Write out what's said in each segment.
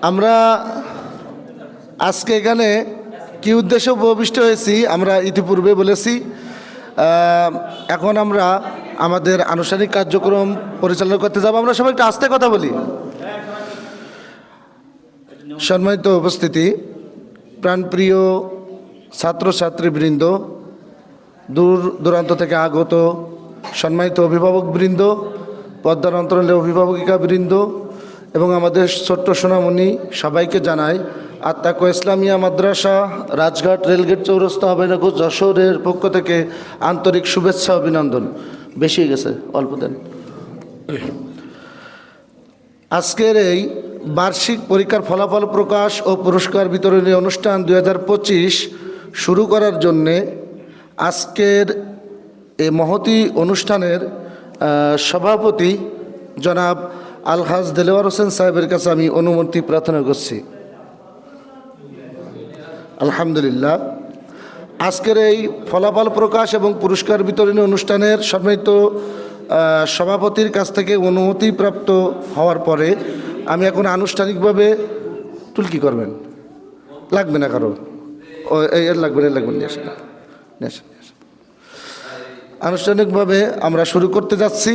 আমরা আজকে এখানে কি উদ্দেশ্যে উপবিষ্ট হয়েছি আমরা ইতিপূর্বে বলেছি। এখন আমরা আমাদের আনুষ্ঠানিক কার্যক্রম পরিচালনা করতে যাব। আমরা সবাই একটু আস্তে কথা বলি। সম্মানিত উপস্থিতি, প্রাণপ্রিয় ছাত্রছাত্রীবৃন্দ, দূর দূরান্ত থেকে আগত সম্মানিত অভিভাবকবৃন্দ, পর্দার অন্তরালে অভিভাবকিকাবৃন্দ এবং আমাদের ছোট্ট সোনামণি, সবাইকে জানাই আত্মাকোয়া ইসলামিয়া মাদ্রাসা রাজঘাট রেলগেট চৌরাস্তা অভয়নগর যশোরের পক্ষ থেকে আন্তরিক শুভেচ্ছা অভিনন্দন। বেশি গেছে, অল্প দেন। আজকের এই বার্ষিক পরীক্ষার ফলাফল প্রকাশ ও পুরস্কার বিতরণী অনুষ্ঠান 2025 শুরু করার জন্যে আজকের এই মহতী অনুষ্ঠানের সভাপতি জনাব আলহাজ দেলোয়ার হোসেন সাহেবের কাছে আমি অনুমতি প্রার্থনা করছি। আলহামদুলিল্লাহ। আজকের এই ফলাফল প্রকাশ এবং পুরস্কার বিতরণী অনুষ্ঠানের সম্মানিত সভাপতির কাছ থেকে অনুমতিপ্রাপ্ত হওয়ার পরে আমি এখন আনুষ্ঠানিকভাবে টুলকি করবেন, লাগবে না কারো, এর লাগবে না, লাগবে নিয়ে আসেন, আনুষ্ঠানিকভাবে আমরা শুরু করতে যাচ্ছি।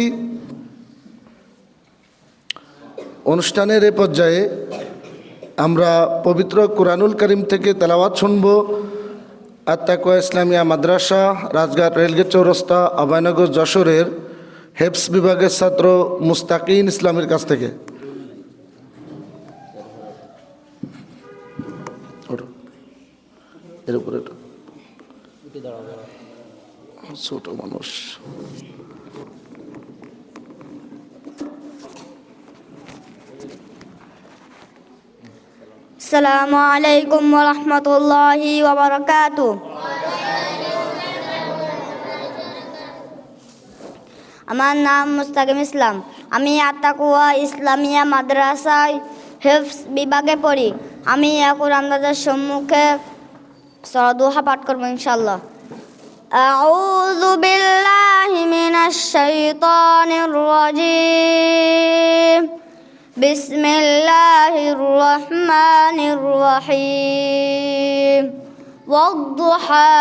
অনুষ্ঠানের এ পর্যায়ে আমরা পবিত্র কুরআনুল কারীম থেকে তেলাওয়াত শুনব। আত্তাকোয়া ইসলামিয়া মাদ্রাসা রাজঘাট রেলগেট চৌরাস্তা অভয়নগর যশোরের হেফস বিভাগের ছাত্র মুস্তাকিন ইসলামের কাছ থেকে। এর উপরে ছোট মানুষ। আসসালামু আলাইকুম ওয়া রাহমাতুল্লাহি ওয়া বারাকাতুহু। আমার নাম মুস্তাকিম ইসলাম। আমি আত্তাকোয়া ইসলামিয়া মাদ্রাসায় হেফস বিভাগে পড়ি। আমি এখন আপনাদের সম্মুখে সূরা দুহা পাঠ করব ইনশাআল্লাহ। আউযু বিল্লাহি মিনাশ শাইতানির রাজীম। বিসমিল্লাহির রহমানির রহিম। ওয়াদ-দুহা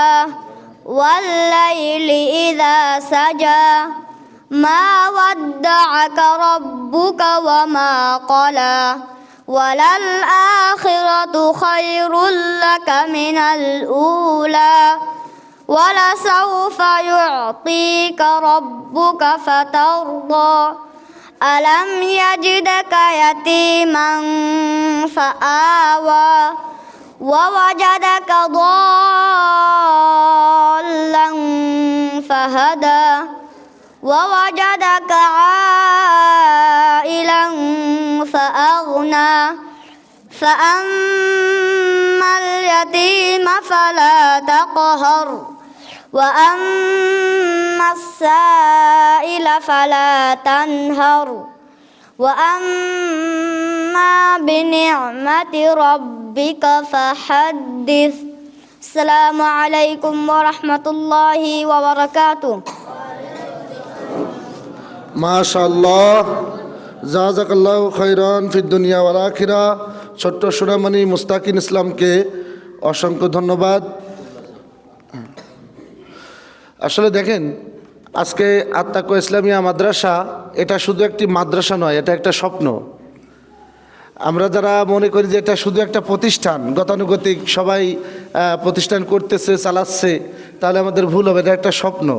ওয়াল-লাইলি ইযা সাজা মা ওয়াদ্দা'আকা রাব্বুকা ওয়া মা ক্বালা ওয়ালাল আখিরাতু খায়রুল লাকা মিনাল উলা ওয়ালাসাউফা ইউ'তিকা রাব্বুকা ফাতারদা আলাম ইয়াজিদকা ইয়াতীমান ফাআওয়া ওয়া ওয়াজাদাকা দাল্লান ফাহাদা ওয়া ওয়াজাদাকা আইলান ফাআগনা ফাআম্মাল ইয়াতীমা ফালা তাকহার ওয়া আম্মাস সাইলা ফালা তানহার ওয়া আম্মা বিনি'মাতি রাব্বিকা ফাহাদ্দিস। আসসালামু আলাইকুম ওয়া রাহমাতুল্লাহি ওয়া বারাকাতুহু। মাশাআল্লাহ, জাযাকাল্লাহু খাইরান ফিদ দুনিয়া ওয়াল আখিরা। ছোট্ট সোনামণি মুস্তাকিন ইসলামকে অসংখ্য ধন্যবাদ। আসলে দেখেন, আজকে আত্তাকোয়া ইসলামিয়া মাদ্রাসা এটা শুধু একটি মাদ্রাসা নয়, এটা একটা স্বপ্ন। আমরা যারা মনে করি যে এটা শুধু একটা প্রতিষ্ঠান, গতানুগতিক সবাই প্রতিষ্ঠান করতেছে, চালাচ্ছে, তাহলে আমাদের ভুল হবে। এটা একটা স্বপ্ন।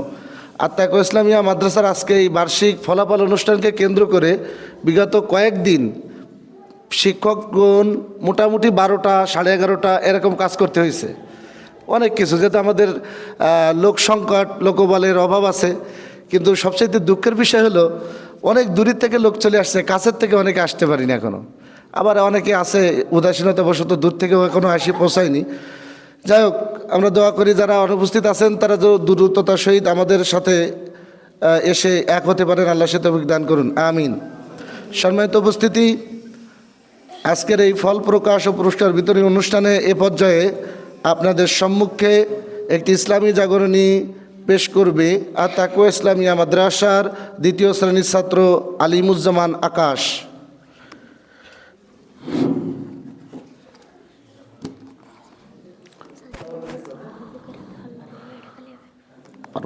আত্তাকোয়া ইসলামিয়া মাদ্রাসার আজকে এই বার্ষিক ফলাফল অনুষ্ঠানকে কেন্দ্র করে বিগত কয়েকদিন শিক্ষকগণ মোটামুটি 12টা, 11:30 এরকম কাজ করতে হয়েছে। অনেক কিছু, যেহেতু আমাদের লোক সংকট, লোকবলের অভাব আছে। কিন্তু সবচেয়ে দুঃখের বিষয় হলো অনেক দূরের থেকে লোক চলে আসছে, কাছের থেকে অনেকে আসতে পারিনি এখনও। আবার অনেকে আছে উদাসীনতাবশত দূর থেকেও এখনও আসি পৌঁছায়নি। যাই হোক, আমরা দোয়া করি যারা অনুপস্থিত আছেন তারা যে দ্রুততার সহিত আমাদের সাথে এসে এক হতে পারেন, আল্লাহ সে তৌফিক দান করুন, আমিন। সম্মানিত উপস্থিতি, আজকের এই ফল প্রকাশ ও পুরস্কার বিতরণী অনুষ্ঠানে এ পর্যায়ে আপনাদের সম্মুখে একটি ইসলামী জাগরণী পেশ করবে আত্তাকোয়া ইসলামিয়া মাদ্রাসার দ্বিতীয় শ্রেণীর ছাত্র আলিমুজ্জামান আকাশ।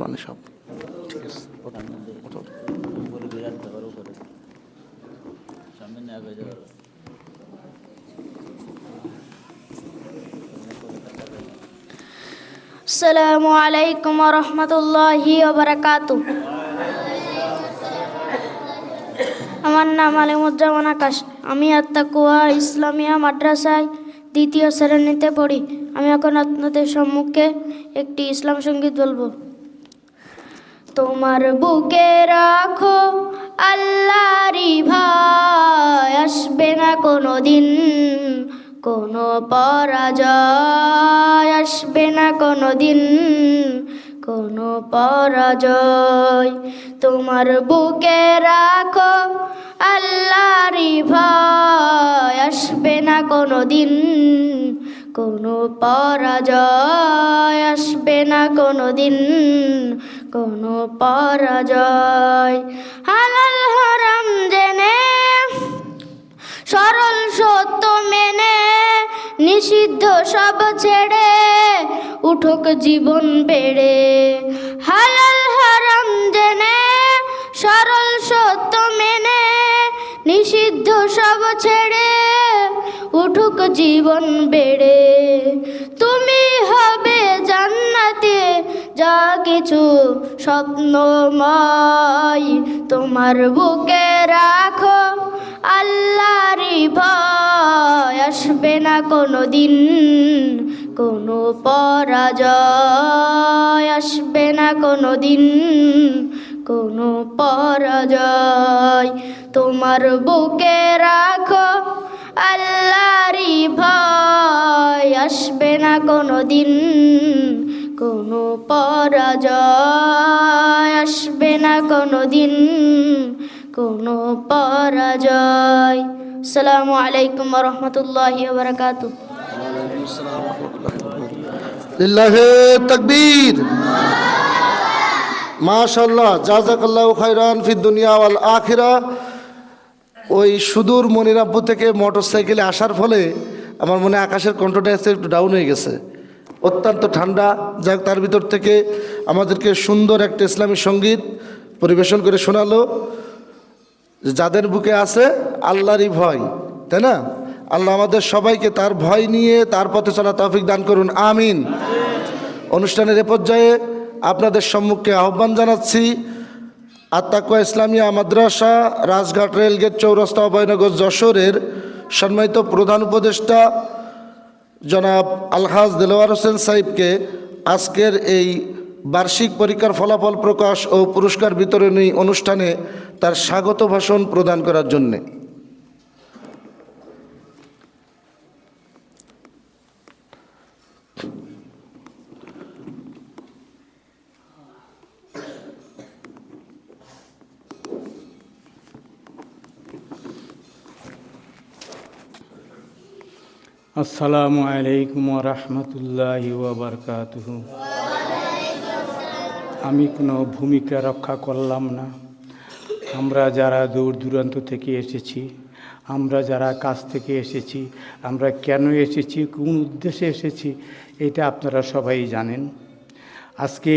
মানে সব ঠিক আছে। ওঠো। আসসালামু আলাইকুম ওয়া রাহমাতুল্লাহি ওয়া বারাকাতুহু। আমার নাম আলিমুজ্জামান আকাশ। আমি আত্তাকুয়া ইসলামিয়া মাদ্রাসায় দ্বিতীয় শ্রেণীতে পড়ি। আমি এখন আপনাদের সম্মুখে একটি ইসলাম সঙ্গীত বলবো। তোমার বুকে রাখো আল্লাহরই ভয়, আসবে না কোনো দিন কোনো পরাজয়, আসবে না কোনো দিন কোনো পরাজয়। তোমার বুকে রাখো আল্লাহরই ভয়, আসবে না কোনো দিন কোনো পরাজয়, আসবে না কোনো দিন কোনো পরাজয়। হালাল হারাম জেনে সরল সত্য মেনে নিষিদ্ধ সব ছেড়ে উঠুক জীবন বেড়ে। হালাল হারাম জেনে সরল সত্য মেনে নিষিদ্ধ সব ছেড়ে উঠুক জীবন বেড়ে। তুমি হবে জান্নাতে যা কিছু স্বপ্নময়, তোমার বুকে রাখো আল্লাহরই ভয়, আসবে না কোনো দিন কোনো পরাজয়, আসবে না কোনো দিন কোনো পরাজয়। তোমার বুকে রাখো আল্লাহরই ভয়, আসবে না কোনো দিন কোনো পরাজয়, আসবে না কোনো দিন কোনো পরাজয়। আসসালামু আলাইকুম ওয়া রাহমাতুল্লাহি ওয়া বারাকাতুহু। লিল্লাহে তাকবীর। মাশাআল্লাহ, জাযাকাল্লাহু খাইরান ফিদ দুনিয়া ওয়াল আখিরা। ওই সুদূর মনিরাব্বু থেকে মোটরসাইকেলে আসার ফলে আমার মনে আকাশের কণ্ঠটা একটু ডাউন হয়ে গেছে, অত্যন্ত ঠান্ডা। যাক, তার ভিতর থেকে আমাদেরকে সুন্দর একটা ইসলামী সঙ্গীত পরিবেশন করে শোনালো। যাদের বুকে আছে আল্লাহরই ভয়, তাই না? আল্লাহ আমাদের সবাইকে তার ভয় নিয়ে তার পথে চলা তৌফিক দান করুন, আমিন। অনুষ্ঠানের এ পর্যায়ে আপনাদের সম্মুখে আহ্বান জানাচ্ছি আত্তাকুয়া ইসলামিয়া মাদ্রাসা, রাজঘাট রেলগেট চৌরাস্তা, অভয়নগর, যশোরের সম্মানিত প্রধান উপদেষ্টা জনাব আলহাজ দেলোয়ার হোসেন সাহেবকে আজকের এই বার্ষিক পরীক্ষার ফলাফল প্রকাশ ও পুরস্কার বিতরণী অনুষ্ঠানে তার স্বাগত ভাষণ প্রদান করার জন্যে। আসসালামু আলাইকুম ওয়া রাহমাতুল্লাহি ওয়া বারাকাতুহু। আমি কোনো ভূমিকা রক্ষা করলাম না। আমরা যারা দূর দূরান্ত থেকে এসেছি, আমরা যারা কাছ থেকে এসেছি, আমরা কেন এসেছি, কোন উদ্দেশ্যে এসেছি, এটা আপনারা সবাই জানেন। আজকে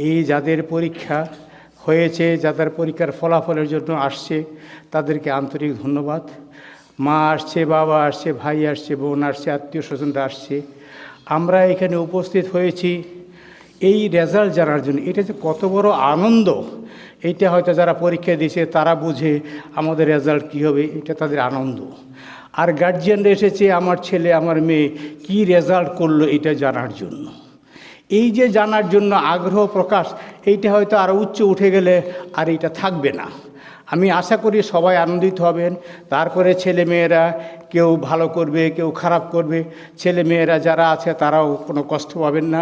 এই যাদের পরীক্ষা হয়েছে, যাদের পরীক্ষার ফলাফলের জন্য আসছে, তাদেরকে আন্তরিক ধন্যবাদ। মা আসছে, বাবা আসছে, ভাই আসছে, বোন আসছে, আত্মীয় স্বজনরা আসছে। আমরা এখানে উপস্থিত হয়েছি এই রেজাল্ট জানার জন্য। এটা যে কত বড় আনন্দ, এইটা হয়তো যারা পরীক্ষা দিয়েছে তারা বুঝে আমাদের রেজাল্ট কী হবে, এটা তাদের আনন্দ। আর গার্জিয়ানরা এসেছে আমার ছেলে আমার মেয়ে কী রেজাল্ট করলো এটা জানার জন্য। এই যে জানার জন্য আগ্রহ প্রকাশ, এইটা হয়তো আরও উচ্চ উঠে গেলে আর এইটা থাকবে না। আমি আশা করি সবাই আনন্দিত হবেন। তারপরে ছেলে মেয়েরা কেউ ভালো করবে, কেউ খারাপ করবে। ছেলে মেয়েরা যারা আছে তারাও কোনো কষ্ট পাবেন না।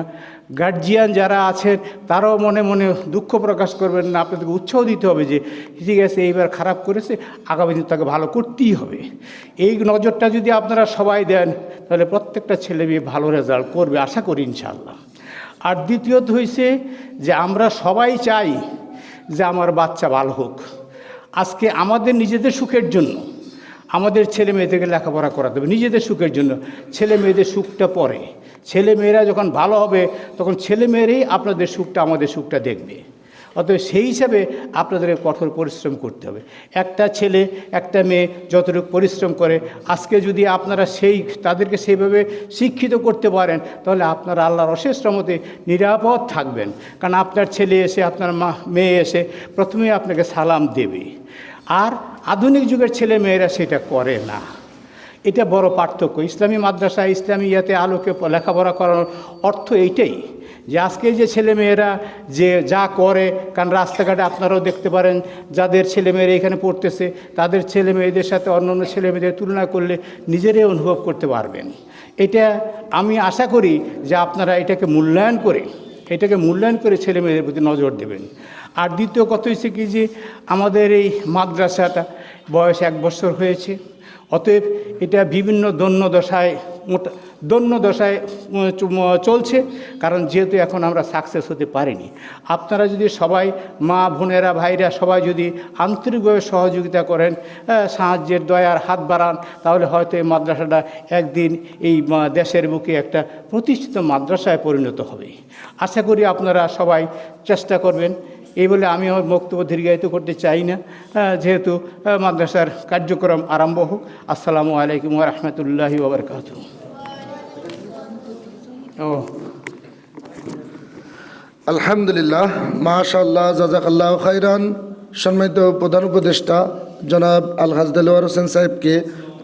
গার্জিয়ান যারা আছেন তারাও মনে মনে দুঃখ প্রকাশ করবেন না। আপনাদেরকে উৎসাহ দিতে হবে যে ঠিক আছে, এইবার খারাপ করেছে, আগামী দিন তাকে ভালো করতেই হবে। এই নজরটা যদি আপনারা সবাই দেন তাহলে প্রত্যেকটা ছেলে মেয়ে ভালো রেজাল্ট করবে, আশা করি ইনশাআল্লাহ। আর দ্বিতীয়ত হয়েছে যে আমরা সবাই চাই যে আমার বাচ্চা ভালো হোক। আজকে আমাদের নিজেদের সুখের জন্য আমাদের ছেলে মেয়েদেরকে লেখাপড়া করাতে হবে নিজেদের সুখের জন্য। ছেলে মেয়েদের সুখটা পরে, ছেলে মেয়েরা যখন ভালো হবে তখন ছেলে মেয়েরাই আপনাদের সুখটা, আমাদের সুখটা দেখবে। অতএব সেই হিসাবে আপনাদের কঠোর পরিশ্রম করতে হবে। একটা ছেলে একটা মেয়ে যতটুকু পরিশ্রম করে, আজকে যদি আপনারা তাদেরকে সেইভাবে শিক্ষিত করতে পারেন, তাহলে আপনারা আল্লাহর অশেষ রহমতে নিরাপদ থাকবেন। কারণ আপনার ছেলে এসে, আপনার মেয়ে এসে প্রথমেই আপনাকে সালাম দেবে। আর আধুনিক যুগের ছেলে মেয়েরা সেটা করে না। এটা বড় পার্থক্য। ইসলামী মাদ্রাসা, ইসলামী ইয়াতে আলোকে লেখাপড়া করানোর অর্থ এইটাই যে আজকে যে ছেলেমেয়েরা যে যা করে, কারণ রাস্তাঘাটে আপনারাও দেখতে পারেন যাদের ছেলেমেয়েরা এখানে পড়তেছে, তাদের ছেলে মেয়েদের সাথে অন্যান্য ছেলেমেয়েদের তুলনা করলে নিজেরাই অনুভব করতে পারবেন। এটা আমি আশা করি যে আপনারা এটাকে মূল্যায়ন করে ছেলে মেয়েদের প্রতি নজর দেবেন। আর দ্বিতীয় কথা হচ্ছে কি যে আমাদের এই মাদ্রাসাটা বয়স 1 বছর হয়েছে। অতএব এটা বিভিন্ন দন্য দশায় চলছে, কারণ যেহেতু এখন আমরা সাকসেস হতে পারিনি। আপনারা যদি সবাই, মা বোনেরা ভাইরা সবাই যদি আন্তরিকভাবে সহযোগিতা করেন, সাহায্যের দয়ার হাত বাড়ান, তাহলে হয়তো এই মাদ্রাসাটা একদিন এই দেশের বুকে একটা প্রতিষ্ঠিত মাদ্রাসায় পরিণত হবে। আশা করি আপনারা সবাই চেষ্টা করবেন। এই বলে আমি আমার বক্তব্য দীর্ঘায়িত করতে চাই না, যেহেতু মাদ্রাসার কার্যক্রম আরম্ভ হোক। আসসালামু আলাইকুম ওয়া রাহমাতুল্লাহি ওয়া বারাকাতুহু। আলহামদুলিল্লাহ, মাশাআল্লাহ, জাযাকাল্লাহ খাইরান। সম্মানিত প্রধান উপদেষ্টা জনাব আলহাজ দেলোয়ার হোসেন সাহেবকে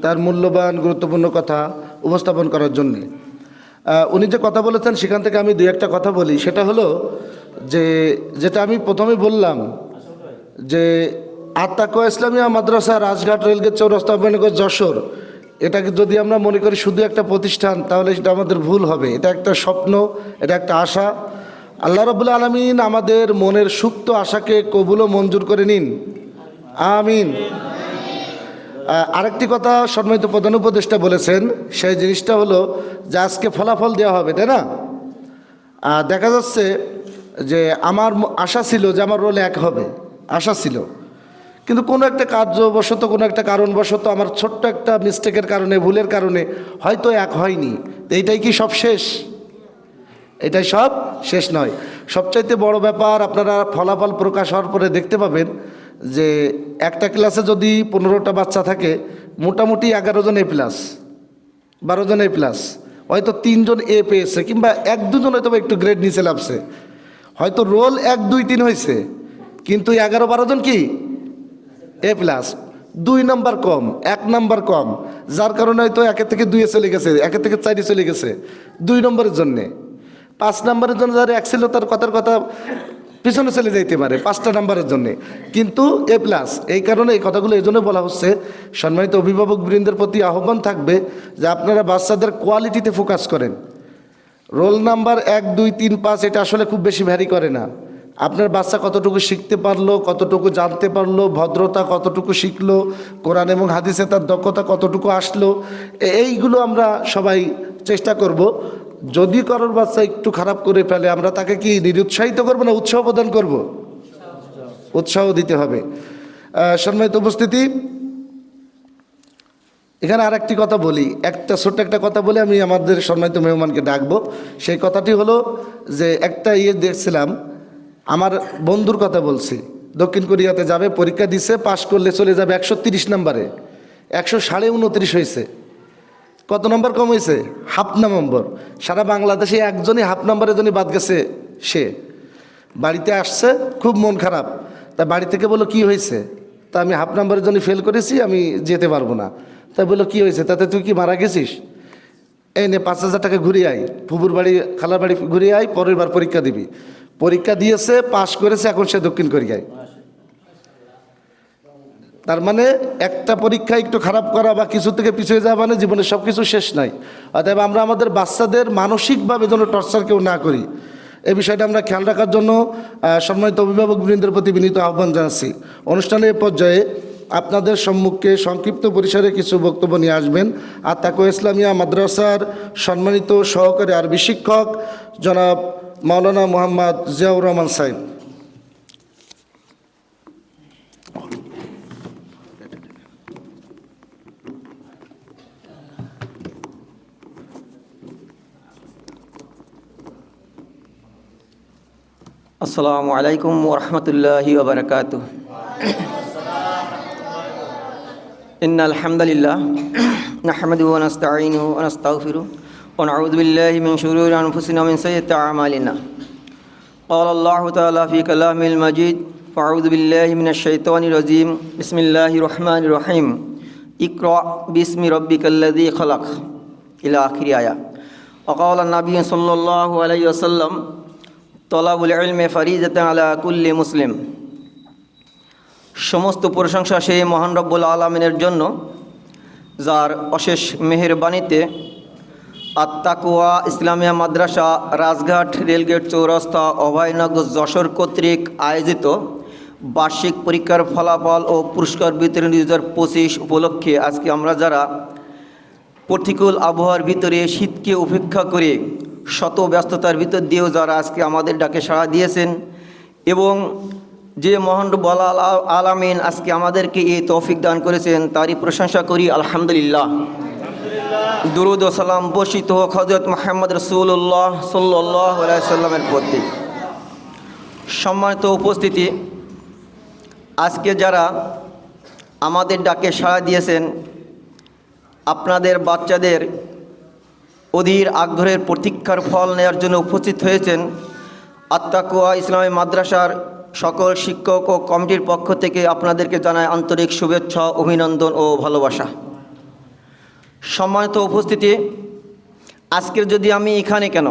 তার মূল্যবান গুরুত্বপূর্ণ কথা উপস্থাপন করার জন্যে। উনি যে কথা বলেছেন সেখান থেকে আমি 2-1টা কথা বলি। সেটা হলো যে যেটা আমি প্রথমে বললাম যে আত্মাকুয়া ইসলামিয়া মাদ্রাসা, রাজঘাট রেলগেট চৌরাস্তা, আহ্বানগর, যশোর, এটাকে যদি আমরা মনে করি শুধু একটা প্রতিষ্ঠান, তাহলে সেটা আমাদের ভুল হবে। এটা একটা স্বপ্ন, এটা একটা আশা। আল্লাহ রাব্বুল আলামিন আমাদের মনের সুপ্ত আশাকে কবুল ও মঞ্জুর করে নিন, আমিন। আরেকটি কথা সম্মানিত প্রধান উপদেষ্টা বলেছেন, সেই জিনিসটা হলো যে আজকে ফলাফল দেওয়া হবে, তাই না? দেখা যাচ্ছে যে আমার আশা ছিল যে আমার রোল 1 হবে, আশা ছিল, কিন্তু কোনো একটা কার্যবশত, কোনো একটা কারণবশত, আমার ছোট্ট একটা মিস্টেকের কারণে, ভুলের কারণে হয়তো 1 হয়নি। তো এইটাই কি সব শেষ? এটাই সব শেষ নয়। সবচাইতে বড় ব্যাপার, আপনারা ফলাফল প্রকাশ হওয়ার পরে দেখতে পাবেন যে একটা ক্লাসে যদি 15টা বাচ্চা থাকে, মোটামুটি 11 জন A+, 12 জন A+, হয়তো 3 জন A পেয়েছে, কিংবা 1-2 জন হয়তো একটু গ্রেড নিচে লাভছে। হয়তো রোল 1, 2, 3 হয়েছে, কিন্তু 11-12 জন কি A+, 2 নম্বর কম, 1 নম্বর কম, যার কারণে হয়তো 1 থেকে 2 চলে গেছে, 1 থেকে 4 চলে গেছে 2 নম্বরের জন্যে। 5 নম্বরের জন্য যারা 1 ছিল তার কথার কথা পিছনে চলে যাইতে পারে 5টা নম্বরের জন্যে, কিন্তু A+। এই কারণে এই কথাগুলো এই জন্য বলা হচ্ছে। সম্মানিত অভিভাবক বৃন্দের প্রতি আহ্বান থাকবে যে আপনারা বাচ্চাদের কোয়ালিটিতে ফোকাস করেন। রোল নাম্বার 1, 2, 3, 5 এটা আসলে খুব বেশি ভ্যারি করে না। আপনার বাচ্চা কতটুকু শিখতে পারলো, কতটুকু জানতে পারলো, ভদ্রতা কতটুকু শিখলো, কোরআন এবং হাদিসে তার দক্ষতা কতটুকু আসলো, এইগুলো আমরা সবাই চেষ্টা করব। যদি কারোর বাচ্চা একটু খারাপ করে ফেলে, আমরা তাকে কি নিরুৎসাহিত করবো না উৎসাহ প্রদান করব? উৎসাহ দিতে হবে। সম্মানিত উপস্থিতি, এখানে আরেকটি কথা বলি, ছোট্ট একটা কথা বলে আমি আমাদের সম্মানিত মেহমানকে ডাকবো। সেই কথাটি হলো যে একটা দেখছিলাম, আমার বন্ধুর কথা বলছি, দক্ষিণ কোরিয়াতে যাবে, পরীক্ষা দিছে, পাশ করলে চলে যাবে 130 নম্বরে, 129.5 হয়েছে। কত নম্বর কম হয়েছে? হাফ নম্বর। সারা বাংলাদেশে একজনই হাফ নম্বরের জন্য বাদ গেছে। সে বাড়িতে আসছে, খুব মন খারাপ। তা বাড়ি থেকে বললো কি হয়েছে? তা আমি হাফ নম্বরের জন্য ফেল করেছি, আমি যেতে পারবো না। তাই বললো কি হয়েছে? তাতে তুই কি মারা গেছিস? এই নে 5,000 টাকা ঘুরিয়ে আয়, ফুবুর বাড়ি, খালার বাড়ি ঘুরিয়ে আয়, পরের বার পরীক্ষা দিবি। পরীক্ষা দিয়েছে, পাশ করেছে, এখন সে দক্ষিণ কোরিয়ায়। তার মানে একটা পরীক্ষা একটু খারাপ করা বা কিছু থেকে পিছিয়ে যাওয়া মানে জীবনে সব কিছু শেষ নাই। অতএব আমরা আমাদের বাচ্চাদের মানসিকভাবে যেন টর্চার কেউ না করি, এই বিষয়টা আমরা খেয়াল রাখার জন্য সম্মানিত অভিভাবক বৃন্দের প্রতি বিনীত আহ্বান জানাচ্ছি। অনুষ্ঠানের পর্যায়ে আপনাদের সম্মুখে সংক্ষিপ্ত পরিসরে কিছু বক্তব্য নিয়ে আসবেন আত্মাকুয়া ইসলামিয়া মাদ্রাসার সম্মানিত সহকারী আরবি শিক্ষক জনাব মাওলানা মোহাম্মদ জিয়াউর রহমান সাহেব। আসসালামু আলাইকুম ওরহমতুল্লাহি ওবরকাতুহ। ইন্নাল হামদুলিল্লাহ নাহমাদুহু ওয়া নাস্তাঈনুহু ওয়া নাস্তাগফিরুহু ওয়া নাউযু বিল্লাহি মিন শুরুরি আনফুসিনা ওয়া মিন সাইয়্যাতি আ'মালিনা। ক্বালা আল্লাহু তাআলা ফি কালামিল মাজিদ ফাআউযু বিল্লাহি মিনাশ শাইতানির রাজীম। বিসমিল্লাহির রহমানির রহিম। ইকরা বিসমি রাব্বিকাল্লাযী খালাক ইলা আখিরি আয়া। ওয়া ক্বালা নবী সাল্লাল্লাহু আলাইহি ওয়াসাল্লাম তলাবুল ইলমি ফারিজাতুন আলা কুল্লি মুসলিম। সমস্ত প্রশংসা সেই মহান রব্বুল আলামিনের জন্য, যার অশেষ মেহেরবানিতে আত-তাকওয়া ইসলামিয়া মাদ্রাসা রাজঘাট রেলগেট চৌরাস্তা অভয়নগর যশোর কর্তৃক আয়োজিত বার্ষিক পরীক্ষার ফলাফল ও পুরস্কার বিতরণ 2025 উপলক্ষে আজকে আমরা যারা প্রতিকূল আবহাওয়ার ভিতরে শীতকে উপেক্ষা করে শত ব্যস্ততার ভিতর দিয়েও যারা আজকে আমাদের ডাকে সাড়া দিয়েছেন এবং যে মহান রব্বুল আলামিন আজকে আমাদেরকে এই তৌফিক দান করেছেন, তারই প্রশংসা করি আলহামদুলিল্লাহ। দুরূদ ও সালাম বর্ষিত হোক হযরত মুহাম্মদ রাসূলুল্লাহ সাল্লাল্লাহু আলাইহি সাল্লামের প্রতি। সম্মানিত উপস্থিতি, আজকে যারা আমাদের ডাকে সাড়া দিয়েছেন, আপনাদের বাচ্চাদের অধীর আগ্রহের প্রতীক্ষার ফল নেওয়ার জন্য উপস্থিত হয়েছেন, আত-তাকওয়া ইসলামী মাদ্রাসার সকল শিক্ষক ও কমিটির পক্ষ থেকে আপনাদেরকে জানাই আন্তরিক শুভেচ্ছা, অভিনন্দন ও ভালোবাসা। সম্মানিত উপস্থিতি, আজকের যদি আমি এখানে কেন,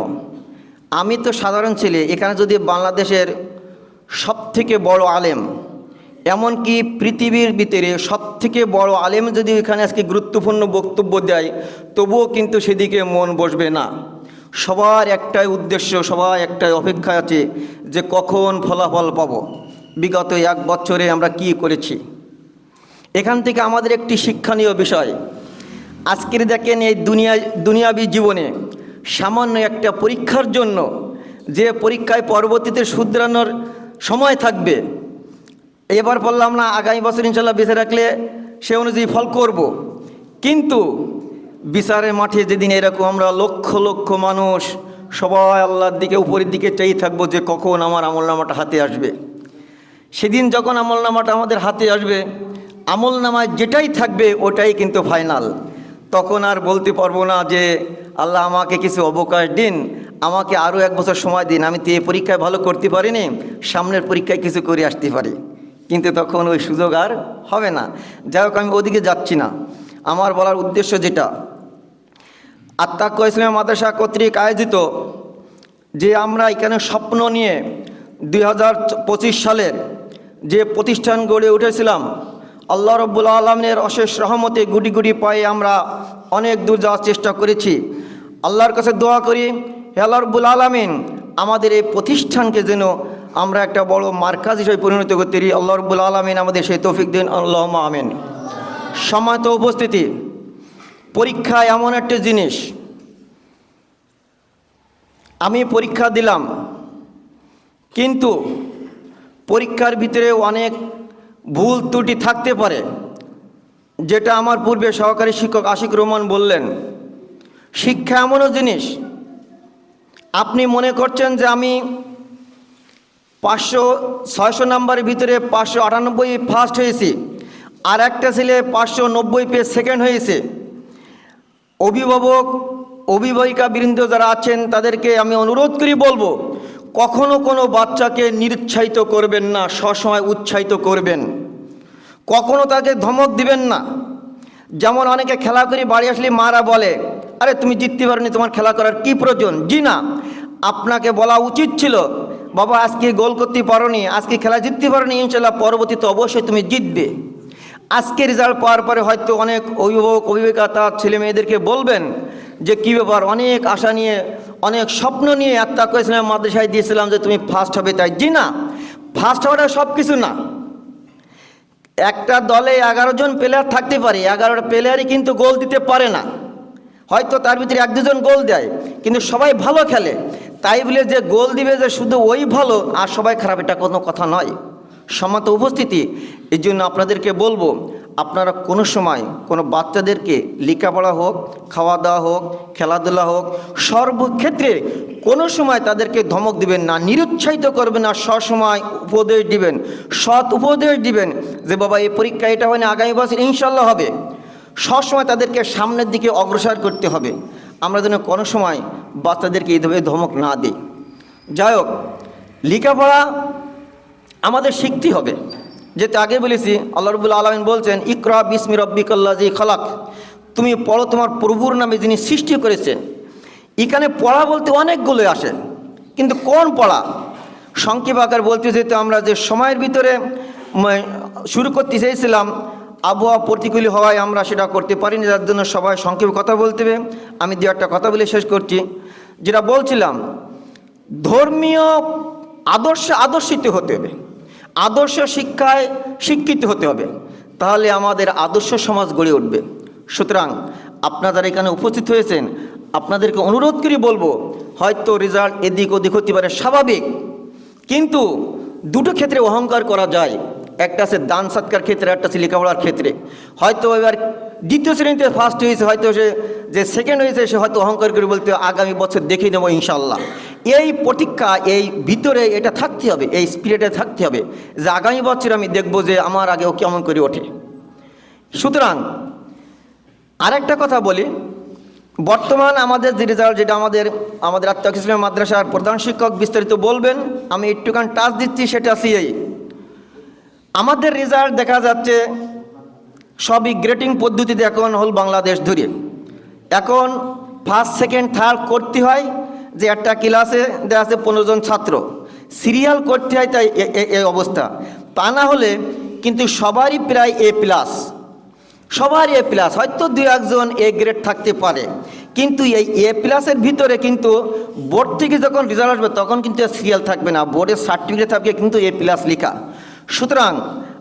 আমি তো সাধারণ ছেলে, এখানে যদি বাংলাদেশের সবথেকে বড় আলেম, এমনকি পৃথিবীর ভিতরে সবথেকে বড় আলেম যদি এখানে আজকে গুরুত্বপূর্ণ বক্তব্য দেয়, তবুও কিন্তু সেদিকে মন বসবে না। সবার একটাই উদ্দেশ্য, সবার একটাই অপেক্ষা আছে যে কখন ফলাফল পাব, বিগত 1 বছরে আমরা কি করেছি। এখান থেকে আমাদের একটি শিক্ষণীয় বিষয়, আজকের দেখেন এই দুনিয়াবী জীবনে সামান্য একটা পরীক্ষার জন্য যে পরীক্ষায় পরবর্তীতে শুধরানোর সময় থাকবে, এবার বললাম না আগামী বছর ইনশাল্লাহ বেঁচে রাখলে সে অনুযায়ী ফল করব, কিন্তু বিচারের মাঠে যেদিন এরকম আমরা লক্ষ লক্ষ মানুষ সবাই আল্লাহর দিকে উপরের দিকে চাই থাকবো যে কখন আমার আমলনামাটা হাতে আসবে, সেদিন যখন আমলনামাটা আমাদের হাতে আসবে, আমলনামায় যেটাই থাকবে ওটাই কিন্তু ফাইনাল। তখন আর বলতে পারবো না যে আল্লাহ আমাকে কিছু অবকাশ দিন, আমাকে আরও 1 বছর সময় দিন, আমি তো এই পরীক্ষায় ভালো করতে পারিনি, সামনের পরীক্ষায় কিছু করে আসতে পারি, কিন্তু তখন ওই সুযোগ আর হবে না। যাই হোক, আমি ওদিকে যাচ্ছি না। আমার বলার উদ্দেশ্য যেটা, আত-তাকওয়া ইসলামী মাদ্রাসা কর্তৃক আয়োজিত যে আমরা এখানে স্বপ্ন নিয়ে 2025 সালের যে প্রতিষ্ঠান গড়ে উঠেছিলাম, আল্লাহ রব্বুল আলামিনের অশেষ রহমতে গুটি গুটি পায়ে আমরা অনেক দূর যাওয়ার চেষ্টা করেছি। আল্লাহর কাছে দোয়া করি, হে আল্লাহ রব্বুল আলামিন আমাদের এই প্রতিষ্ঠানকে যেন আমরা একটা বড় মার্কাজ হিসেবে পরিণত করতে পারি। আল্লাহ রব্বুল আলামিন আমাদের সেই তৌফিক দিন, আল্লাহুম্মা আমিন। সম্মানিত উপস্থিতি, পরীক্ষা এমন একটা জিনিস, আমি পরীক্ষা দিলাম, কিন্তু পরীক্ষার ভিতরে অনেক ভুল ত্রুটি থাকতে পারে, যেটা আমার পূর্বে সহকারী শিক্ষক আশিক রহমান বললেন। শিক্ষা এমনও জিনিস, আপনি মনে করছেন যে আমি 600 নাম্বারের ভিতরে 598 ফার্স্ট হয়েছি, আর একটা ছেলে 590 পেয়ে সেকেন্ড হয়েছে। অভিভাবিকা বৃন্দ যারা আছেন তাদেরকে আমি অনুরোধ করি বলবো, কখনো কোনো বাচ্চাকে নিরুৎসাহিত করবেন না, সবসময় উৎসাহিত করবেন, কখনো তাকে ধমক দিবেন না। যেমন অনেকে খেলা করে বাড়ি আসলে মারা বলে, আরে তুমি জিততে পারোনি, তোমার খেলা করার কি প্রয়োজন? জি না, আপনাকে বলা উচিত ছিল, বাবা আজকে গোল করতে পারোনি, আজকে খেলা জিততে পারোনি, ইনশাল্লাহ পরবর্তীতে অবশ্যই তুমি জিতবে। আজকে রেজাল্ট পাওয়ার পরে হয়তো অনেক অভিভাবিকা তার ছেলে মেয়েদেরকে বলবেন যে কী ব্যাপার, অনেক আশা নিয়ে অনেক স্বপ্ন নিয়ে আত-তাকওয়া ইসলামী মাদ্রাসায় দিয়েছিলাম যে তুমি ফার্স্ট হবে, তাই। জি না, ফার্স্ট হওয়াটা সব কিছু না। একটা দলে 11 জন প্লেয়ার থাকতে পারে, 11টা প্লেয়ারই কিন্তু গোল দিতে পারে না, হয়তো তার ভিতরে 1-2 জন গোল দেয়, কিন্তু সবাই ভালো খেলে। তাই বলে যে গোল দিবে যে শুধু ওই ভালো আর সবাই খারাপ, এটা কোনো কথা নয়। সম্মানিত উপস্থিতি, এই জন্য আপনাদেরকে বলবো, আপনারা কোনো সময় কোনো বাচ্চাদেরকে লেখাপড়া হোক, খাওয়া দাওয়া হোক, খেলাধুলা হোক, সর্বক্ষেত্রে কোনো সময় তাদেরকে ধমক দিবেন না, নিরুৎসাহিত করবেন না, সবসময় উপদেশ দিবেন, সৎ উপদেশ দিবেন যে বাবা এই পরীক্ষা এটা হয় না, আগামী বছর ইনশাল্লাহ হবে। সবসময় তাদেরকে সামনের দিকে অগ্রসর করতে হবে। আমরা যেন কোনো সময় বাচ্চাদেরকে এইভাবে ধমক না দিই। যাই হোক, লেখাপড়া আমাদের শিখতে হবে। যেটা আগে বলেছি, আল্লাহ রাব্বুল আলামিন বলছেন, ইকরা বিসমি রব্বিকাল্লাযী খালাক, তুমি পড়ো তোমার প্রভুর নামে যিনি সৃষ্টি করেছেন। এখানে পড়া বলতে অনেকগুলো আসে, কিন্তু কোন পড়া? সংক্ষেপ আকার বলতে যেহেতু আমরা যে সময়ের ভিতরে শুরু করতে চেয়েছিলাম, আবহাওয়া প্রতিকূল হওয়ায় আমরা সেটা করতে পারিনি, যার জন্য সবাই সংক্ষেপে কথা বলতে হবে। আমি দু একটা কথা বলে শেষ করছি। যেটা বলছিলাম, ধর্মীয় আদর্শিত হতে হবে, আদর্শ শিক্ষায় শিক্ষিত হতে হবে, তাহলে আমাদের আদর্শ সমাজ গড়ে উঠবে। সুতরাং আপনারা যারা এখানে উপস্থিত হয়েছেন, আপনাদেরকে অনুরোধ করে বলবো, হয়তো রেজাল্ট এদিক ওদিক হতে পারে, স্বাভাবিক, কিন্তু দুটো ক্ষেত্রে অহংকার করা যায়। একটা আছে দান সৎকার ক্ষেত্রে, একটা আছে লেখাপড়ার ক্ষেত্রে। হয়তো এবার দ্বিতীয় শ্রেণীতে ফার্স্ট হয়েছে, হয়তো সে যে সেকেন্ড হয়েছে সে হয়তো অহংকার করে বলতে আগামী বছর দেখে নেবো ইনশাল্লাহ। এই প্রতীক্ষা, এই ভিতরে এটা থাকতে হবে, এই স্পিরিটে থাকতে হবে যে আগামী বছর আমি দেখব যে আমার আগেও কেমন করে ওঠে। সুতরাং আরেকটা কথা বলি, বর্তমান আমাদের যে রেজাল্ট, যেটা আমাদের আত্তাকুয়া ইসলামিয়া মাদ্রাসার প্রধান শিক্ষক বিস্তারিত বলবেন, আমি একটুখানি টাচ দিচ্ছি, সেটা এই আমাদের রেজাল্ট দেখা যাচ্ছে সবই গ্রেডিং পদ্ধতিতে এখন হল বাংলাদেশ ধরে। এখন ফার্স্ট সেকেন্ড থার্ড করতে হয়, যে একটা ক্লাসে দেখা আছে 15 জন ছাত্র, সিরিয়াল করতে হয়, তাই এই অবস্থা। তা না হলে কিন্তু সবারই প্রায় A+, সবারই A+, হয়তো 2-1 এ গ্রেড থাকতে পারে, কিন্তু এই A+-এর ভিতরে কিন্তু বোর্ড থেকে যখন রেজাল্ট আসবে তখন কিন্তু সিরিয়াল থাকবে না, বোর্ডের সার্টিফিকেট থাকবে কিন্তু A+ লেখা। সুতরাং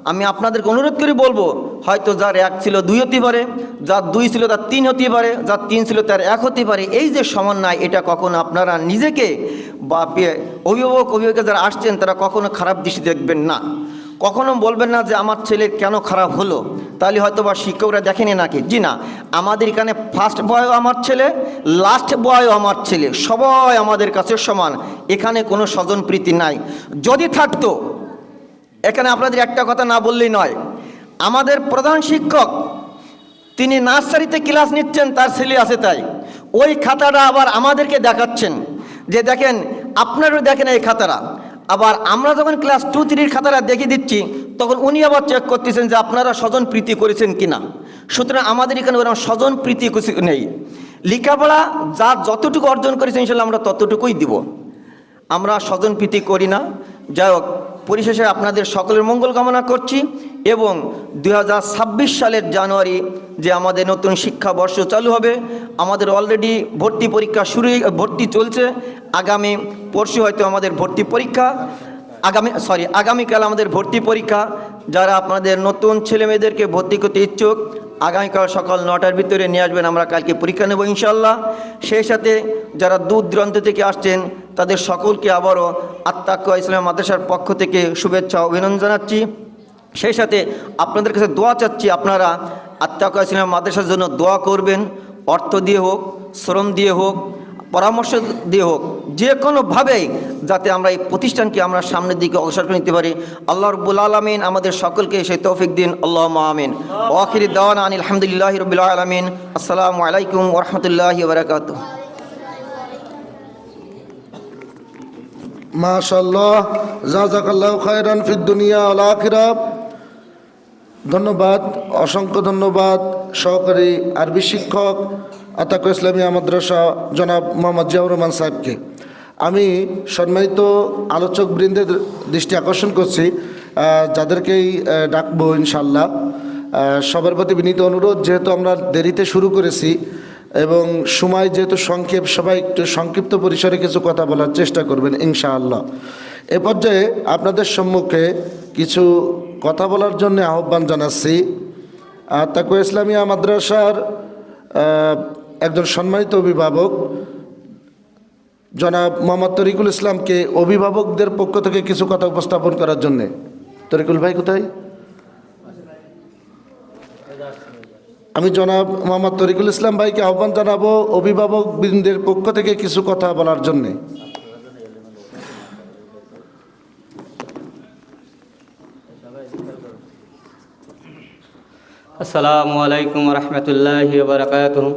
আমি আপনাদেরকে অনুরোধ করে বলবো, হয়তো যার 1 ছিল 2 হতে পারে, যার 2 ছিল তার 3 হতে পারে, যার 3 ছিল তার 1 হতে পারে। এই যে সমন্বয়, এটা কখনো আপনারা নিজেকে বা অভিভাবক যারা আসছেন তারা কখনো খারাপ দৃষ্টি দেখবেন না, কখনো বলবেন না যে আমার ছেলে কেন খারাপ হলো, তাহলে হয়তো বা শিক্ষকরা দেখেনি নাকি। জি না, আমাদের এখানে ফার্স্ট বয়ও আমার ছেলে, লাস্ট বয়ও আমার ছেলে, সবাই আমাদের কাছে সমান, এখানে কোনো স্বজন প্রীতি নাই। যদি থাকতো, এখানে আপনাদের একটা কথা না বললেই নয়, আমাদের প্রধান শিক্ষক তিনি নার্সারিতে ক্লাস নিচ্ছেন, তার ছেলে আছে, তাই ওই খাতাটা আবার আমাদেরকে দেখাচ্ছেন যে দেখেন, আপনারাও দেখেন এই খাতাটা। আবার আমরা যখন ক্লাস 2-3 খাতাটা দেখিয়ে দিচ্ছি, তখন উনি আবার চেক করতেছেন যে আপনারা স্বজন প্রীতি করেছেন কিনা। সুতরাং আমাদের এখানে ওরকম স্বজন প্রীতি নেই। লেখাপড়া যা যতটুকু অর্জন করেছে ইনশাল্লাহ আমরা ততটুকুই দিব, আমরা স্বজন প্রীতি করি না। যাই হোক, পরিশেষে আপনাদের সকলের মঙ্গল কামনা করছি, এবং 2026 সালের জানুয়ারি যে আমাদের নতুন শিক্ষাবর্ষ চালু হবে, আমাদের অলরেডি ভর্তি পরীক্ষা ভর্তি চলছে। আগামী পরশু হয়তো আমাদের ভর্তি পরীক্ষা, আগামীকাল আমাদের ভর্তি পরীক্ষা। যারা আপনাদের নতুন ছেলে মেয়েদেরকে ভর্তি করতে ইচ্ছুক, আগামীকাল সকাল 9টার ভিতরে নিয়ে আসবেন, আমরা কালকে পরীক্ষা নেব ইনশাল্লাহ। সেই সাথে যারা দূর দূরান্ত থেকে আসছেন তাদের সকলকে আবারও আত্তাকুয়া ইসলামিয়া মাদ্রাসার পক্ষ থেকে শুভেচ্ছা অভিনন্দন জানাচ্ছি। সেই সাথে আপনাদের কাছে দোয়া চাচ্ছি, আপনারা আত্তাকুয়া ইসলামিয়া মাদ্রাসার জন্য দোয়া করবেন, অর্থ দিয়ে হোক, শ্রম দিয়ে হোক, পরামর্শ দিয়ে হোক, যে কোনোভাবেই যাতে আমরা এই প্রতিষ্ঠানকে আমরা সামনের দিকে অগ্রসর করে নিতে পারি। আল্লাহ রাব্বুল আলামিন আমাদের সকলকে সেই তৌফিক দিন, আল্লাহুম্মা আমিন। ওয়া আখিরু দাওয়ানা আনিল হামদুলিল্লাহি রাব্বিল আলামিন। আসসালামু আলাইকুম ওয়া রাহমাতুল্লাহি ওয়া বারাকাতুহু। মাশাআল্লাহ, জাযাকাল্লাহু খায়রান ফিদ দুনিয়া ওয়াল আখিরাহ। ধন্যবাদ, অসংখ্য ধন্যবাদ সহকারী আরবি শিক্ষক আত্তাকুয়া ইসলামিয়া মাদ্রাসা জনাব মোহাম্মদ জিয়াউর রহমান সাহেবকে। আমি সম্মানিত আলোচক বৃন্দের দৃষ্টি আকর্ষণ করছি, যাদেরকেই ডাকবো ইনশাল্লাহ। সবার প্রতি বিনীত অনুরোধ, যেহেতু আমরা দেরিতে শুরু করেছি এবং সময় যেহেতু সংক্ষেপ, সবাই একটু সংক্ষিপ্ত পরিসরে কিছু কথা বলার চেষ্টা করবেন ইনশাআল্লাহ। এ পর্যায়ে আপনাদের সম্মুখে কিছু কথা বলার জন্য আহ্বান জানাচ্ছি। আত্তাকুয়া ইসলামিয়া মাদ্রাসার একজন সম্মানিত অভিভাবক জনাব মোহাম্মদ তরিকুল ইসলামকে অভিভাবকদের পক্ষ থেকে কিছু কথা উপস্থাপন করার জন্যে। তরিকুল ভাই কোথায়? আমি জনাব মোহাম্মদ তরিকুল ইসলাম ভাইকে আহ্বান জানাবো অভিভাবক বৃন্দের পক্ষ থেকে কিছু কথা বলার জন্যে। আসসালামু আলাইকুম রহমতুল্লাহি ওয়া বারাকাতুহু।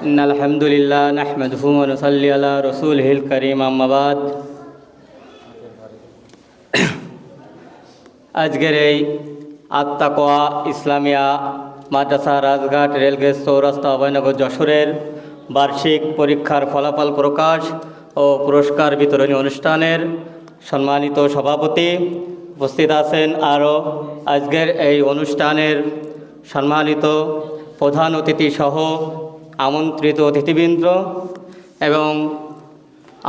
ইন্নাল হামদুলিল্লাহ নাহমাদুহু ওয়া নুসাল্লি আলা রাসূলিহিল কারীম, আম্মা বাদ। আজকের এই আত-তাকওয়া ইসলামিয়া মাদ্রাসা রাজঘাট রেলগেট চৌরাস্তা অভয়নগর যশোরের বার্ষিক পরীক্ষার ফলাফল প্রকাশ ও পুরস্কার বিতরণী অনুষ্ঠানের সম্মানিত সভাপতি, উপস্থিত আছেন আরও আজকের এই অনুষ্ঠানের সম্মানিত প্রধান অতিথি সহ আমন্ত্রিত অতিথিবৃন্দ, এবং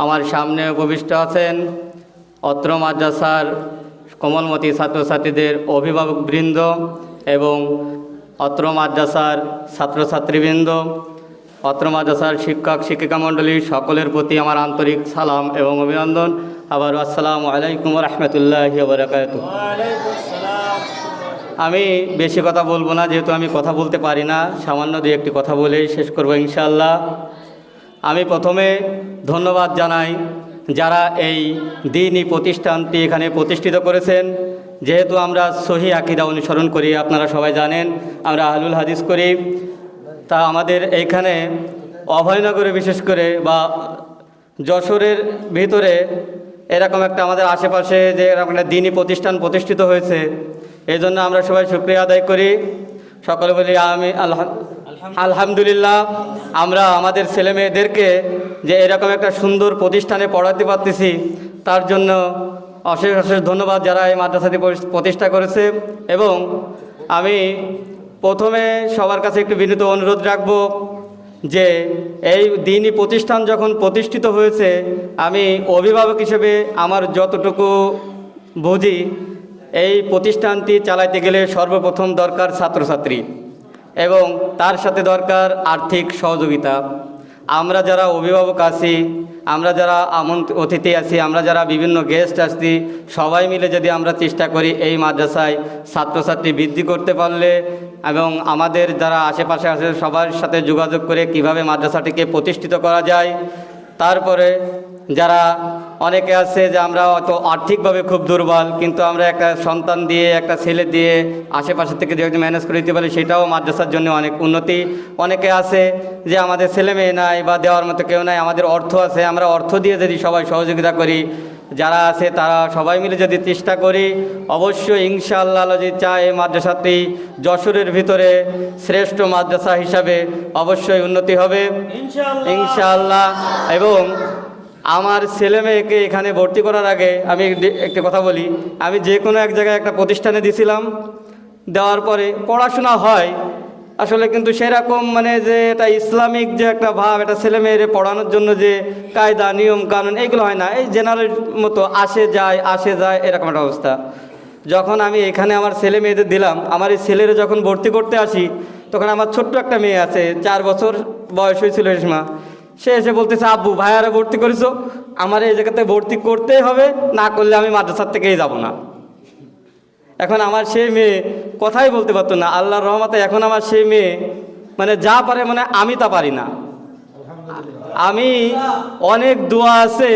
আমার সামনে উপবিষ্ট আছেন অত্র মাদ্রাসার কোমলমতি ছাত্রছাত্রীদের অভিভাবকবৃন্দ এবং অত্র মাদ্রাসার ছাত্রছাত্রীবৃন্দ, অত্র মাদ্রাসার শিক্ষক শিক্ষিকা মণ্ডলী সকলের প্রতি আমার আন্তরিক সালাম এবং অভিনন্দন। আবার আসসালামু আলাইকুম রহমতুল্লাহি ওয়া বারাকাতুহু। আমি বেশি কথা বলবো না, যেহেতু আমি কথা বলতে পারি না, সামান্য দুই একটি কথা বলেই শেষ করব ইনশাআল্লাহ। আমি প্রথমে ধন্যবাদ জানাই যারা এই দ্বীনি প্রতিষ্ঠানটি এখানে প্রতিষ্ঠিত করেছেন। যেহেতু আমরা সহি আকীদা অনুসরণ করি, আপনারা সবাই জানেন আমরা আহলুল হাদিস করি, তা আমাদের এইখানে অভয়নগরে বিশেষ করে বা যশোরের ভিতরে এরকম একটা আমাদের আশেপাশে যে এরকম একটা দ্বীনি প্রতিষ্ঠান প্রতিষ্ঠিত হয়েছে, এই জন্য আমরা সবাই শুকরিয়া আদায় করি। সকলে বলি আমি আলহামদুলিল্লাহ। আমরা আমাদের ছেলে মেয়েদেরকে যে এরকম একটা সুন্দর প্রতিষ্ঠানে পড়াতে পারতেছি, তার জন্য অশেষ অশেষ ধন্যবাদ যারা এই মাদ্রাসাটি প্রতিষ্ঠা করেছে। এবং আমি প্রথমে সবার কাছে একটু বিনীত অনুরোধ রাখব যে এই দ্বীনি প্রতিষ্ঠান যখন প্রতিষ্ঠিত হয়েছে, আমি অভিভাবক হিসেবে আমার যতটুকু বুঝি, এই প্রতিষ্ঠানটি চালাইতে গেলে সর্বপ্রথম দরকার ছাত্রছাত্রী এবং তার সাথে দরকার আর্থিক সহযোগিতা। আমরা যারা অভিভাবক আছি, আমরা যারা অতিথি আছি, আমরা যারা বিভিন্ন গেস্ট আসছি, সবাই মিলে যদি আমরা চেষ্টা করি এই মাদ্রাসায় ছাত্রছাত্রী বৃদ্ধি করতে পারলে এবং আমাদের যারা আশেপাশে আছে সবার সাথে যোগাযোগ করে কিভাবে মাদ্রাসাটিকে প্রতিষ্ঠিত করা যায়। তারপরে যারা অনেকে আছে যে আমরা অত আর্থিকভাবে খুব দুর্বল, কিন্তু আমরা একটা সন্তান দিয়ে একটা ছেলে দিয়ে আশেপাশে থেকে যে ম্যানেজ করে দিতে পারি, সেটাও মাদ্রাসার জন্য অনেক উন্নতি। অনেকে আছে যে আমাদের ছেলে মেয়ে নাই বা দেওয়ার মতো কেউ নাই, আমাদের অর্থ আছে, আমরা অর্থ দিয়ে যদি সবাই সহযোগিতা করি, যারা আছে তারা সবাই মিলে যদি চেষ্টা করি, অবশ্যই ইনশাআল্লাহ যদি চায় এই মাদ্রাসাটি যশোরের ভিতরে শ্রেষ্ঠ মাদ্রাসা হিসাবে অবশ্যই উন্নতি হবে ইনশাআল্লাহ। এবং আমার ছেলে মেয়েকে এখানে ভর্তি করার আগে আমি একটি কথা বলি, আমি যে কোনো এক জায়গায় একটা প্রতিষ্ঠানে দিয়েছিলাম, দেওয়ার পরে পড়াশোনা হয় আসলে, কিন্তু সেরকম মানে যে এটা ইসলামিক যে একটা ভাব, এটা ছেলে মেয়েরে পড়ানোর জন্য যে কায়দা নিয়ম কানুন এইগুলো হয় না, এই জেনারেল মতো আসে যায় এরকম একটা অবস্থা। যখন আমি এখানে আমার ছেলে মেয়েদের দিলাম, আমার এই ছেলেরা যখন ভর্তি করতে আসি, তখন আমার ছোট্ট একটা মেয়ে আছে, 4 বছর বয়স হয়েছিল এই সময়, সে এসে বলতেছে, আব্বু ভাইয়ারা ভর্তি করেছো, আমার এই জায়গাতে ভর্তি করতেই হবে, না করলে আমি মাদ্রাসার থেকেই যাব না। এখন আমার সেই মেয়ে কথাই বলতে পারতো না, আল্লাহর রহমতে এখন আমার সেই মেয়ে মানে যা পারে, মানে আমি তা পারি না। আমি অনেক দোয়া আছে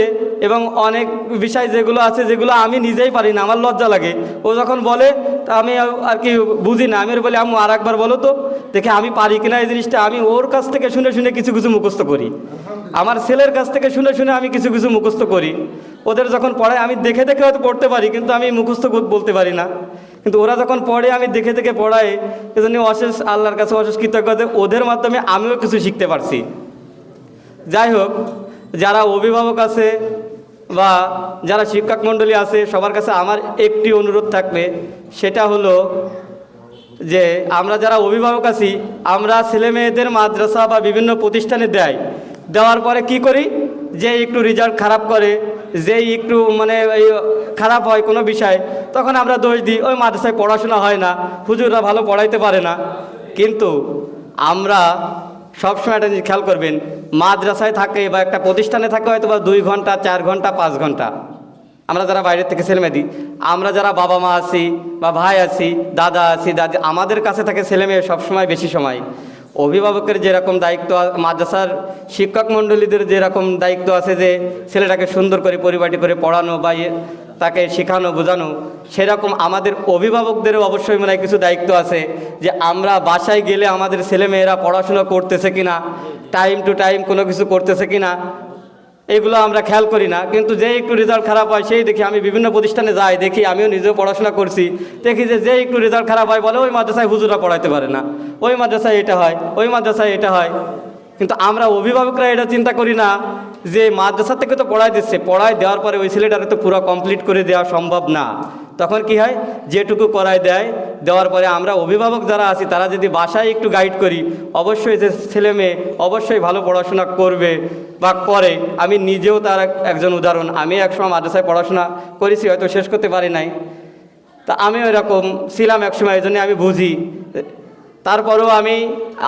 এবং অনেক বিষয় যেগুলো আছে যেগুলো আমি নিজেই পারি না, আমার লজ্জা লাগে। ও যখন বলে তা আমি আর কি বুঝি না, আমি বলি আম্মু আর একবার বলো তো দেখে আমি পারি কিনা এই জিনিসটা। আমি ওর কাছ থেকে শুনে শুনে কিছু কিছু মুখস্থ করি, আমার ছেলের কাছ থেকে শুনে শুনে আমি কিছু কিছু মুখস্থ করি। ওদের যখন পড়ায় আমি দেখে দেখে হয়তো পড়তে পারি, কিন্তু আমি মুখস্থ বলতে পারি না। কিন্তু ওরা যখন পড়ে আমি দেখে দেখে পড়াই, এজন্য অশেষ আল্লাহর কাছে অশেষ কৃতজ্ঞতা, ওদের মাধ্যমে আমিও কিছু শিখতে পারছি। যাই হোক, যারা অভিভাবক আছে বা যারা শিক্ষক মণ্ডলী আছে, সবার কাছে আমার একটি অনুরোধ থাকবে, সেটা হলো যে আমরা যারা অভিভাবক আছি, আমরা ছেলে মেয়েদের মাদ্রাসা বা বিভিন্ন প্রতিষ্ঠানে দেওয়ার পরে কি করি, যে একটু রেজাল্ট খারাপ করে, যে একটু মানে খারাপ হয় কোনো বিষয়, তখন আমরা দোষ দিই, ওই মাদ্রাসায় পড়াশোনা হয় না, হুজুররা ভালো পড়াইতে পারে না। কিন্তু আমরা সবসময় একটা জিনিস খেয়াল করবেন, মাদ্রাসায় থাকে বা একটা প্রতিষ্ঠানে থাকে হয়তো বা 2 ঘন্টা 4 ঘন্টা 5 ঘন্টা, আমরা যারা বাইরের থেকে ছেলেমেয়ে দিই, আমরা যারা বাবা মা আছি বা ভাই আছি, দাদা আছি, দাদি, আমাদের কাছে থাকে ছেলেমেয়ে সবসময় বেশি সময়। অভিভাবকের যেরকম দায়িত্ব, মাদ্রাসার শিক্ষক মণ্ডলীদের যেরকম দায়িত্ব আছে যে ছেলেটাকে সুন্দর করে পরিপাটি করে পড়ানো বা তাকে শেখানো বোঝানো, সেরকম আমাদের অভিভাবকদেরও অবশ্যই মনে হয় কিছু দায়িত্ব আছে যে আমরা বাসায় গেলে আমাদের ছেলেমেয়েরা পড়াশোনা করতেছে কিনা, টাইম টু টাইম কোনো কিছু করতেছে কিনা, এগুলো আমরা খেয়াল করি না। কিন্তু যে একটু রেজাল্ট খারাপ হয় সেই দেখি, আমি বিভিন্ন প্রতিষ্ঠানে যাই, দেখি, আমিও নিজেও পড়াশোনা করছি, দেখি যে একটু রেজাল্ট খারাপ হয় বলে ওই মাদ্রাসায় হুজুরা পড়াইতে পারে না, ওই মাদ্রাসায় এটা হয়, ওই মাদ্রাসায় এটা হয়। কিন্তু আমরা অভিভাবকরা এটা চিন্তা করি না যে মাদ্রাসা থেকে তো পড়াই দিচ্ছে, পড়াই দেওয়ার পরে ওই ছেলেটাকে তো পুরো কমপ্লিট করে দেওয়া সম্ভব না। তখন কি হয়, যেটুকু করায় দেওয়ার পরে আমরা অভিভাবক যারা আছি তারা যদি বাসায় একটু গাইড করি, অবশ্যই যে ছেলে মেয়ে অবশ্যই ভালো পড়াশোনা করবে বা করে। আমি নিজেও তার একজন উদাহরণ। আমি একসময় মাদ্রাসায় পড়াশোনা করেছি, হয়তো শেষ করতে পারি নাই, তা আমিও এরকম ছিলাম একসময়, এই জন্যে আমি বুঝি। তারপরেও আমি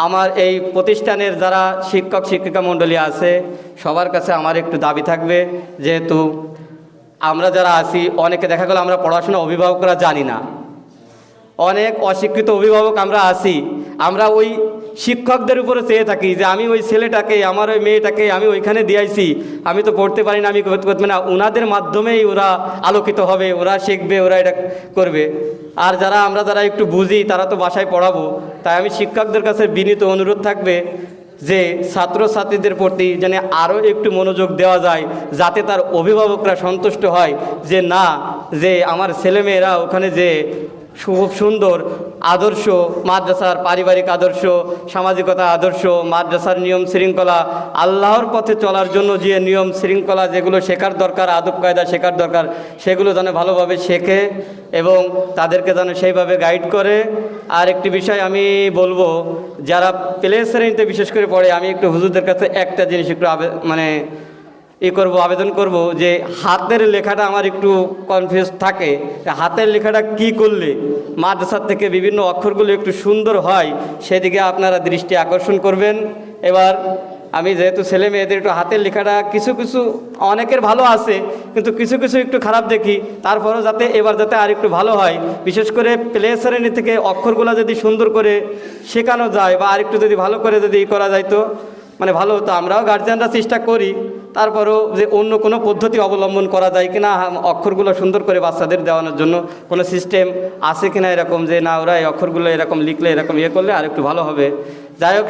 আমার এই প্রতিষ্ঠানের যারা শিক্ষক শিক্ষিকা মণ্ডলী আছে সবার কাছে আমার একটু দাবি থাকবে, যেহেতু আমরা যারা আছি অনেকে দেখা গেল আমরা পড়াশোনা অভিভাবকরা জানি না, অনেক অশিক্ষিত অভিভাবক আমরা আছি, আমরা ওই শিক্ষকদের উপরে চেয়ে থাকি যে আমি ওই ছেলেটাকে, আমার ওই মেয়েটাকে আমি ওইখানে দিয়েছি, আমি তো পড়তে পারি না, আমি করতে পারি না, ওনাদের মাধ্যমেই ওরা আলোকিত হবে, ওরা শিখবে, ওরা এটা করবে। আর আমরা যারা একটু বুঝি তারা তো বাসায় পড়াবো। তাই আমি শিক্ষকদের কাছে বিনীত অনুরোধ থাকবে যে ছাত্রছাত্রীদের প্রতি যেন আরও একটু মনোযোগ দেওয়া যায়, যাতে তার অভিভাবকরা সন্তুষ্ট হয় যে না, যে আমার ছেলেমেয়েরা ওখানে যে খুব সুন্দর আদর্শ, মাদ্রাসার পারিবারিক আদর্শ, সামাজিকতা আদর্শ, মাদ্রাসার নিয়ম শৃঙ্খলা, আল্লাহর পথে চলার জন্য যে নিয়ম শৃঙ্খলা যেগুলো শেখার দরকার, আদব কায়দা শেখার দরকার, সেগুলো যেন ভালোভাবে শেখে এবং তাদেরকে যেন সেইভাবে গাইড করে। আর একটি বিষয় আমি বলবো, যারা প্লে শ্রেণীতে বিশেষ করে পড়ে, আমি একটু হুজুরদের কাছে একটা জিনিস একটু আবেদন করব যে হাতের লেখাটা আমার একটু কনফিউজ থাকে, হাতের লেখাটা কি করলে মাদ্রাসার থেকে বিভিন্ন অক্ষরগুলো একটু সুন্দর হয় সেদিকে আপনারা দৃষ্টি আকর্ষণ করবেন। এবার আমি যেহেতু ছেলে মেয়েদের একটু হাতের লেখাটা কিছু কিছু অনেকের ভালো আছে, কিন্তু কিছু কিছু একটু খারাপ দেখি, তারপরেও যাতে আর একটু ভালো হয়, বিশেষ করে প্লে শ্রেণী থেকে অক্ষরগুলো যদি সুন্দর করে শেখানো যায় বা আরেকটু যদি ভালো করে যদি করা যায় তো ভালো হতো। আমরাও গার্জিয়ানরা চেষ্টা করি, তারপরেও যে অন্য কোনো পদ্ধতি অবলম্বন করা যায় কিনা, অক্ষরগুলো সুন্দর করে বাচ্চাদের দেওয়ানোর জন্য কোনো সিস্টেম আছে কিনা, এরকম যে না ওরা এই অক্ষরগুলো এরকম লিখলে এরকম করলে আর একটু ভালো হবে। যাই হোক,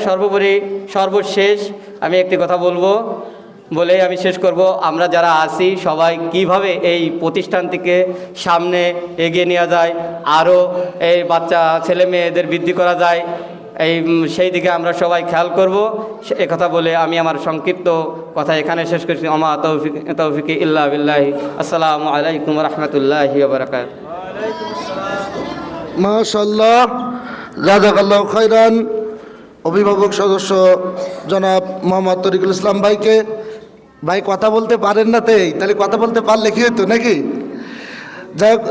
সর্বশেষ আমি একটি কথা বলে আমি শেষ করব। আমরা যারা আছি সবাই কিভাবে এই প্রতিষ্ঠানটিকে সামনে এগিয়ে নেওয়া যায়, আরও এই বাচ্চা ছেলে মেয়েদের বৃদ্ধি করা যায়, সেই দিকে আমরা সবাই খেয়াল করব। কথা বলে আমি আমার সংক্ষিপ্ত কথা এখানে শেষ করছি। আমা তৌফিক ইল্লা বিল্লাহি। আসসালামু আলাইকুম রহমতুল্লাহি ওয়া বারাকাতুহু। মাশাআল্লাহ, জাযাকাল্লাহু খাইরান। অভিভাবক সদস্য জনাব মোহাম্মদ তরিকুল ইসলাম ভাইকে, ভাই কথা বলতে পারেন না, তাহলে কথা বলতে পারলে কি হতো নাকি? যাই হোক,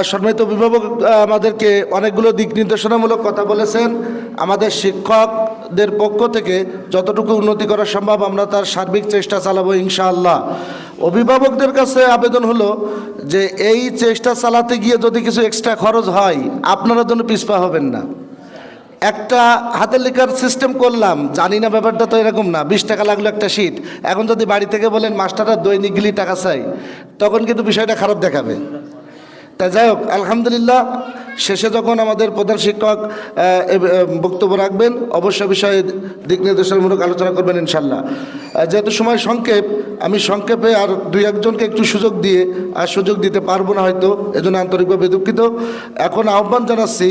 সম্মানিত অভিভাবক আমাদেরকে অনেকগুলো দিক নির্দেশনামূলক কথা বলেছেন। আমাদের শিক্ষকদের পক্ষ থেকে যতটুকু উন্নতি করা সম্ভব আমরা তার সার্বিক চেষ্টা চালাবো ইনশাআল্লাহ। অভিভাবকদের কাছে আবেদন হলো যে এই চেষ্টা চালাতে গিয়ে যদি কিছু এক্সট্রা খরচ হয়, আপনারা যেন পিছপা হবেন না। একটা হাতের লেখার সিস্টেম করলাম, জানি না ব্যাপারটা তো এরকম না, 20 টাকা লাগলো একটা শীট। এখন যদি বাড়ি থেকে বলেন মাস্টাররা দৈনিক গেলি টাকা চাই, তখন কিন্তু বিষয়টা খারাপ দেখাবে। তাই যাই হোক, আলহামদুলিল্লাহ, শেষে যখন আমাদের প্রধান শিক্ষক বক্তব্য রাখবেন অবশ্যই বিষয়ে দিক নির্দেশনামূলক আলোচনা করবেন ইনশাল্লাহ। যেহেতু সময় সংক্ষেপ, আমি সংক্ষেপে আর 2-1 জনকে একটু সুযোগ দিয়ে আর সুযোগ দিতে পারবো না হয়তো, এজন্য আন্তরিকভাবে দুঃখিত। এখন আহ্বান জানাচ্ছি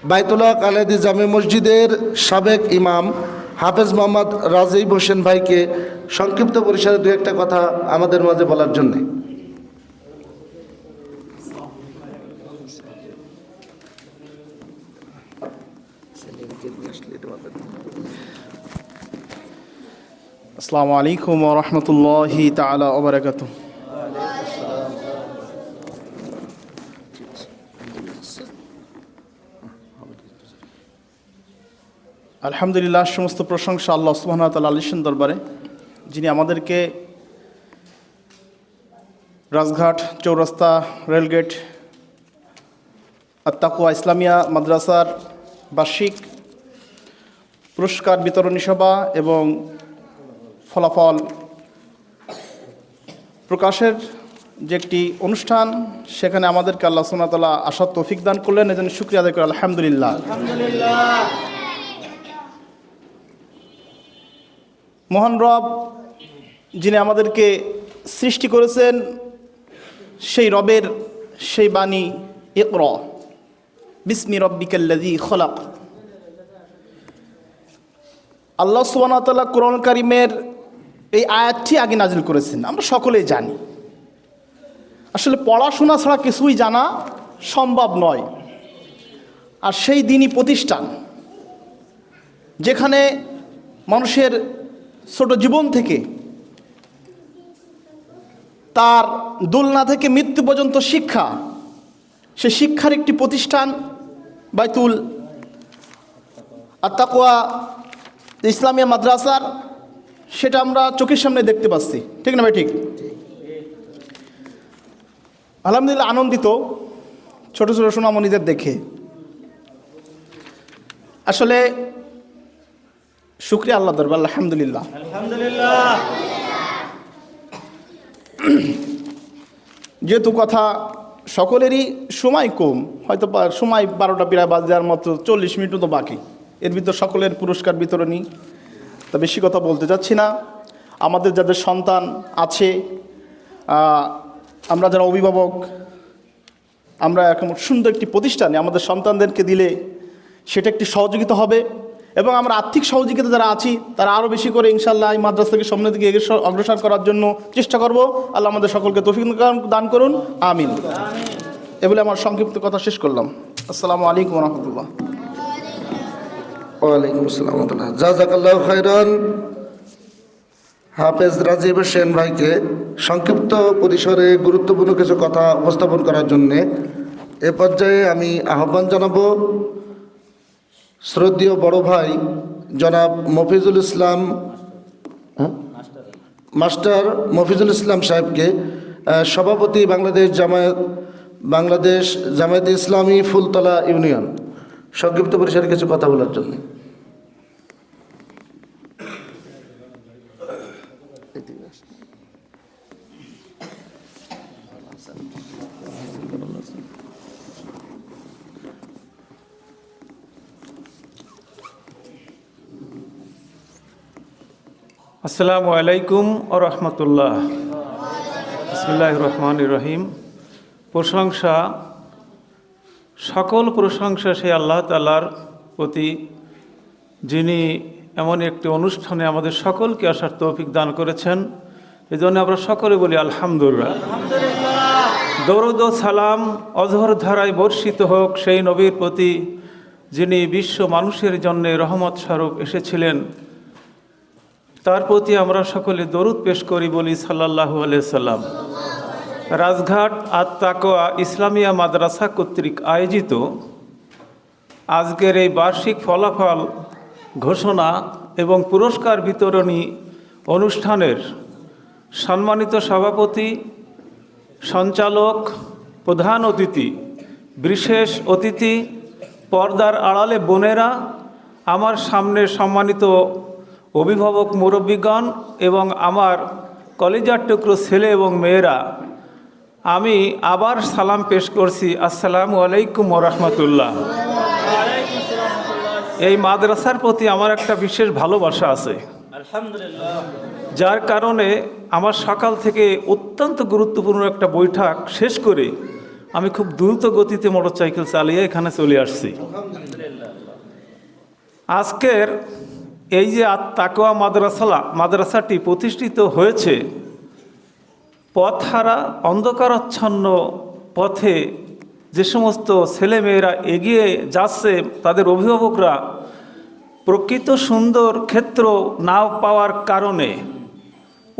বাইতুল্লাহ কালেদি জামে মসজিদের সাবেক ইমাম হাফেজ মোহাম্মদ রাজীব হোসেন ভাইকে সংক্ষিপ্ত পরিসরে 2-1 কথা আমাদের মাঝে বলার জন্যে। আসসালামু আলাইকুম ওয়া রাহমাতুল্লাহি তাআলা ওয়া বারাকাতুহু। আলহামদুলিল্লাহ, সমস্ত প্রশংসা আল্লাহ সুবহানাহু ওয়া তাআলা আলিশান দরবারে, যিনি আমাদেরকে রাজঘাট চৌরাস্তা রেলগেট আত্তাকুয়া ইসলামিয়া মাদ্রাসার বার্ষিক পুরস্কার বিতরণী সভা এবং ফলাফল প্রকাশের যে একটি অনুষ্ঠান, সেখানে আমাদেরকে আল্লাহ সুবহানাহু ওয়া তাআলা আসার তৌফিক দান করলেন। এজন্য শুকরিয়া আদায় করি আলহামদুলিল্লাহ। মহান রব যিনি আমাদেরকে সৃষ্টি করেছেন, সেই রবের সেই বাণী ইকরা বিসমি রব্বিকাল্লাযী খলাক। আল্লাহ সুবহানাহু ওয়া তাআলা কোরআন কারীমের এই আয়াতটি আগে নাজিল করেছেন, আমরা সকলেই জানি। আসলে পড়াশোনা ছাড়া কিছুই জানা সম্ভব নয়। আর সেই দিনই প্রতিষ্ঠান যেখানে মানুষের ছোট জীবন থেকে তার দোলনা থেকে মৃত্যু পর্যন্ত শিক্ষা, সে শিক্ষার একটি প্রতিষ্ঠান বাইতুল আত্তাকুয়া ইসলামিয়া মাদ্রাসার, সেটা আমরা চোখের সামনে দেখতে পাচ্ছি, ঠিক না ভাই? ঠিক। আলহামদুলিল্লাহ, আনন্দিত ছোট ছোট সোনামণিদের দেখে। আসলে শুকরিয়া আল্লাহ দরবার, আলহামদুলিল্লাহ। যেহেতু কথা সকলেরই সময় কম, হয়তো সময় 12টা প্রায় বাজে, আর মাত্র 40 মিনিটও তো বাকি, এর ভিতর সকলের পুরস্কার বিতরণী, তা বেশি কথা বলতে যাচ্ছি না। আমাদের যাদের সন্তান আছে, আমরা যারা অভিভাবক, আমরা এখন সুন্দর একটি প্রতিষ্ঠানে আমাদের সন্তানদেরকে দিলে সেটা একটি সহযোগিতা হবে, এবং আমরা আর্থিক সহযোগিতা যারা আছি তারা আরও বেশি করে ইনশাআল্লাহ এই মাদ্রাসাকে সামনের দিকে অগ্রসর করার জন্য চেষ্টা করব। আল্লাহ আমাদের সকলকে তৌফিক দান করুন, আমিন। এ বলে আমার সংক্ষিপ্ত কথা শেষ করলাম। আসসালামু আলাইকুম ওয়া রাহমাতুল্লাহ। ওয়ালাইকুম আসসালাম ওয়া রাহমাতুল্লাহ। জাযাকাল্লাহু খাইরান হাফেজ রাজীব হোসেন ভাইকে সংক্ষিপ্ত পরিসরে গুরুত্বপূর্ণ কিছু কথা উপস্থাপন করার জন্যে এ পর্যায়ে আমি আহ্বান জানাবো শ্রদ্ধেয় বড় ভাই জনাব মফিজুল ইসলাম, মাস্টার মফিজুল ইসলাম সাহেবকে, সভাপতি বাংলাদেশ জামায়াতে ইসলামী ফুলতলা ইউনিয়ন, সংক্ষিপ্ত পরিসরে কিছু কথা বলার জন্য। আসসালামু আলাইকুম ও রহমতুল্লাহ। বিসমিল্লাহির রহমানির রহিম। প্রশংসা, সকল প্রশংসা সেই আল্লাহ তাআলার প্রতি, যিনি এমন একটি অনুষ্ঠানে আমাদের সকলকে আসার তৌফিক দান করেছেন। এই জন্য আমরা সকলে বলি আলহামদুলিল্লাহ। দরুদ ও সালাম অঝর ধারায় বর্ষিত হোক সেই নবীর প্রতি, যিনি বিশ্ব মানুষের জন্য রহমত স্বরূপ এসেছিলেন। তার প্রতি আমরা সকলে দরুদ পেশ করি, বলি সাল্লাল্লাহু আলাইহি সাল্লাম। রাজঘাট আত-তাকওয়া ইসলামিয়া মাদ্রাসা কর্তৃক আয়োজিত আজকের এই বার্ষিক ফলাফল ঘোষণা এবং পুরস্কার বিতরণী অনুষ্ঠানের সম্মানিত সভাপতি, সঞ্চালক, প্রধান অতিথি, বিশেষ অতিথি, পর্দার আড়ালে বোনেরা, আমার সামনে সম্মানিত অভিভাবক মুরব্বীগণ এবং আমার কলিজার টুকরো ছেলে এবং মেয়েরা, আমি আবার সালাম পেশ করছি, আসসালামু আলাইকুম ওয়া রাহমাতুল্লাহ। এই মাদ্রাসার প্রতি আমার একটা বিশেষ ভালোবাসা আছে, যার কারণে আমার সকাল থেকে অত্যন্ত গুরুত্বপূর্ণ একটা বৈঠক শেষ করে আমি খুব দ্রুত গতিতে মোটরসাইকেল চালিয়ে এখানে চলে আসছি। আজকের এই যে আত-তাকওয়া মাদ্রাসাটি প্রতিষ্ঠিত হয়েছে, পথহারা অন্ধকারাচ্ছন্ন পথে যে সমস্ত ছেলেমেয়েরা এগিয়ে যাচ্ছে, তাদের অভিভাবকরা প্রকৃত সুন্দর ক্ষেত্র না পাওয়ার কারণে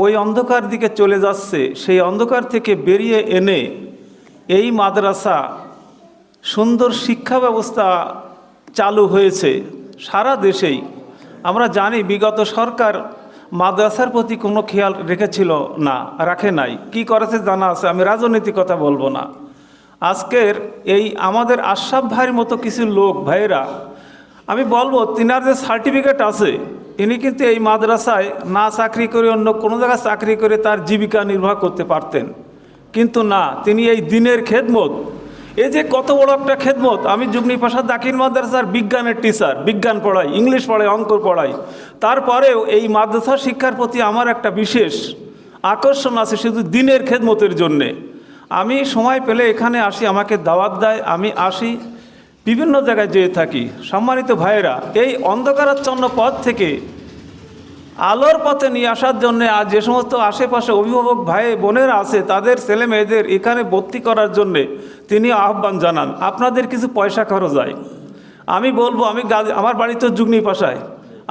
ওই অন্ধকার দিকে চলে যাচ্ছে, সেই অন্ধকার থেকে বেরিয়ে এনে এই মাদ্রাসা সুন্দর শিক্ষা ব্যবস্থা চালু হয়েছে সারা দেশেই। আমরা জানি বিগত সরকার মাদ্রাসার প্রতি কোনো খেয়াল রেখেছিল না, রাখে নাই। কি করেছে জানা আছে, আমি রাজনৈতিক কথা বলবো না। আজকের এই আমাদের আশরাফ ভাইয়ের মতো কিছু লোক ভাইয়েরা, আমি বলবো তিনার যে সার্টিফিকেট আছে, ইনি কিন্তু এই মাদ্রাসায় না চাকরি করে অন্য কোনো জায়গায় চাকরি করে তার জীবিকা নির্বাহ করতে পারতেন, কিন্তু না, তিনি এই দিনের খেদমত, এই যে কত বড় একটা খেদমত। আমি যুগনি পাশা দাখিল মাদ্রাসার বিজ্ঞানের টিচার, বিজ্ঞান পড়াই, ইংলিশ পড়াই, অঙ্ক পড়াই, তারপরেও এই মাদ্রাসা শিক্ষার প্রতি আমার একটা বিশেষ আকর্ষণ আছে শুধু দিনের খেদমতের জন্যে। আমি সময় পেলে এখানে আসি, আমাকে দাওয়াত দেয়, আমি আসি, বিভিন্ন জায়গায় যেয়ে থাকি। সম্মানিত ভাইয়েরা, এই অন্ধকারাচ্ছন্ন পথ থেকে আলোর পথে নিয়ে আসার জন্য আজ যে সমস্ত আশেপাশে অভিভাবক ভাই বোনেরা আছে তাদের ছেলে মেয়েদের এখানে ভর্তি করার জন্যে তিনি আহ্বান জানান। আপনাদের কিছু পয়সা খরচ হয়। আমি বলবো, আমার বাড়ি তো যুগনি পাশায়,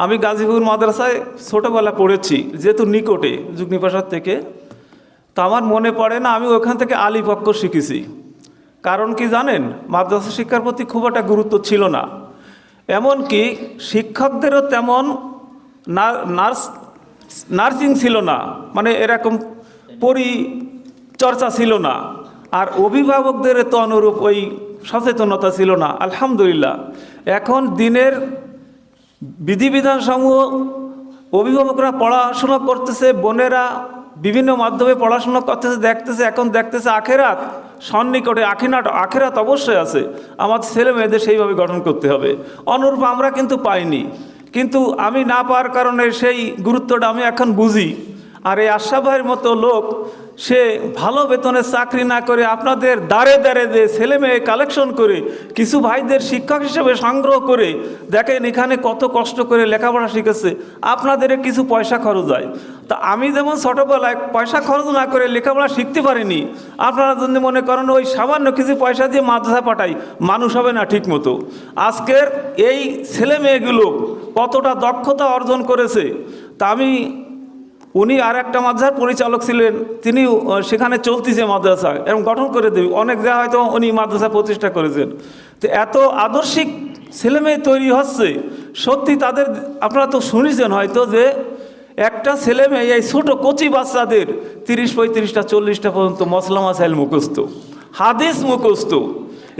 আমি গাজীপুর মাদ্রাসায় ছোটোবেলা পড়েছি, যেহেতু নিকটে যুগনি পাশার থেকে, তা আমার মনে পড়ে না আমি ওখান থেকে আলিফ অক্ষর শিখেছি। কারণ কি জানেন, মাদ্রাসা শিক্ষার প্রতি খুব একটা গুরুত্ব ছিল না, এমনকি শিক্ষকদেরও তেমন নার্সিং ছিল না, মানে এরকম পরিচর্চা ছিল না, আর অভিভাবকদের তো অনুরূপ ওই সচেতনতা ছিল না। আলহামদুলিল্লাহ, এখন দিনের বিধিবিধান সমূহ অভিভাবকরা পড়াশোনা করতেছে, বোনেরা বিভিন্ন মাধ্যমে পড়াশোনা করতেছে, দেখতেছে, এখন দেখতেছে আখেরাত সন্নিকটে, আখেরাত অবশ্যই আছে, আমার ছেলে মেয়েদের সেইভাবে গঠন করতে হবে। অনুরূপ আমরা কিন্তু পাইনি, কিন্তু আমি না পাওয়ার কারণে সেই গুরুত্বটা আমি এখন বুঝি। আর এই আশরাফ ভাইয়ের মতো লোক, সে ভালো বেতনে চাকরি না করে আপনাদের দাঁড়ে দাঁড়ে যে ছেলে মেয়ে কালেকশন করে কিছু ভাইদের শিক্ষক হিসেবে সংগ্রহ করে, দেখেন এখানে কত কষ্ট করে লেখাপড়া শিখেছে, আপনাদের কিছু পয়সা খরচ হয়। তা আমি যেমন ছোটোবেলায় পয়সা খরচ না করে লেখাপড়া শিখতে পারিনি, আপনারা যদি মনে করেন ওই সামান্য কিছু পয়সা দিয়ে মাদ্রাসা পাঠাই, মানুষ হবে না ঠিক মতো। আজকের এই ছেলে মেয়েগুলো কতটা দক্ষতা অর্জন করেছে, তা আমি, উনি আর একটা মাদ্রাসার পরিচালক ছিলেন, তিনি সেখানে চলতেছে মাদ্রাসা এবং গঠন করে দেবে, অনেক জায়গায় হয়তো উনি মাদ্রাসা প্রতিষ্ঠা করেছেন। তো এত আদর্শিক ছেলেমেয়ে তৈরি হচ্ছে, সত্যি তাদের, আপনারা তো শুনেছেন হয়তো যে একটা ছেলে মেয়ে এই ছোটো কচি বাচ্চাদের 30-35টা 40টা পর্যন্ত মসলা মাসাইল মুখস্থ, হাদিস মুখস্থ,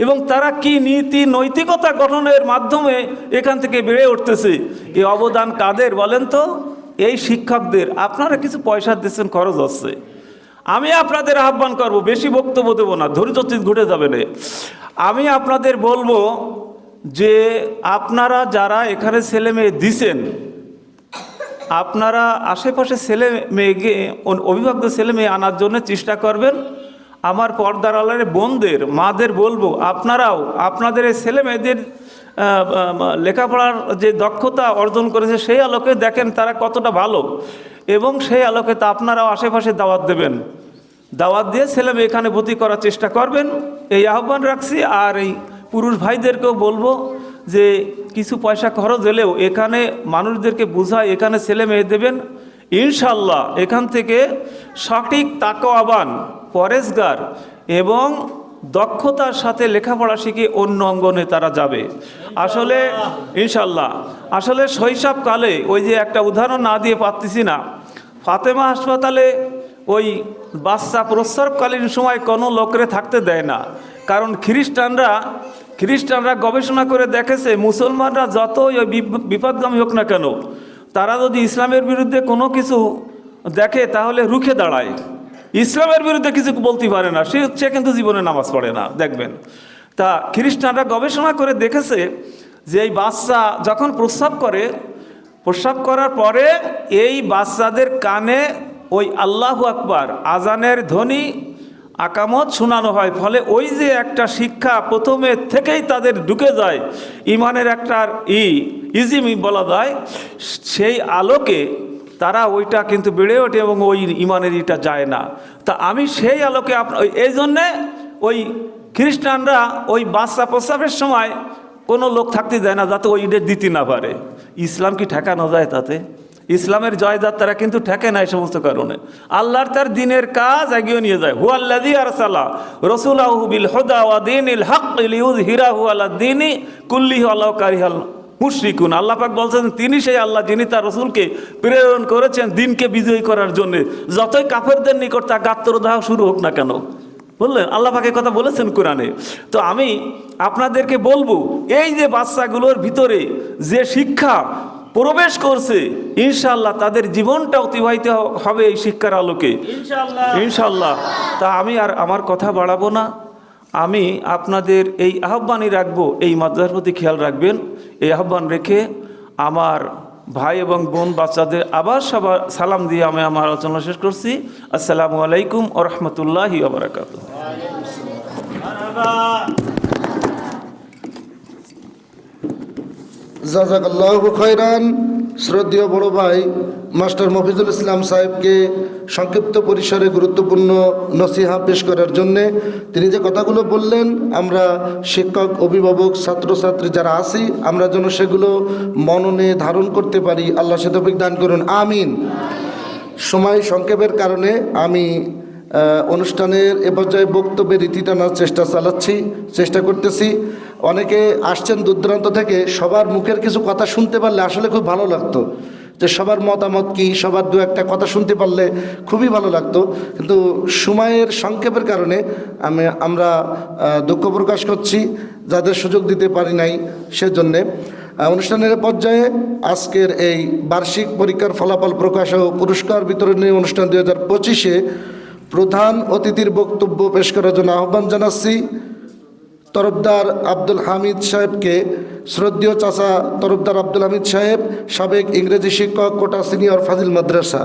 এবং তারা কি নীতি নৈতিকতা গঠনের মাধ্যমে এখান থেকে বেড়ে উঠতেছে। এই অবদান কাদের বলেন তো? এই শিক্ষকদের। আপনারা কিছু পয়সা দিচ্ছেন, খরচ হচ্ছে। আমি আপনাদের আহ্বান করব, বেশি বক্তব্য দেবো না, ধৈর্যচিত ঘুরে যাবে না। আমি আপনাদের বলবো যে আপনারা যারা এখানে ছেলে মেয়ে দিছেন, আপনারা আশেপাশে ছেলে মেয়েকে, অভিভাবকদের ছেলে মেয়ে আনার জন্য চেষ্টা করবেন। আমার পর্দার আড়ালে বোনদের, মাদের বলবো, আপনারাও আপনাদের এই ছেলে মেয়েদের লেখাপড়ার যে দক্ষতা অর্জন করেছে সেই আলোকে দেখেন তারা কতটা ভালো, এবং সেই আলোকে তা আপনারাও আশেপাশে দাওয়াত দেবেন, দাওয়াত দিয়ে ছেলে মেয়ে এখানে ভর্তি করার চেষ্টা করবেন, এই আহ্বান রাখছি। আর এই পুরুষ ভাইদেরকেও বলবো যে কিছু পয়সা খরচ হলেও এখানে মানুষদেরকে বুঝায় এখানে ছেলে মেয়ে দেবেন, ইনশাল্লাহ এখান থেকে সঠিক তাকওয়াবান, পরেশগার এবং দক্ষতার সাথে লেখাপড়া শিখে অন্য অঙ্গনে তারা যাবে। আসলে ইনশাল্লাহ, আসলে শৈশবকালে ওই যে একটা উদাহরণ না দিয়ে পারতেছি না, ফাতেমা হাসপাতালে ওই বাচ্চা প্রস্রাবকালীন সময় কোনো লোকরে থাকতে দেয় না, কারণ খ্রিস্টানরা গবেষণা করে দেখেছে মুসলমানরা যতই ওই বিপদগামী হোক না কেন, তারা যদি ইসলামের বিরুদ্ধে কোনো কিছু দেখে তাহলে রুখে দাঁড়ায়, ইসলামের বিরুদ্ধে কিছু বলতে পারে না, সে কিন্তু জীবনে নামাজ পড়ে না, দেখবেন। তা খ্রিস্টানরা গবেষণা করে দেখেছে যে এই বাচ্চা যখন প্রস্রাব করার পরে এই বাচ্চাদের কানে ওই আল্লাহু আকবার আজানের ধ্বনি আকামত শোনানো হয়, ফলে ওই যে একটা শিক্ষা প্রথমে থেকেই তাদের ঢুকে যায়, ইমানের একটা ইজিমি বলা যায়, সেই আলোকে তারা ওইটা কিন্তু বেড়ে ওঠে এবং ওই ইমানের ইটা যায় না। তা আমি সেই আলোকে এই জন্যে ওই খ্রিস্টানরা ওই বাচ্চা প্রস্রাবের সময় কোনো লোক থাকতে দেয় না, যাতে ওই ইটের দিতে না পারে। ইসলাম কি ঠেকানো যায় তাতে? ইসলামের জয়যাত্রা কিন্তু ঠেকে না এই সমস্ত কারণে। আল্লাহর তার দিনের কাজ এগিয়ে নিয়ে যায়। হুয়াল্লাযী আরসালা রাসূলাহু বিল হুদা ওয়া দীনিল হক লিইয়ুযহিরাহু আলা দীনি কুল্লিহি ওয়ালাউ কারিহাল মুশরিকুন। আল্লাহ পাক বলছেন তিনি সেই আল্লাহ যিনি তার রসুলকে প্রেরণ করেছেন দিনকে বিজয়ী করার জন্য, যতই কাফেরদের নিকট তা গাত্রদাহ শুরু হোক না কেন। বললেন আল্লাহ পাক এই কথা বলেছেন কোরআনে। তো আমি আপনাদেরকে বলবো, এই যে বাচ্চাগুলোর ভিতরে যে শিক্ষা প্রবেশ করছে, ইনশাআল্লাহ তাদের জীবনটা অতিবাহিত হবে এই শিক্ষার আলোকে ইনশাআল্লাহ। তা আমি আর আমার কথা বাড়াবো না, আমি আপনাদের এই আহ্বানই রাখবো, এই মাদ্রাসার প্রতি খেয়াল রাখবেন। এই আহ্বান রেখে আমার ভাই এবং বোন বাচ্চাদের আবার সবার সালাম দিয়ে আমি আমার আলোচনা শেষ করছি। আসসালামু আলাইকুম ওয়া রাহমাতুল্লাহি ওয়া বারাকাতুহু। জাযাকাল্লাহু খায়রান। শ্রদ্ধেয় বড় ভাই মাস্টার মফিজুল ইসলাম সাহেবকে সংক্ষিপ্ত পরিসরে গুরুত্বপূর্ণ নসিহা পেশ করার জন্যে তিনি যে কথাগুলো বললেন, আমরা শিক্ষক, অভিভাবক, ছাত্রছাত্রী যারা আছি আমরা যেন সেগুলো মননে ধারণ করতে পারি। আল্লাহ সে তৌফিক দান করুন, আমিন। সময় সংক্ষেপের কারণে আমি অনুষ্ঠানের এ পর্যায়ে বক্তব্যের রীতি টানার চেষ্টা করতেছি। অনেকে আসছেন দূর দূরান্ত থেকে, সবার মুখের কিছু কথা শুনতে পারলে আসলে খুব ভালো লাগতো, যে সবার মতামত কি, সবার দু একটা কথা শুনতে পারলে খুবই ভালো লাগতো। কিন্তু সময়ের সংক্ষেপের কারণে আমরা দুঃখ প্রকাশ করছি যাদের সুযোগ দিতে পারি নাই সেজন্যে। অনুষ্ঠানের পর্যায়ে আজকের এই বার্ষিক পরীক্ষার ফলাফল প্রকাশ ও পুরস্কার বিতরণী অনুষ্ঠান 2025-এ প্রধান অতিথির বক্তব্য পেশ করার জন্য আহ্বান জানাচ্ছি তরফদার আব্দুল হামিদ সাহেবকে। শ্রদ্ধেয় চাচা তরফদার আব্দুল হামিদ সাহেব, সাবেক ইংরেজি শিক্ষক, কোটা সিনিয়র ফাজিল মাদ্রাসা।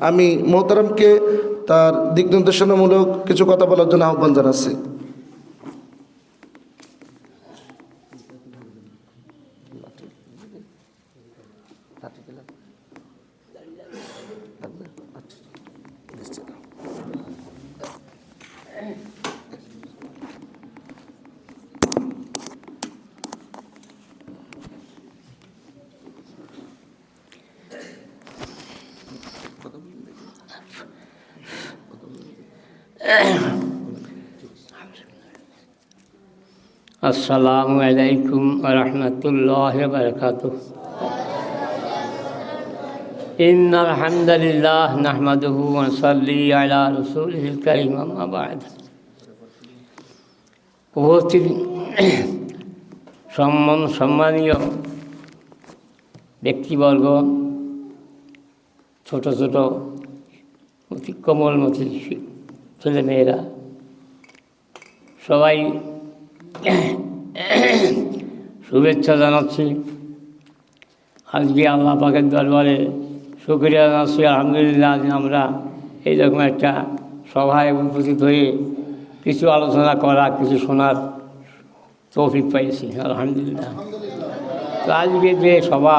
আমি মোহতারামকে তার দিক নির্দেশনামূলক কিছু কথা বলার জন্য আহ্বান জানাচ্ছি। আসসালামু আলাইকুম ওয়া রাহমাতুল্লাহি ওয়া বারাকাতুহু। ইন্নাল হামদালিল্লাহ নাহমাদুহু ওয়া নুসাল্লি আলা রাসূলিল কারীম, আম্মা বা'দ। উপস্থিত সম্মানীয় ব্যক্তিবর্গ, ছোট ছোট কোমলমতি ছেলেমেয়েরা, সবাই শুভেচ্ছা জানাচ্ছি। আজকে আল্লাহ পাকের দরবারে শুকরিয়া জানাচ্ছি, আলহামদুলিল্লাহ, যে আমরা এইরকম একটা সভায় উপস্থিত হয়ে কিছু আলোচনা করা, কিছু শোনার তৌফিক পাইছি, আলহামদুলিল্লাহ। তো আজকে যে সভা,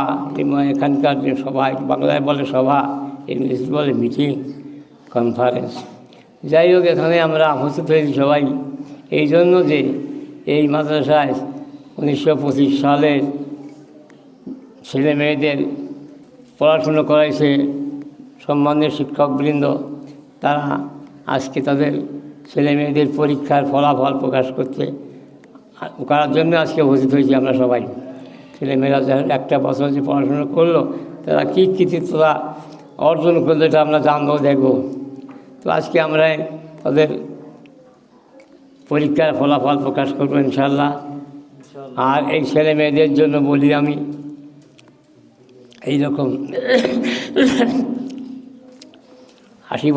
এখানকার যে সভা, বাংলায় বলে সভা, ইংলিশ বলে মিটিং, কনফারেন্স, যাই হোক, এখানে আমরা উপস্থিত হয়েছি সবাই এই জন্য যে এই মাদ্রাসায় 1925 সালের ছেলে মেয়েদের পড়াশুনো করাইছে সম্মানীয় শিক্ষকবৃন্দ, তারা আজকে তাদের ছেলে মেয়েদের পরীক্ষার ফলাফল প্রকাশ করার জন্য আজকে উপস্থিত হয়েছি আমরা সবাই। ছেলেমেয়েরা একটা বছর যে পড়াশুনো করলো, তারা কী কৃতিত্বতা অর্জন করলো এটা আমরা জানবো, দেখব। তো আজকে আমরা তাদের পরীক্ষার ফলাফল প্রকাশ করবো ইনশাল্লাহ। আর এই ছেলে মেয়েদের জন্য বলি আমি, এইরকম 80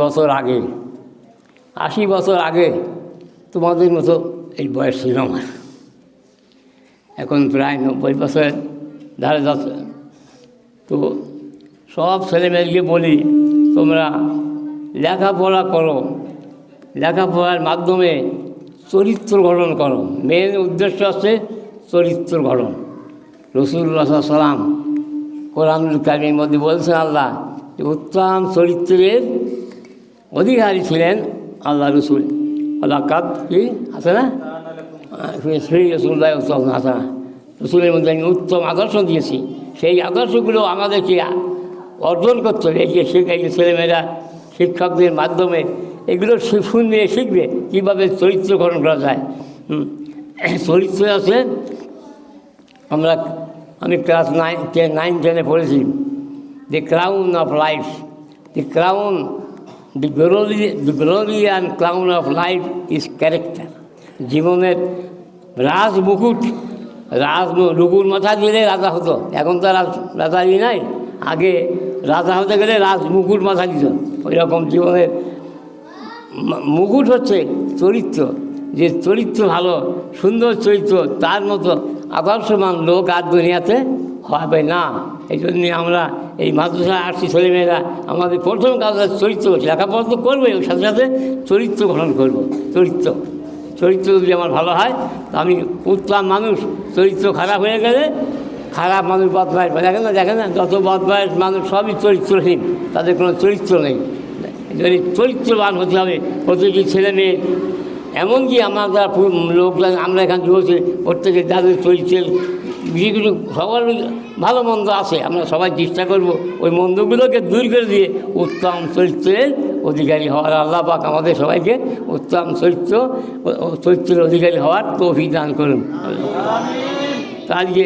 বছর আগে তোমাদের মতো এই বয়স ছিল আমার, এখন প্রায় 90 বছরের ধারে যাচ্ছে। তো সব ছেলেমেয়েদেরকে বলি, তোমরা লেখাপড়া করো, লেখাপড়ার মাধ্যমে চরিত্র গঠন করো। মেন উদ্দেশ্য আছে চরিত্র গঠন। রাসূলুল্লাহ সাল্লাল্লাহু আলাইহি ওয়াসাল্লাম কোরআনুল কারীমের মধ্যে বলছেন, আল্লাহ যে উত্তম চরিত্রের অধিকারী ছিলেন আল্লাহ রসুল। আল্লাহ কাদ কি আছে না, সেই রসুল্লাহ হাসানা, রসুলের মধ্যে আমি উত্তম আদর্শ দিয়েছি। সেই আদর্শগুলো আমাদেরকে অর্জন করতে হবে। এই যে ছেলেমেয়েরা শিক্ষকদের মাধ্যমে এগুলো শুনবে, শিখবে কীভাবে চরিত্র গঠন করা যায়। চরিত্র আছে, আমরা আমি ক্লাস 9-10 পড়েছি। The crown of life, the crown, the glory and crown of life is character. জীবনের রাজ মুকুট, রঘুর মাথা দিলে রাজা হতো, এখন তো রাজাই নাই। আগে রাজা হতে গেলে রাজ মুকুট মাথা দিত। ওই রকম জীবনের মুকুট হচ্ছে চরিত্র। যে চরিত্র ভালো, সুন্দর চরিত্র, তার মতো আদর্শমান লোক আর দুনিয়াতে হবে না। এই জন্যে আমরা এই মাদ্রাসায় আসছি, ছেলেমেয়েরা আমাদের প্রথম কাজ চরিত্র, লেখাপড়া তো করবোই, ওর সাথে সাথে চরিত্র গঠন করবো। চরিত্র যদি আমার ভালো হয়, আমি উত্তম মানুষ। চরিত্র খারাপ হয়ে গেলে খারাপ মানুষ বদমাইশ, দেখেন না যত বদমাইশ মানুষ সবই চরিত্রহীন, তাদের কোনো চরিত্র নেই। যদি চরিত্রবান হতে হবে প্রতিটি ছেলে মেয়ে, এমনকি আমার যারা লোকজন আমরা এখানে রয়েছে প্রত্যেকের যাদের চরিত্রের বিষয়গুলো সবার ভালো মন্দ আছে, আমরা সবাই চেষ্টা করব ওই মন্দগুলোকে দূর করে দিয়ে উত্তম চরিত্রের অধিকারী হওয়ার। আল্লাহ পাক আমাদের সবাইকে উত্তম চরিত্রের অধিকারী হওয়ার তৌফিক দান করুন। তা আজকে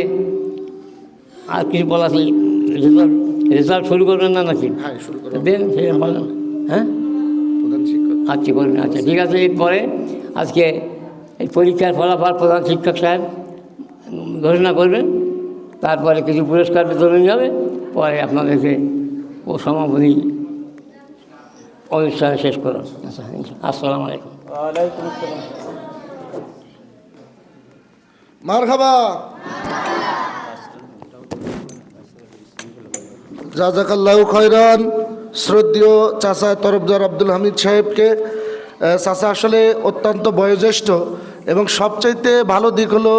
আর কিছু বলা আছে? রেজাল্ট শুরু করবেন না নাকি? দেন সে বলেন। হ্যাঁ, আচ্ছা করবেন। আচ্ছা ঠিক আছে। এরপরে আজকে এই পরীক্ষার ফলাফল প্রধান শিক্ষক সাহেব ঘোষণা করবেন, তারপরে কিছু পুরস্কার বিতরণ যাবে, পরে আপনাদেরকে ও সমাপনী অনুষ্ঠান শেষ করুন। আসসালামু আলাইকুম। মারহাবা। জাযাকাল্লাহু খায়রান। শ্রদ্ধেয় চাচা তরফদার আব্দুল হামিদ সাহেবকে, চাচা আসলে অত্যন্ত বয়োজ্যেষ্ঠ এবং সবচাইতে ভালো দিক হলো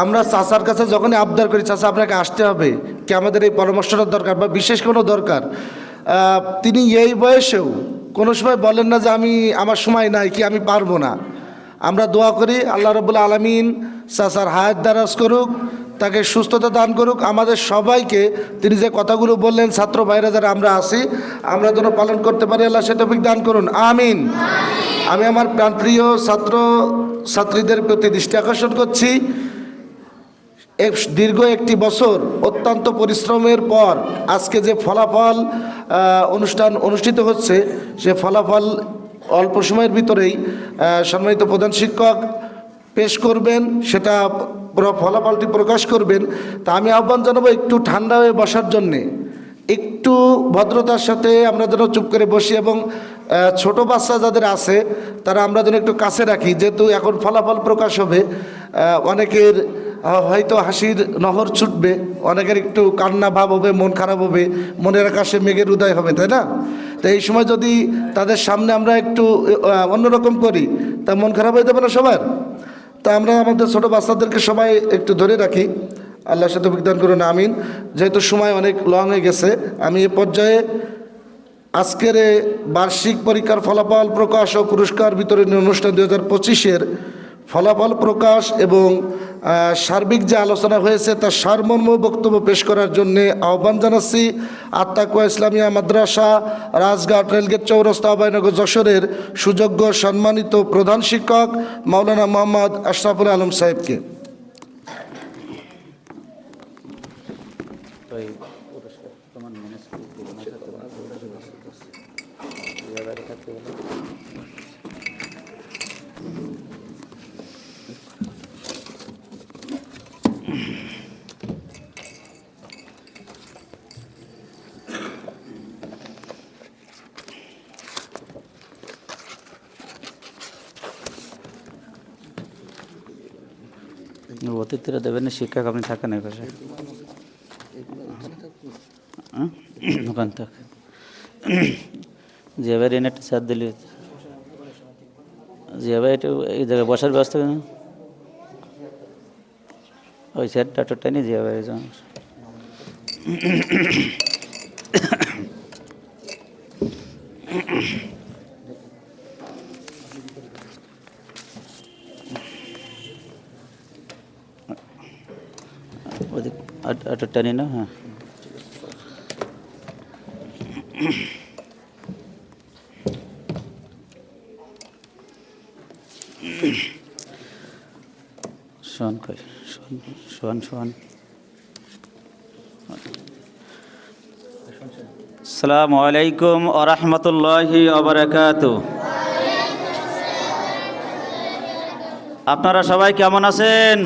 আমরা চাচার কাছে যখনই আবদার করি, চাচা আপনাকে আসতে হবে, কি আমাদের এই পরামর্শটা দরকার বা বিশেষ কোনো দরকার, তিনি এই বয়সেও কোনো সময় বলেন না যে আমার সময় নাই, কি আমি পারবো না। আমরা দোয়া করি আল্লাহ রাব্বুল আলামিন চাচার হায়াত দারাজ করুক, তাকে সুস্থতা দান করুক। আমাদের সবাইকে তিনি যে কথাগুলো বললেন, ছাত্র ভাইরা যারা আমরা আছি, আমরা যেন পালন করতে পারি, আল্লাহ সে তৌফিক দান করুন, আমিন। আমি আমার প্রাণপ্রিয় ছাত্র ছাত্রীদের প্রতি দৃষ্টি আকর্ষণ করছি, দীর্ঘ একটি বছর অত্যন্ত পরিশ্রমের পর আজকে যে ফলাফল অনুষ্ঠান অনুষ্ঠিত হচ্ছে, সে ফলাফল অল্প সময়ের ভিতরেই সম্মানিত প্রধান শিক্ষক পেশ করবেন, সেটা পুরো ফলাফলটি প্রকাশ করবেন। তা আমি আহ্বান জানাবো একটু ঠান্ডা হয়ে বসার জন্যে, একটু ভদ্রতার সাথে আমরা যেন চুপ করে বসি, এবং ছোট বাচ্চা যাদের আছে তারা আমরা যেন একটু কাছে রাখি, যেহেতু এখন ফলাফল প্রকাশ হবে। অনেকের হয়তো হাসির নহর ছুটবে, অনেকের একটু কান্না ভাব হবে, মন খারাপ হবে, মনের আকাশে মেঘের উদয় হবে, তাই না? তো এই সময় যদি তাদের সামনে আমরা একটু অন্যরকম করি, তা মন খারাপ হয়ে যাবে না সবার? তা আমরা আমাদের ছোটো বাচ্চাদেরকে সবাই একটু ধরে রাখি, আল্লাহ সাথে বিজ্ঞান করুন, আমিন। যেহেতু সময় অনেক লং হয়ে গেছে, আমি এ পর্যায়ে আজকের বার্ষিক পরীক্ষার ফলাফল প্রকাশ ও পুরস্কার বিতরণী অনুষ্ঠান 2025-এর ফলাফল প্রকাশ এবং সার্বিক যে আলোচনা হয়েছে তার সারমর্ম বক্তব্য পেশ করার জন্যে আহ্বান জানাচ্ছি আত্তাকুয়া ইসলামিয়া মাদ্রাসা, রাজঘাট, রেলগেট চৌরাস্তা, অভয়নগর, যশোরের সুযোগ্য সম্মানিত প্রধান শিক্ষক মাওলানা মোহাম্মদ আশরাফুল আলম সাহেবকে। অতিথিরা দেবেন না, শিক্ষক আপনি থাকেন এই পাশে, ওখান থাক। জি ভাই এনে একটা চার দিলি, জি ভাই একটু এই জায়গায় বসার ব্যবস্থা কেন, ওই চেয়ারটা টোটা নিয়ে জি ভাই ওদিক আটটা নিয়ে না। হ্যাঁ শোন কই শোন শোন শোন আসসালামু আলাইকুম ওয়া রাহমাতুল্লাহি ওয়া বারাকাতুহু। আপনারা সবাই কেমন আছেন?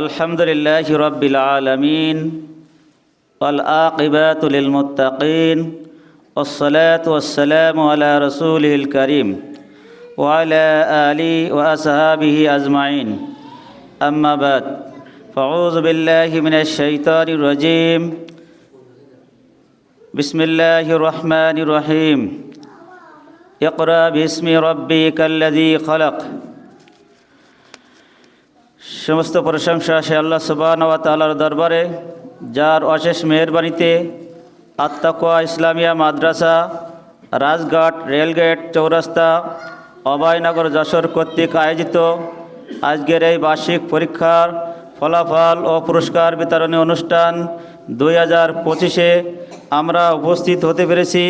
আলহামদুলিল্লাহি রাব্বিল আলামিন ওয়াল আকিবাতু লিল মুত্তাকিন ওয়াসসালাতু ওয়াসসালামু আলা রাসূলিল কারীম ওয়া আলা আলিহি ওয়া আসহাবিহি আজমাইন। আম্মা বাদ, ফাউযু বিল্লাহি মিনাশ শাইতানির রাজীম। বিসমিল্লাহির রহমানির রহিম। ইকরা বিসমি রাব্বিকাল্লাযী খালাক। সমস্ত প্রশংসা সে আল্লাহ সুবহানাহু ওয়া তাআলার দরবারে, যার অশেষ মেহেরবানিতে আত-তাকওয়া ইসলামিয়া মাদ্রাসা, রাজঘাট রেলগেট চৌরাস্তা, অভয়নগর যশোর কর্তৃক আয়োজিত আজকের এই বার্ষিক পরীক্ষার ফলাফল ও পুরস্কার বিতরণী অনুষ্ঠান 2025-এ আমরা উপস্থিত হতে পেরেছি।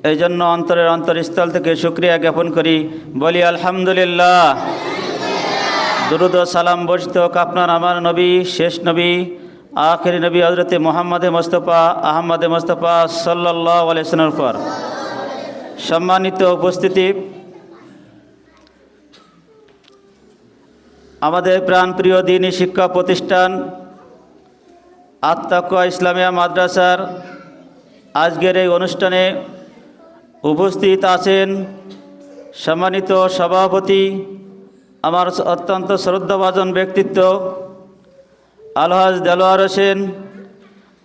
এই জন্য অন্তরের অন্তরস্থল থেকে শুকরিয়া জ্ঞাপন করি, বলি আলহামদুলিল্লাহ। দুরুদ ও সালাম বর্ষিত হোক আপনার আমার নবী, শেষ নবী, আখিরি নবী হযরতে মুহাম্মদে মুস্তাফা আহমদে মুস্তাফা সাল্লাল্লাহু আলাইহি ওয়াসাল্লামের উপর। সম্মানিত উপস্থিতি, আমাদের প্রাণপ্রিয় দ্বীনী শিক্ষা প্রতিষ্ঠান আত-তাকওয়া ইসলামিয়া মাদ্রাসার আজকের এই অনুষ্ঠানে উপস্থিত আছেন সম্মানিত সভাপতি, আমার অত্যন্ত শ্রদ্ধাভাজন ব্যক্তিত্ব আলহাজ দেলোয়ার হোসেন।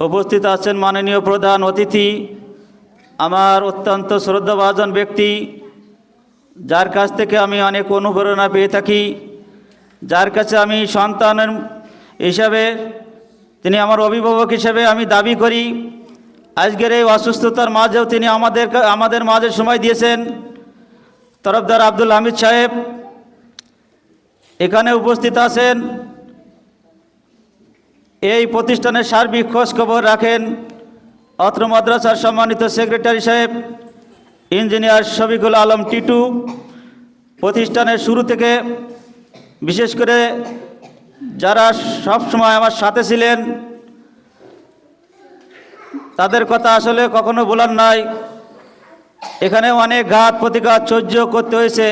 উপস্থিত আছেন মাননীয় প্রধান অতিথি, আমার অত্যন্ত শ্রদ্ধাভাজন ব্যক্তি, যার কাছ থেকে আমি অনেক অনুপ্রেরণা পেয়ে থাকি, যার কাছে আমি সন্তানের হিসাবে, তিনি আমার অভিভাবক হিসেবে আমি দাবি করি। আজকের এই অসুস্থতার মাঝেও তিনি আমাদের মাঝে সময় দিয়েছেন। তরফদার আব্দুল হামিদ সাহেব এখানে উপস্থিত আছেন। এই প্রতিষ্ঠানের সার্বিক খোঁজ খবর রাখেন অত্র মাদ্রাসার সম্মানিত সেক্রেটারি সাহেব ইঞ্জিনিয়ার শফিকুল আলম টিটু। প্রতিষ্ঠানের শুরু থেকে বিশেষ করে যারা সব সময় আমার সাথে ছিলেন, তাদের কথা আসলে কখনো বলার নাই। এখানে অনেক ঘাত প্রতিঘাত সহ্য করতে হয়েছে।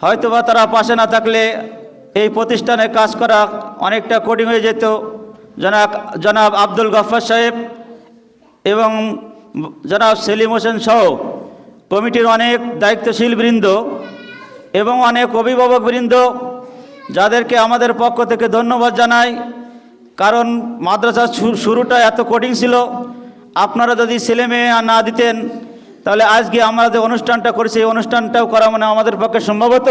হয়তোবা তারা পাশে না থাকলে এই প্রতিষ্ঠানে কাজ করা অনেকটা কঠিন হয়ে যেত। জনাব আব্দুল গফফার সাহেব এবং জনাব সেলিম হোসেন সহ কমিটির অনেক দায়িত্বশীল বৃন্দ এবং অনেক অভিভাবক বৃন্দ, যাদেরকে আমাদের পক্ষ থেকে ধন্যবাদ জানাই। কারণ মাদ্রাসার শুরুটা এত কঠিন ছিল, আপনারা যদি ছেলে মেয়ে না দিতেন তাহলে আজকে আমরা যে অনুষ্ঠানটা করেছি এই অনুষ্ঠানটাও করা মানে আমাদের পক্ষে সম্ভবত।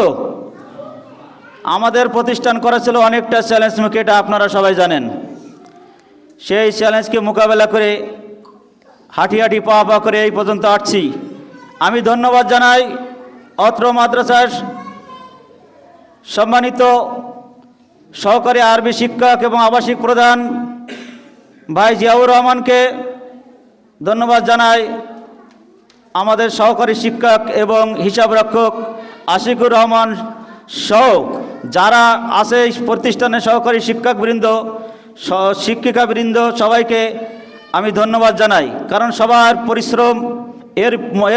আমাদের প্রতিষ্ঠান করা ছিল অনেকটা চ্যালেঞ্জ মুখে, এটা আপনারা সবাই জানেন। সেই চ্যালেঞ্জকে মোকাবেলা করে হাঁটি হাঁটি পা পা করে এই পর্যন্ত আসছি। আমি ধন্যবাদ জানাই অত্র মাদ্রাসার সম্মানিত সহকারী আরবি শিক্ষক এবং আবাসিক প্রধান ভাই জিয়াউর রহমানকে, ধন্যবাদ জানাই আমাদের সহকারী শিক্ষক এবং হিসাবরক্ষক আশিকুর রহমান সহ যারা আছে এই প্রতিষ্ঠানের সহকারী শিক্ষকবৃন্দ, শিক্ষিকাবৃন্দ, সবাইকে আমি ধন্যবাদ জানাই। কারণ সবার পরিশ্রম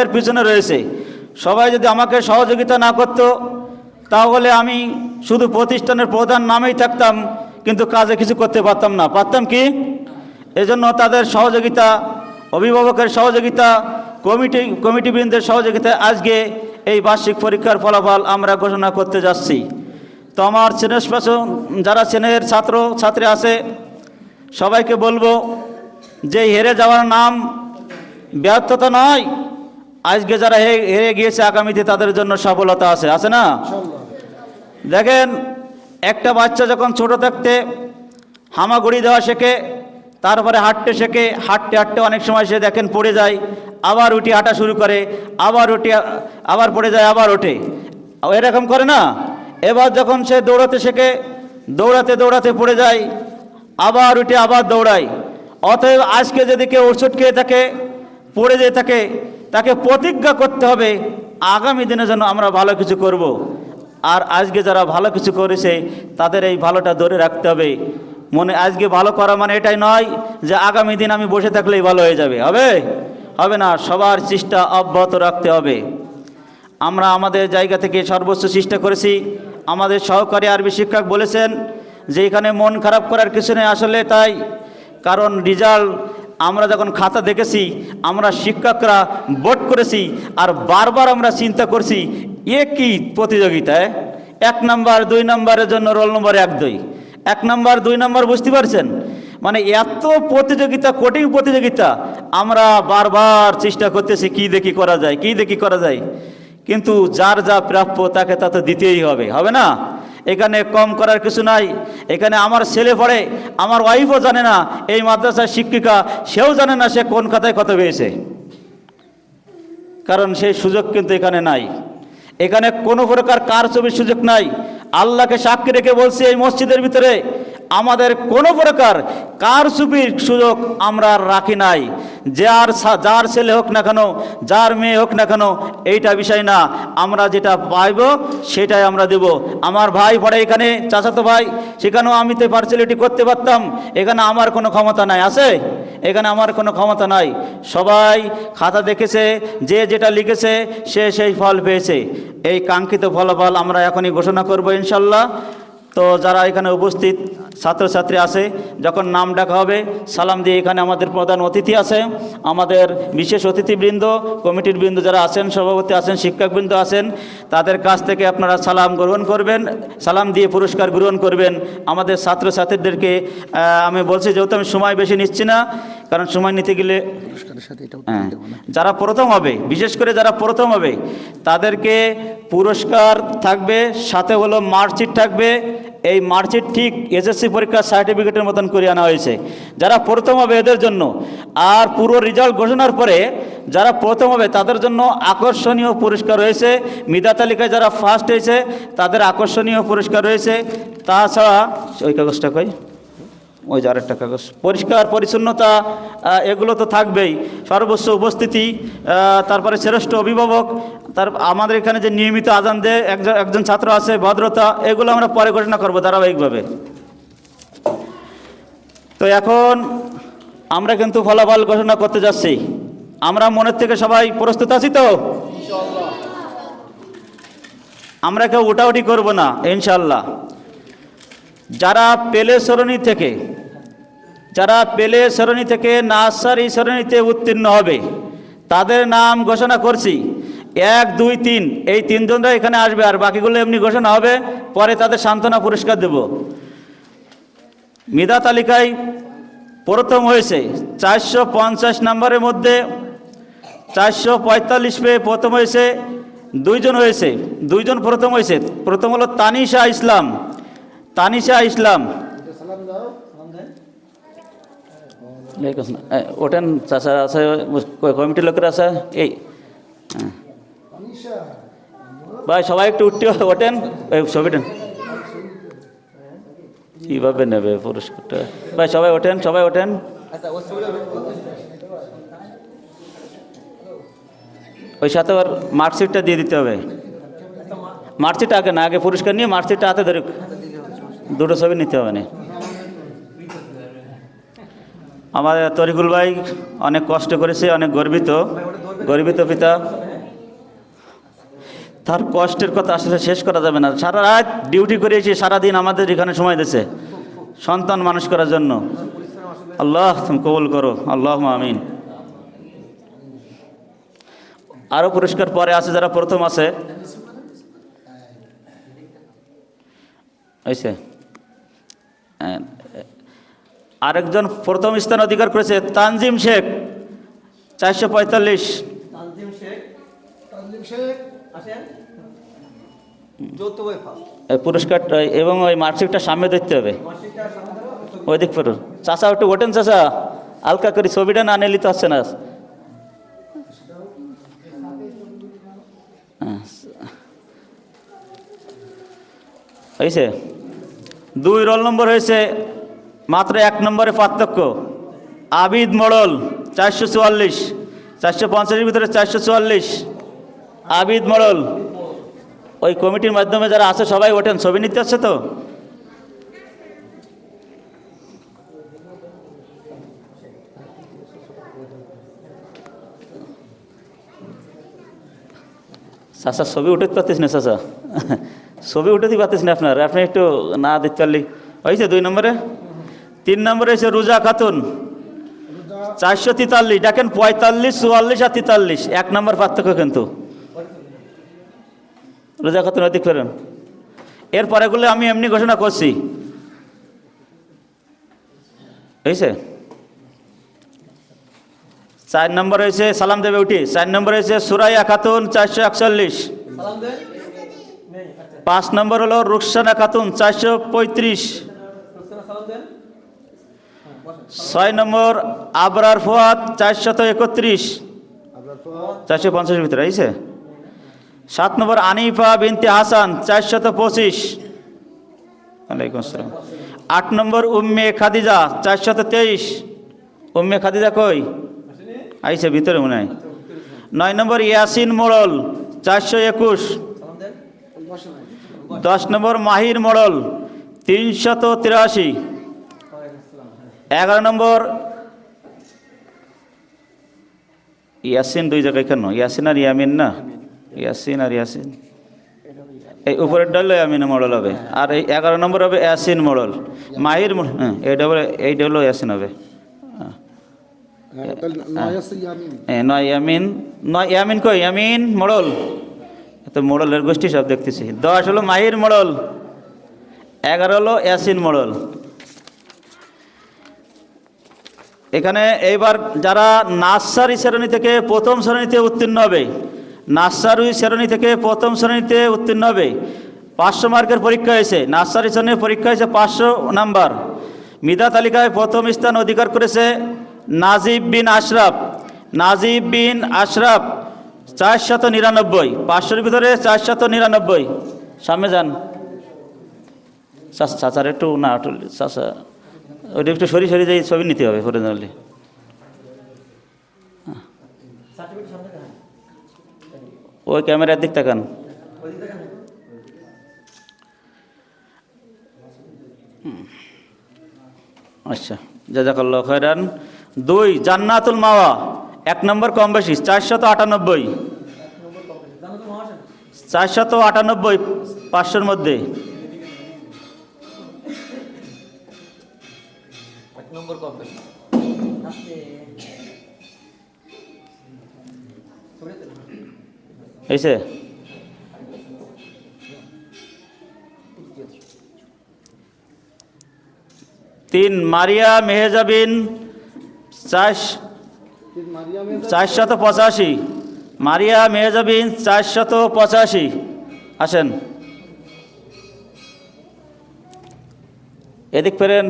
এর পিছনে রয়েছে। সবাই যদি আমাকে সহযোগিতা না করত তাহলে আমি শুধু প্রতিষ্ঠানের প্রধান নামেই থাকতাম, কিন্তু কাজে কিছু করতে পারতাম না। পারতাম কি? এজন্য তাদের সহযোগিতা, অভিভাবকের সহযোগিতা, কমিটিবৃন্দের সহযোগিতায় আজকে এই বার্ষিক পরীক্ষার ফলাফল আমরা ঘোষণা করতে যাচ্ছি। তো আমার যারা চেনের ছাত্র ছাত্রী আছে সবাইকে বলবো যে হেরে যাওয়ার নাম ব্যর্থতা নয়। আজকে যারা হেরে গিয়েছে আগামীতে তাদের জন্য সফলতা আছে না? দেখেন, একটা বাচ্চা যখন ছোট থাকতে হামাগুড়ি দেওয়া শেখে, তারপরে হাঁটতে শেখে, হাঁটতে হাঁটতে অনেক সময় সে দেখেন পড়ে যায়, আবার উঠে হাঁটা শুরু করে, আবার উঠে আবার পড়ে যায়, আবার ওঠে, এরকম করে না? এবার যখন সে দৌড়াতে শেখে, দৌড়াতে দৌড়াতে পড়ে যায়, আবার উঠে আবার দৌড়ায়। অতএব আজকে যদি কেউ ওষুধ খেয়ে থাকে, পড়ে যেয়ে থাকে, তাকে প্রতিজ্ঞা করতে হবে আগামী দিনে যেন আমরা ভালো কিছু করব। আর আজকে যারা ভালো কিছু করেছে তাদের এই ভালোটা ধরে রাখতে হবে। মনে আজকে ভালো করা মানে এটাই নয় যে আগামী দিন আমি বসে থাকলেই ভালো হয়ে যাবে, হবে? হবে না, সবার চেষ্টা অব্যাহত রাখতে হবে। আমরা আমাদের জায়গা থেকে সর্বোচ্চ চেষ্টা করেছি। আমাদের সহকারী আরবি শিক্ষক বলেছেন যে এখানে মন খারাপ করার কিছু নেই, আসলে তাই। কারণ রেজাল্ট আমরা যখন খাতা দেখেছি, আমরা শিক্ষকরা বোর্ড করেছি, আর বারবার আমরা চিন্তা করছি এ কি প্রতিযোগিতায় 1 নাম্বার 2 নাম্বারের জন্য রোল নম্বর 1-2, 1 নাম্বার 2 নাম্বার, বুঝতে পারছেন? মানে এত প্রতিযোগিতা, কঠিন প্রতিযোগিতা, আমরা বারবার চেষ্টা করতেছি কি দেখি করা যায়, কি দেখি করা যায়। কিন্তু যার যা প্রাপ্য তাকে তা তো দিতেই হবে, হবে না? এখানে কম করার কিছু নাই। এখানে আমার ছেলে পড়ে, আমার ওয়াইফও জানে না, এই মাদ্রাসার শিক্ষিকা সেও জানে না সে কোন খাতায় কত পেয়েছে, কারণ সেই সুযোগ কিন্তু এখানে নাই। এখানে কোনো প্রকার কারচুপির সুযোগ নাই। আল্লাহকে সাক্ষী রেখে বলছি, এই মসজিদের ভিতরে আমাদের কোনো প্রকার কারচুপির সুযোগ আমরা রাখি নাই। যার ছেলে হোক না কেন, যার মেয়ে হোক না কেন, এইটা বিষয় না, আমরা যেটা পাইব সেটাই আমরা দেব। আমার ভাই পড়ে এখানে, চাচাতো ভাই, সেখানেও আমি তো পার্সিয়ালিটি করতে পারতাম, এখানে আমার কোনো ক্ষমতা নাই, আছে? এখানে আমার কোনো ক্ষমতা নাই। সবাই খাতা দেখেছে, যে যেটা লিখেছে সে সেই ফল পেয়েছে। এই কাঙ্ক্ষিত ফলাফল আমরা এখনই ঘোষণা করব ইনশাল্লাহ। তো যারা এখানে উপস্থিত ছাত্রছাত্রী আছে, যখন নাম ডাকা হবে সালাম দিয়ে, এখানে আমাদের প্রধান অতিথি আছে, আমাদের বিশেষ অতিথিবৃন্দ, কমিটির বৃন্দ যারা আছেন, সভাপতি আছেন, শিক্ষকবৃন্দ আছেন, তাদের কাছ থেকে আপনারা সালাম গ্রহণ করবেন, সালাম দিয়ে পুরস্কার গ্রহণ করবেন। আমাদের ছাত্রছাত্রীদেরকে আমি বলছি, যেহেতু আমি সময় বেশি নিচ্ছি না, কারণ সময় নিতে গেলে যারা প্রথম হবে, বিশেষ করে যারা প্রথম হবে তাদেরকে পুরস্কার থাকবে, সাথে হলো মার্কশিট থাকবে। এই মার্কশিট ঠিক এসএসসি পরীক্ষার সার্টিফিকেটের মতন করে আনা হয়েছে যারা প্রথম হবে এদের জন্য। আর পুরো রেজাল্ট ঘোষণার পরে যারা প্রথম হবে তাদের জন্য আকর্ষণীয় পুরস্কার রয়েছে। মেধা তালিকায় যারা ফার্স্ট হয়েছে তাদের আকর্ষণীয় পুরস্কার রয়েছে। তাছাড়া ওই কাগজটা কই, ওই যে আরেকটা কাগজ, পরিষ্কার পরিচ্ছন্নতা, এগুলো তো থাকবেই, সর্বোচ্চ উপস্থিতি, তারপরে শ্রেষ্ঠ অভিভাবক, আমাদের এখানে যে নিয়মিত আজান দেয় একজন ছাত্র আছে, ভদ্রতা, এগুলো আমরা পরে ঘোষণা করবো ধারাবাহিকভাবে। তো এখন আমরা কিন্তু ফলাফল ঘোষণা করতে যাচ্ছি। আমরা মনের থেকে সবাই প্রস্তুত আছি তো? আমরা কেউ উঠাউঠি করবো না ইনশাল্লাহ। যারা পেলে শ্রেণী থেকে নার্সারি শ্রেণীতে উত্তীর্ণ হবে তাদের নাম ঘোষণা করছি। 1, 2, 3 এই 3 জনরা এখানে আসবে, আর বাকিগুলো এমনি ঘোষণা হবে, পরে তাদের সান্ত্বনা পুরস্কার দেব। মেধা তালিকায় প্রথম হয়েছে 450 নম্বরের মধ্যে 445 পেয়ে প্রথম হয়েছে 2 জন হয়েছে, 2 জন প্রথম হয়েছে। প্রথম হলো তানিশা ইসলাম। ওঠেন চাষা আছে, কমিটির লোকের আছে, এই ভাই সবাই একটু ওঠেন, ছবিটা কীভাবে নেবে পুরস্কারটা? ভাই সবাই ওঠেন। ওই সাথে আবার মার্কশিটটা দিয়ে দিতে হবে। মার্কশিট আগে পুরস্কার নিয়ে মার্কশিটটা হাতে ধরে 2টো ছবি নিতে হবে না। আমাদের তরিকুল ভাই অনেক কষ্ট করেছে, অনেক গর্বিত পিতা। তার কষ্টের কথা আসলে শেষ করা যাবে না। সারা রাত ডিউটি করেছি, সারাদিন আমাদের এখানে সময় দিয়েছে সন্তান মানুষ করার জন্য। আল্লাহ তুমি কবুল করো, আল্লাহ আমিন। আরও পুরস্কার পরে আছে, যারা প্রথম আছে আরেকজন প্রথম স্থান অধিকার করেছে তানজিম শেখ 445। পুরস্কারটা এবং ওই মার্কশিটটা সামনে দেখতে হবে, ওই দিক পড়ুন। চাচা একটু ওঠেন, চাচা হালকা করে ছবিটা না নিলে তো আসছে না। হয়েছে 2 রোল নম্বর হয়েছে, মাত্র 1 নম্বরে পার্থক্য। আবিদ মোড়ল 444, 450-এর ভিতরে 444 আবিদ মোড়ল। ওই কমিটির মাধ্যমে যারা আছে সবাই ওঠেন, ছবি নিতে আসছে তো? চাচা ছবি উঠাতে পারতেছ না চাচা, ছবি উঠাতে পারতেছ না আপনার, আপনি একটু না দিতে পারলি হয়েছে। 2 নম্বরে। 3 নম্বরে হয়েছে রোজা খাতুন 443, দেখেন 45, 44 আর 43 1 নম্বর পার্থক্য কিন্তু। রোজা খাতুন অধিক ফেরেন। এরপরেগুলো আমি এমনি ঘোষণা করছি, হয়েছে। 4 নম্বর হয়েছে সালাম দেবে উঠি। 4 নম্বর হয়েছে সুরাইয়া খাতুন 441। 5 নম্বর হলো রুকসানা খাতুন 435। 6 নম্বর আবরার ফুয়াদ 431, 450 ভিতরে হয়েছে। 7 নম্বর আনিফা বিনতে হাসান 425। ওয়ালাইকুম আসসালাম। 8 নম্বর উম্মে খাদিজা 423। উম্মে খাদিজা কই? আইছে ভিতরে মনে হয়। 9 নম্বর ইয়াসিন মোড়ল 421। 10 নম্বর মাহির মোড়ল 383। 11 নম্বর ইয়াসিন 2 জায়গায় কেন? ইয়াসিন আর ইয়ামিন না, ইয়াসিন আর ইয়াসিন, এই উপরের ডাল ইয়ামিন মোড়ল হবে, আর এই 11 নম্বর হবে ইয়াসিন মোড়ল। মাহির হ্যাঁ এইটা হলো ইয়াসিন হবে। নয় ইয়ামিন কই? ইয়ামিন মোড়ল, তো মোড়লের গোষ্ঠী সব দেখতেছি। 10 হলো মাহির মোড়ল, 11 হলো ইয়াসিন মোড়ল। এখানে এইবার যারা নার্সারি শ্রেণী থেকে প্রথম শ্রেণীতে উত্তীর্ণ হবে, নার্সারি শ্রেণী থেকে প্রথম শ্রেণীতে উত্তীর্ণ হবে, 500 মার্কের পরীক্ষা হয়েছে। নার্সারি শ্রেণীর পরীক্ষা হয়েছে 500 নাম্বার। মেধা তালিকায় প্রথম স্থান অধিকার করেছে নাজিব বিন আশরাফ। নাজিব বিন আশরাফ 499, 500-এর ভিতরে 499। সামনে যান চাচার একটু না, চাচা ওইটা একটু সরি সরি যাই, ছবি নিতে হবে ফোরে জানলে। ওই ক্যামেরার দিক তাকান। আচ্ছা, জাযাকাল্লাহু খায়রান। 2 জান্নাতুল মাওয়া 1 নম্বর কম বেশি 498। 498 500-এর মধ্যে। হয়েছে। 3 মারিয়া মেহেজাবিন 485। মারিয়া মেহেজাবিন 485। আসেন এদিক ফেরেন,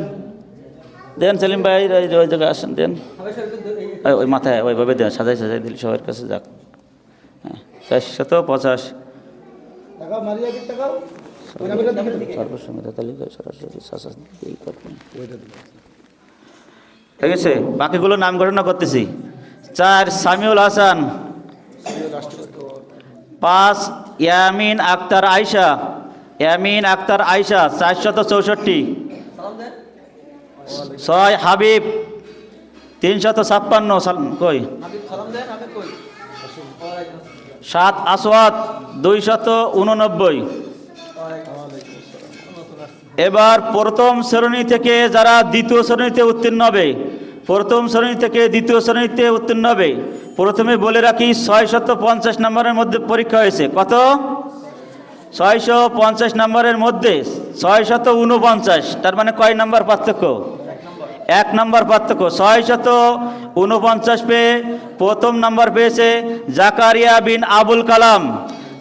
দেন সেলিম ভাই ওই জায়গায় আসেন, দেন ওই মাথায় ওইভাবে দেন, সাজাই সাজাই দিল সবার কাছে যাক। হ্যাঁ 485। সর্বসংখ্যা তালিকায় সরাসরি ঠিক আছে। বাকিগুলো নাম ঘোষণা করতেছি। 4 সামিউল হাসান। 5 ইয়ামিন আক্তার আয়শা। ইয়ামিন আক্তার আয়শা 464। 6 হাবিব 356 কই। 7 আসওয়াদ 289। এবার প্রথম শ্রেণী থেকে যারা দ্বিতীয় শ্রেণীতে উত্তীর্ণ হবে, প্রথম শ্রেণী থেকে দ্বিতীয় শ্রেণীতে উত্তীর্ণ হবে, প্রথমে বলে রাখি 650 নম্বরের মধ্যে পরীক্ষা হয়েছে। কত? 650 নম্বরের মধ্যে 649, তার মানে কয় নাম্বার পার্থক্য? 1 নাম্বার পার্থক্য। 649 পেয়ে প্রথম নাম্বার পেয়েছে জাকারিয়া বিন আবুল কালাম।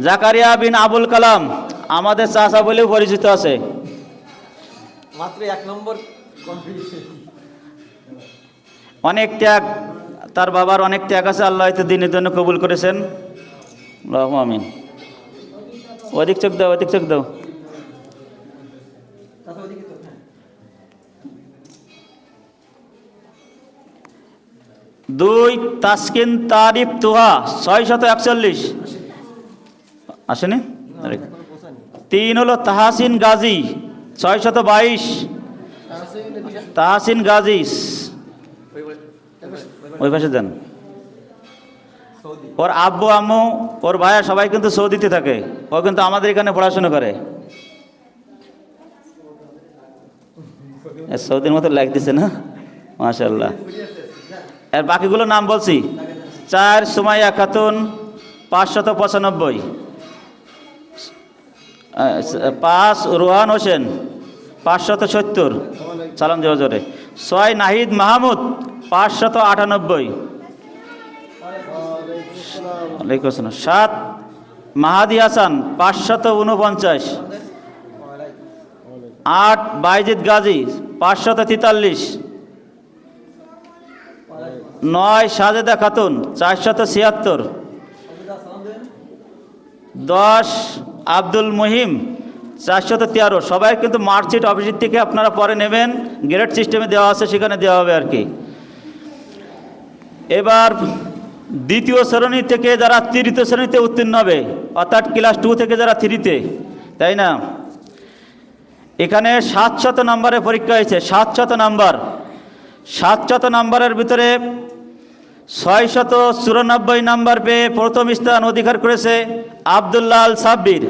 জাকারিয়া বিন আবুল কালাম আমাদের চাচা বলেও পরিচিত আছে। মাত্র 1 নম্বর। অনেক ত্যাগ, তার বাবার অনেক ত্যাগ আছে, আল্লাহ হয়তো দিনের জন্য কবুল করেছেন। আল্লাহুম্মা আমিন। ওদিক চোখ দাও, ওদিক চোখ দাও। 2 তাসকিন তারিফ তুহা 641 আসেনি। 3 হলো তাহাসিন গাজী 622। তাহাসিন গাজী ওই পাশে দেন। ওর আব্বু আম্মু ওর ভাইয়া সবাই কিন্তু সৌদিতে থাকে, ও কিন্তু আমাদের এখানে পড়াশোনা করে। সৌদির মতো লাগতেছে না, মাশাআল্লাহ। এর বাকিগুলোর নাম বলছি। 4 সুমাইয়া খাতুন 595, 5 রোহান হোসেন 570, সালাম দেওয়া জোরে। 6 নাহিদ মাহমুদ 598, 7 মাহাদি হাসান 549, 8 বাইজিদ গাজী 543, 9 সাজেদা খাতুন 476, 10 আব্দুল মুহিম 413। সবাই কিন্তু মার্কশিট অফিসের থেকে আপনারা পরে নেবেন, গ্রেড সিস্টেমে দেওয়া আছে, সেখানে দেওয়া হবে আর কি। এবার দ্বিতীয় শ্রেণী থেকে যারা তৃতীয় শ্রেণীতে উত্তীর্ণ হবে, অর্থাৎ ক্লাস 2 থেকে যারা 3-তে, তাই না, এখানে 700 নম্বরের পরীক্ষা হয়েছে। 700 নাম্বার, 700 নাম্বারের ভিতরে 694 নাম্বার পেয়ে প্রথম স্থান অধিকার করেছে আবদুল্লাহ আল সাব্বির।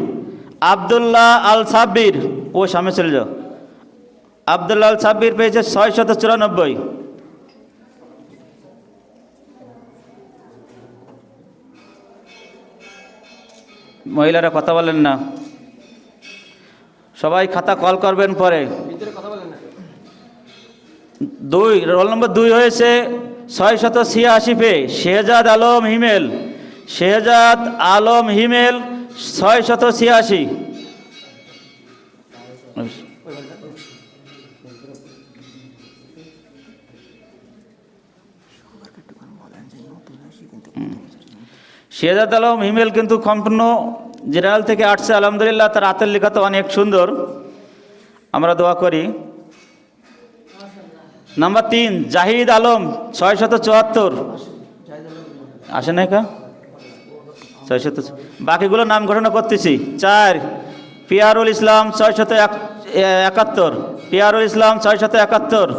আবদুল্লাহ আল সাব্বির, ও সামনে চলে যাও। আবদুল্লাহ আল সাব্বির পেয়েছে 694। মহিলারা কথা বলেন না, সবাই খাতা কল করবেন পরে। 2 রোল নম্বর 2 হয়েছে 686 পেয়ে শেহজাদ আলম হিমেল। শেহজাদ আলম হিমেল 686। শেহজাদ আলম হিমেল কিন্তু সম্পূর্ণ জেনারেল থেকে আসছে, আলহামদুলিল্লাহ। তার হাতের লেখা তো অনেক সুন্দর, আমরা দোয়া করি। নাম্বার 3 জাহিদ আলম 674, আসে না কা 600। বাকিগুলো নাম ঘোষণা করতেছি। 4 পিয়ারুল ইসলাম 671, পিয়ারুল ইসলাম 671।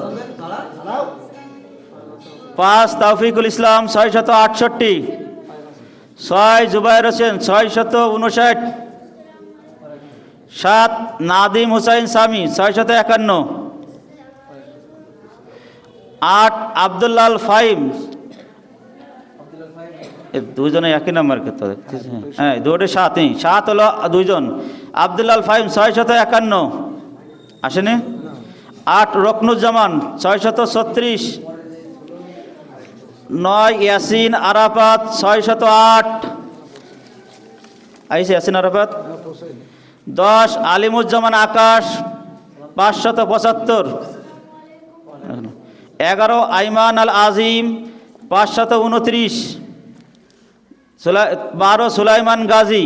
5 তৌফিকুল ইসলাম 668। 6 জুবাইর হোসেন 659। 7 নাদিম হুসাইন সামি 651। 8 আবদুল্লাহ আল ফাহিম, দুজনে একই নাম্বার কে তো দেখতেছি, হ্যাঁ 2টে 7ই, 7 হলো 2 জন। আবদুল্লাহ আল ফাহিম 651, আসেনি। 8 রকনুজ্জামান 636। 9 ইয়াসিন আরাফাত 608, আইসে ইয়াসিন আরাফাত। 10 আলিমুজ্জামান আকাশ 575। 11 আইমান আল আজিম 529। 12 সুলাইমান গাজী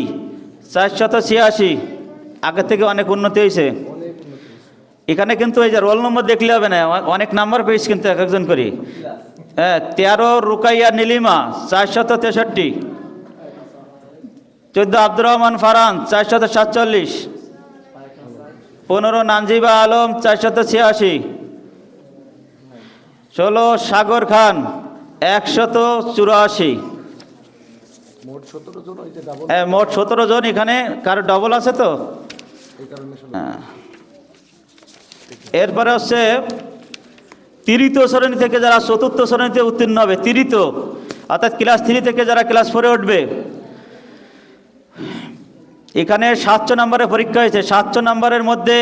486। আগের থেকে অনেক উন্নতি হয়েছে এখানে, কিন্তু এই যে রোল নম্বর দেখলে হবে না, অনেক নাম্বার পেয়েছে কিন্তু এক একজন করে। হ্যাঁ 13 রুকাইয়া নীলিমা 463। 14 আব্দুর রহমান ফারহান 447। 15 নানজিবা আলম 486। 16 সাগর খান 184। হ্যাঁ মোট 17 জন। এখানে কারো ডবল আছে তো। এরপরে হচ্ছে তৃতীয় শ্রেণী থেকে যারা চতুর্থ শ্রেণীতে উত্তীর্ণ হবে, তৃতীয় অর্থাৎ ক্লাস 3 থেকে যারা ক্লাস 4-এ উঠবে, এখানে 700 নম্বরের পরীক্ষা হয়েছে। 700 নম্বরের মধ্যে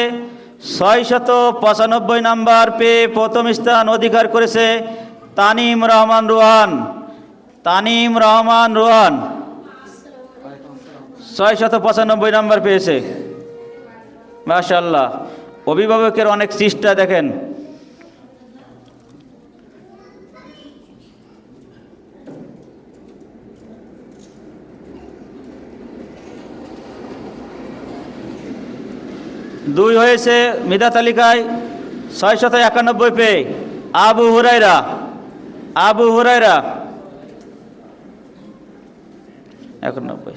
695 নাম্বার পেয়ে প্রথম স্থান অধিকার করেছে তানিম রহমান রোহান। তানিম রহমান রোহান 695 নাম্বার পেয়েছে, মাশাআল্লাহ। অভিভাবকের অনেক চেষ্টা দেখেন। দুই হয়েছে মেধা তালিকায় 691 পেয়ে আবু হুরায়রা। আবু হুরায়রা 91।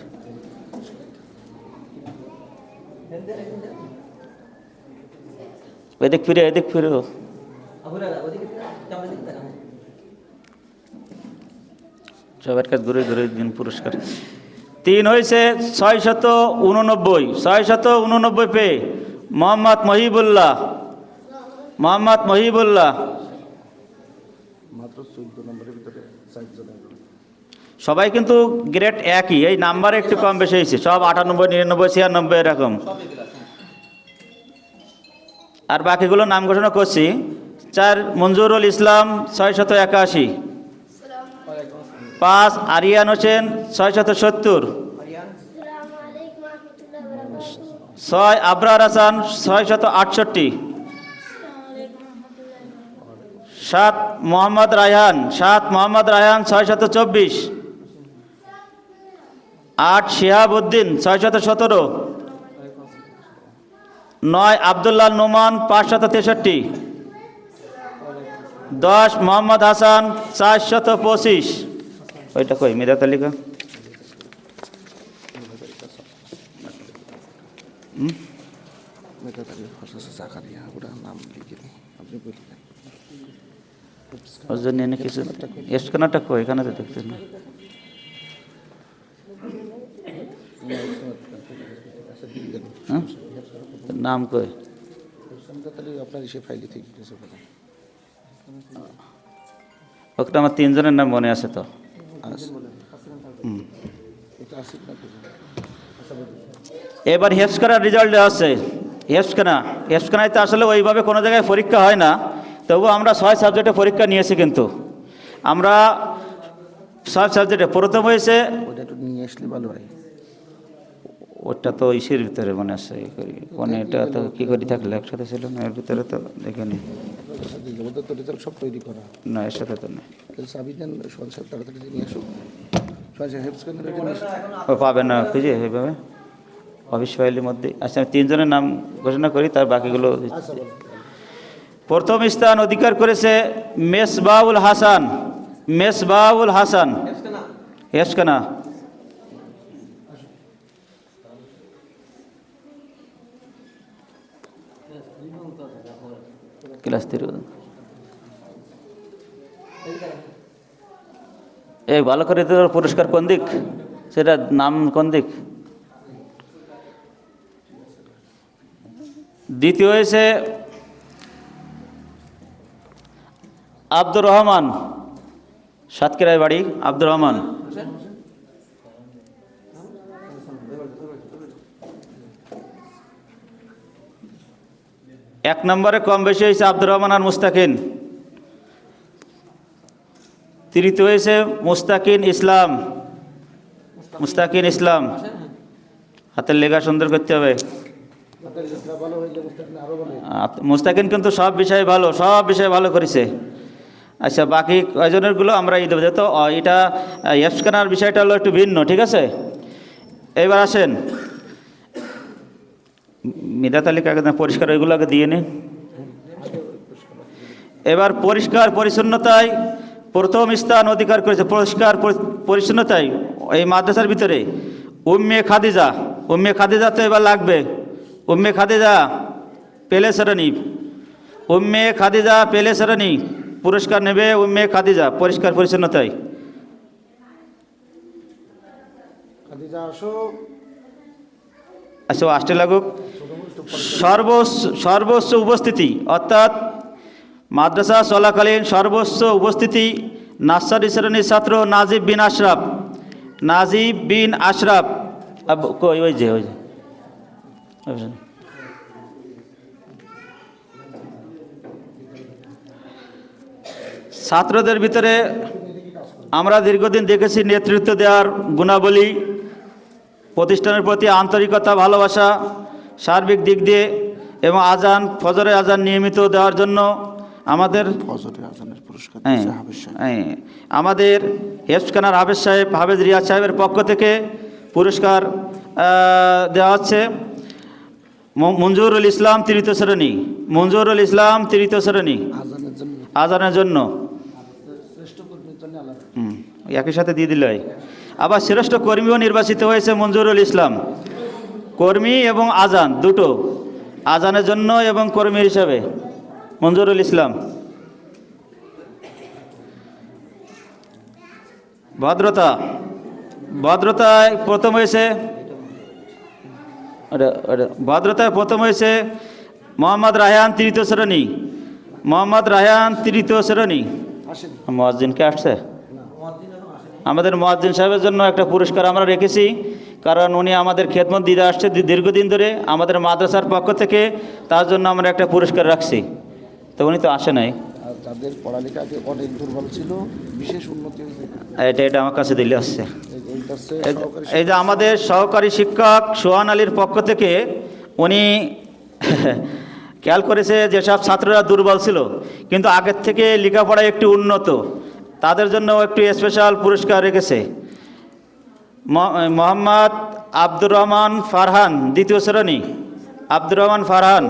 এদিক ফিরে, এদিক ফিরে। সবার কাছে ঘুরে ঘুরে দিন পুরস্কার। 3 হয়েছে 689, 689 পেয়ে মোহাম্মদ মহিবুল্লাহ, মোহাম্মদ মহিবুল্লাহ। সবাই কিন্তু গ্রেড একই, এই নাম্বার একটু কম বেশি হয়েছে, সব 98, 99, 96 এরকম। আর বাকিগুলো নাম ঘোষণা করছি। 4 মঞ্জুরুল ইসলাম 681, 5 আরিয়ান হোসেন 670, 6 আবরার হাসান 668, 7 মোহাম্মদ রায়হান, 624, 8 শিহাবউদ্দিন 617, 9 আবদুল্লাহ নোমান 563, 10 মোহাম্মদ হাসান 425। ওইটা কই মেধা তালিকা? কিছু এসকানাটা কই? এখানে তো দেখতে না। নাম কই? ওটা আমার 3 জনের নাম মনে আছে তো। এবার হেফজখানার রেজাল্ট আছে। হেফজখানায় তো আসলে ওইভাবে কোনো জায়গায় পরীক্ষা হয় না, তবু আমরা 6 সাবজেক্টে পরীক্ষা নিয়েছি। কিন্তু আমরা 6 সাবজেক্টে প্রথম হয়েছে, ওটা তো ইসের ভিতরে মনে আছে, কোন এটা তো কী করে থাকলে একসাথে ছিল না, এর ভিতরে তো দেখিনি না, এর সাথে তো না। ও পাবে না খুঁজে এইভাবে অফিস ফাইলের মধ্যে। আচ্ছা, আমি 3 জনের নাম ঘোষণা করি, তার বাকিগুলো। প্রথম স্থান অধিকার করেছে মেসবাউল হাসান, মেসবাউল হাসান হেফজখানা। ক্লাস 3। এই ভালো করে তো পুরস্কার কোন দিক, সেটা নাম কোন দিক? দ্বিতীয় হয়েছে আব্দুর রহমান, সাতক্ষীরায় বাড়ি, আব্দুর রহমান। এক নম্বরে কম বেশি হয়েছে আব্দুর রহমান আর মুস্তাকিন। তৃতীয় হয়েছে মুস্তাকিন ইসলাম, মুস্তাকিন ইসলাম। হাতের লেখা সুন্দর করতে হবে। মুস্তাকিন কিন্তু সব বিষয়ে ভালো, সব বিষয়ে ভালো করেছে। আচ্ছা, বাকি কয়জনেরগুলো আমরা এই দেবো, যেহেতু এটা হেফজখানার বিষয়টা হলো একটু ভিন্ন, ঠিক আছে? এবার আসেন মেধা তালিকা পরিষ্কার, ওইগুলো আগে দিয়ে নিন। এবার পরিষ্কার পরিচ্ছন্নতায় প্রথম স্থান অধিকার করেছে, পরিষ্কার পরিচ্ছন্নতায় এই মাদ্রাসার ভিতরে উম্মে খাদিজা। উম্মে খাদিজা তো এবার লাগবে। উম্মে খাদিজা পেলেসরানি, উম্মে খাদিজা পেলেসরানি পুরস্কার নেবে। উম্মে খাদিজা পরিষ্কার পরিচ্ছন্নতায়। আচ্ছা, আসতে লাগুক। সর্বোচ্চ উপস্থিতি, অর্থাৎ মাদ্রাসা চলাকালীন সর্বোচ্চ উপস্থিতি নার্সারি শ্রেণীর ছাত্র নাজিব বিন আশরাফ, নাজিব বিন আশরাফ। ওই যে ছাত্রদের ভিতরে আমরা দীর্ঘদিন দেখেছি নেতৃত্ব দেওয়ার গুণাবলী, প্রতিষ্ঠানের প্রতি আন্তরিকতা, ভালোবাসা সার্বিক দিক দিয়ে, এবং আজান, ফজরের আজান নিয়মিত দেওয়ার জন্য আমাদের আমাদের হেফজখানার হাফেজ সাহেব, হাফেজ রিয়াজ সাহেবের পক্ষ থেকে পুরস্কার দেওয়া হচ্ছে। মঞ্জুরুল ইসলাম তৃতীয় শ্রেণী, মঞ্জুরুল ইসলাম তৃতীয় শ্রেণী আজানের জন্য। একই সাথে দিয়ে দিল। আবার শ্রেষ্ঠ কর্মীও নির্বাচিত হয়েছে মঞ্জুরুল ইসলাম, কর্মী এবং আজান দুটো, আজানের জন্য এবং কর্মী হিসাবে মঞ্জুরুল ইসলাম। ভদ্রতা, ভদ্রতায় প্রথম হয়েছে ভদ্রতায় প্রথম হয়েছে মোহাম্মদ রায়হান তৃতীয় শ্রেণী। মোহাম্মদ রায়হান তৃতীয় শ্রেণী। মুয়াজ্জিনকে আসছে? আমাদের মুয়াজ্জিন সাহেবের জন্য একটা পুরস্কার আমরা রেখেছি, কারণ উনি আমাদের খেদমত দিতে আসছে দীর্ঘদিন ধরে আমাদের মাদ্রাসার পক্ষ থেকে, তার জন্য আমরা একটা পুরস্কার রাখছি। তো উনি তো আসে নাই। আর যাদের পড়ালেখা অনেক দুর্বল ছিল, বিশেষ উন্নতি হয়েছে, এটা আমার কাছে দিলে আসছে। এইটা হচ্ছে সহকারী এই যে আমাদের সহকারী শিক্ষক সোহান আলীর পক্ষ থেকে উনি খেয়াল করেছে যেসব ছাত্ররা দুর্বল ছিল কিন্তু আগের থেকে লেখাপড়ায় একটু উন্নত, তাদের জন্য একটু স্পেশাল পুরস্কার রেখেছে। মোহাম্মদ আব্দুর রহমান ফারহান দ্বিতীয় শ্রেণী। আব্দুর রহমান ফারহান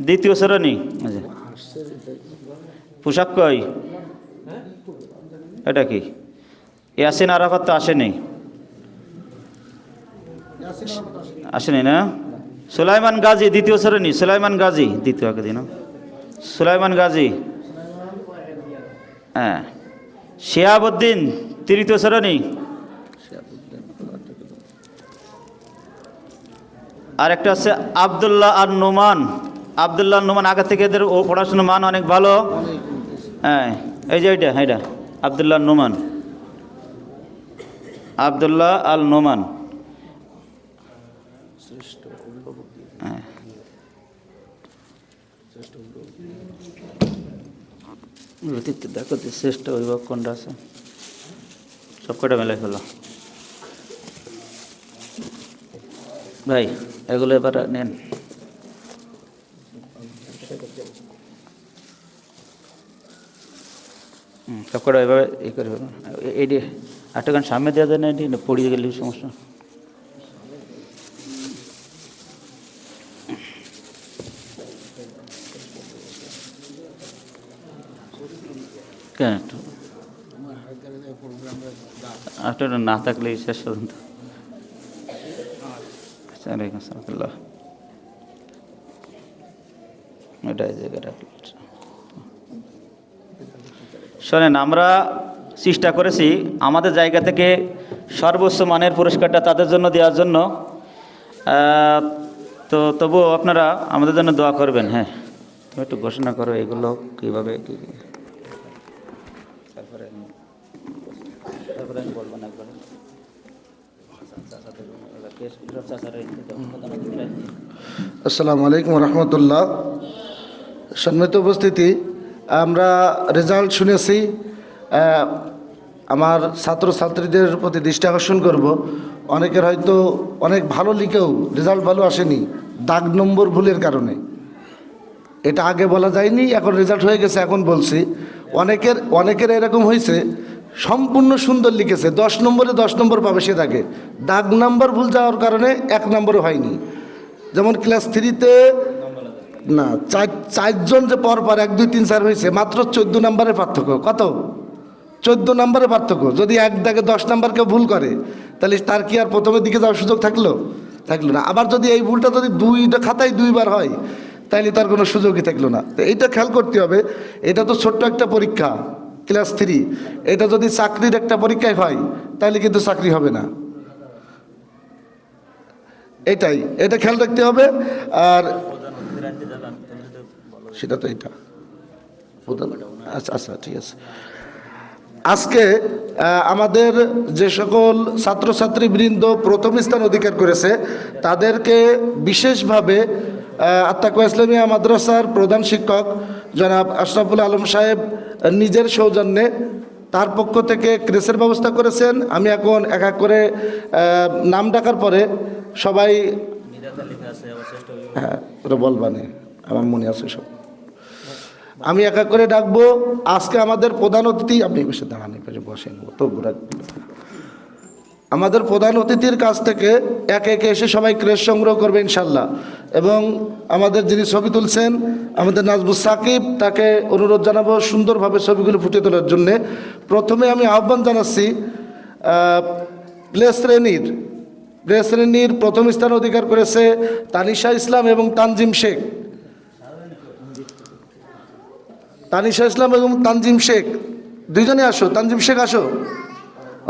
দ্বিতীয় শ্রেণী। পোশাক কই? এটা কি? ইয়াসিন আরাফাত তো আসেনি, আসেনি না? সুলাইমান গাজী দ্বিতীয় শ্রেণী। সুলাইমান গাজী দ্বিতীয় আগে দিন। সুলাইমান গাজী, হ্যাঁ। শিহাবুদ্দিন তৃতীয় শ্রেণী। আর একটা হচ্ছে আবদুল্লাহ আর নোমান। আবদুল্লাহ নোমান আগে থেকে এদের পড়াশোনার মান অনেক ভালো। হ্যাঁ, এই যে এইটা, এটা আবদুল্লাহ নোমান। আবদুল্লাহ আল নোমান। হ্যাঁ, দেখো শ্রেষ্ঠ অভিভাবক কোনটা আছে, সব কটা মেলায় ফেলো ভাই, এগুলো এবার নেন। সব কটা এভাবে ই করে ফেলো। এটি একটা গান সামনে দেওয়া যায় না, এটি পড়িয়ে গেলে সমস্যা। কেন আপনার না থাকলে শেষ পর্যন্ত। শোনেন, আমরা চেষ্টা করেছি আমাদের জায়গা থেকে সর্বোচ্চ মানের পুরস্কারটা তাদের জন্য দেওয়ার জন্য। তো তবুও আপনারা আমাদের জন্য দোয়া করবেন। হ্যাঁ, তুমি একটু ঘোষণা করো এগুলো কীভাবে কী। আসসালামু আলাইকুম রহমতুল্লাহ। সম্মানিত উপস্থিতি, আমরা রেজাল্ট শুনেছি। আমার ছাত্রছাত্রীদের প্রতি দৃষ্টি আকর্ষণ করব, অনেকের হয়তো অনেক ভালো লিখেও রেজাল্ট ভালো আসেনি দাগ নম্বর ভুলের কারণে। এটা আগে বলা যায়নি, এখন রেজাল্ট হয়ে গেছে, এখন বলছি। অনেকের এরকম হয়েছে সম্পূর্ণ সুন্দর লিখেছে, 10 নম্বরে 10 নম্বর পাবে, সে থাকে দাগ নাম্বার ভুল যাওয়ার কারণে 1 নম্বরও হয়নি। যেমন ক্লাস 3-তে না, চারজন যে পর 1, 2, 3, 4 হয়েছে, মাত্র 14 নম্বরের পার্থক্য। কত? 14 নম্বরের পার্থক্য। যদি এক দাগে 10 নম্বর কেউ ভুল করে, তাহলে তার কি আর প্রথমের দিকে যাওয়ার সুযোগ থাকলো না। আবার যদি এই ভুলটা যদি 2টা খাতায় 2বার হয়, তাহলে তার কোনো সুযোগই থাকলো না। তো এইটা খেয়াল করতে হবে। এটা তো ছোট্ট একটা পরীক্ষা, ক্লাস 3। এটা যদি চাকরির একটা পরীক্ষায় হয়, তাহলে কিন্তু চাকরি হবে না। এটা খেয়াল রাখতে হবে। আর সেটা তো এটা আচ্ছা ঠিক আছে। আজকে আমাদের যে সকল ছাত্রছাত্রীবৃন্দ প্রথম স্থান অধিকার করেছে, তাদেরকে বিশেষভাবে আত্তাকুয়া ইসলামিয়া মাদ্রাসার প্রধান শিক্ষক জনাব আশরাফুল আলম সাহেব নিজের সৌজন্যে তার পক্ষ থেকে ক্রেসের ব্যবস্থা করেছেন। আমি এখন এক এক করে নাম ডাকার পরে সবাই, হ্যাঁ ওটা বলবানে, আমার মনে আছে সব, আমি এক এক করে ডাকবো। আজকে আমাদের প্রধান অতিথি, আপনি বসে দাঁড়ান, বসেন, তো আমাদের প্রধান অতিথির কাছ থেকে একে একে এসে সবাই ক্রেস সংগ্রহ করবে ইনশাল্লাহ। এবং আমাদের যিনি ছবি তুলছেন আমাদের নাজবুস সাকিব, তাকে অনুরোধ জানাবো সুন্দরভাবে ছবিগুলো ফুটিয়ে তোলার জন্যে। প্রথমে আমি আহ্বান জানাচ্ছি প্লে শ্রেণীর প্রথম স্থান অধিকার করেছে তানিশা ইসলাম এবং তানজিম শেখ। তানিশা ইসলাম এবং তানজিম শেখ দুইজনে আসো, তানজিম শেখ আসো।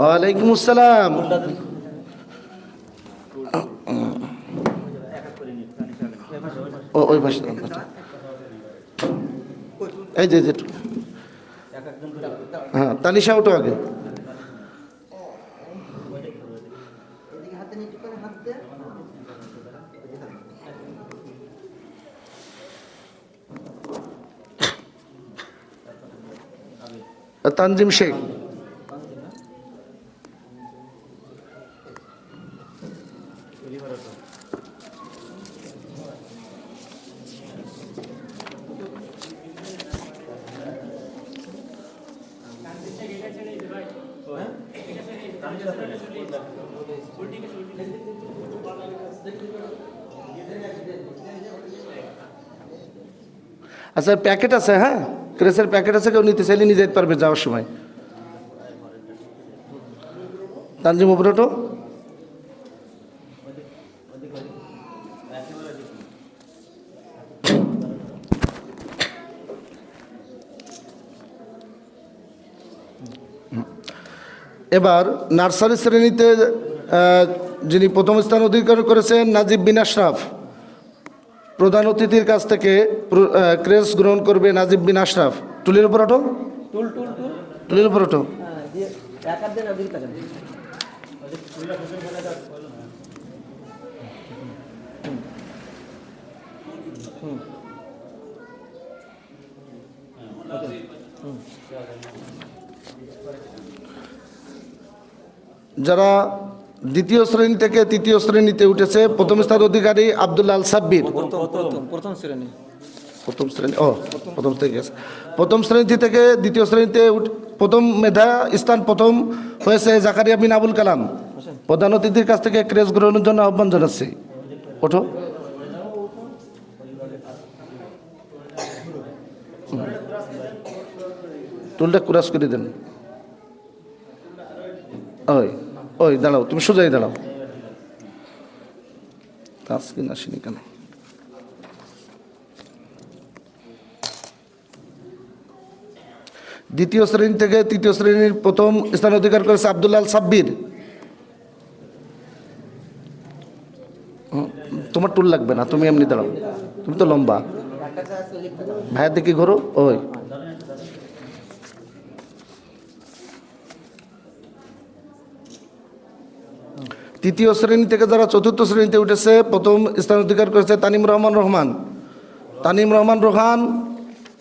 ওয়ালাইকুম আসসালাম। ওই পাশে এই যে হ্যাঁ, তানিশা ওঠো আগে। তানজিম শেখ। আচ্ছা, প্যাকেট আছে, হ্যাঁ, ক্রেসের প্যাকেট আছে, কেউ নিতে চাইলে নিয়ে যেতে পারবে যাওয়ার সময়। তানজিম উপরে ওঠো। এবার নার্সারি শ্রেণীতে যিনি প্রথম স্থান অধিকার করেছেন নাজিব বিন আশরাফ, প্রধান অতিথির কাছ থেকে ক্রেস গ্রহণ করবে নাজিব বিন আশরাফ। টুলের উপর ওঠো, টুলের উপর ওঠো। যারা দ্বিতীয় শ্রেণী থেকে তৃতীয় শ্রেণীতে উঠেছে, প্রথম স্থান অধিকারী আব্দুল্লাহ আল সাব্বির। প্রথম থেকে গেছে। প্রথম শ্রেণী থেকে দ্বিতীয় শ্রেণীতে প্রথম মেধা স্থান প্রথম হয়েছে জাকারিয়া বিন আবুল কালাম। প্রধান অতিথির কাছ থেকে ক্রেস গ্রহণের জন্য আহ্বান জানাচ্ছি। ওঠো। টুলটা ক্রাস করে দেন। ওই দাঁড়াও, তুমি সোজাই দাঁড়াও। তাসকিন আসেনি কেন? দ্বিতীয় শ্রেণী থেকে তৃতীয় শ্রেণীর প্রথম স্থান অধিকার করেছে আব্দুল্লাহ আল সাব্বির। তোমার টুল লাগবে না, তুমি এমনি দাঁড়াও, তুমি তো লম্বা। ভাইয়ের দিকে ঘোরো। ওই তৃতীয় শ্রেণী থেকে যারা চতুর্থ শ্রেণীতে উঠেছে, প্রথম স্থান অধিকার করেছে তানিম রহমান রহমান। তানিম রহমান রোহান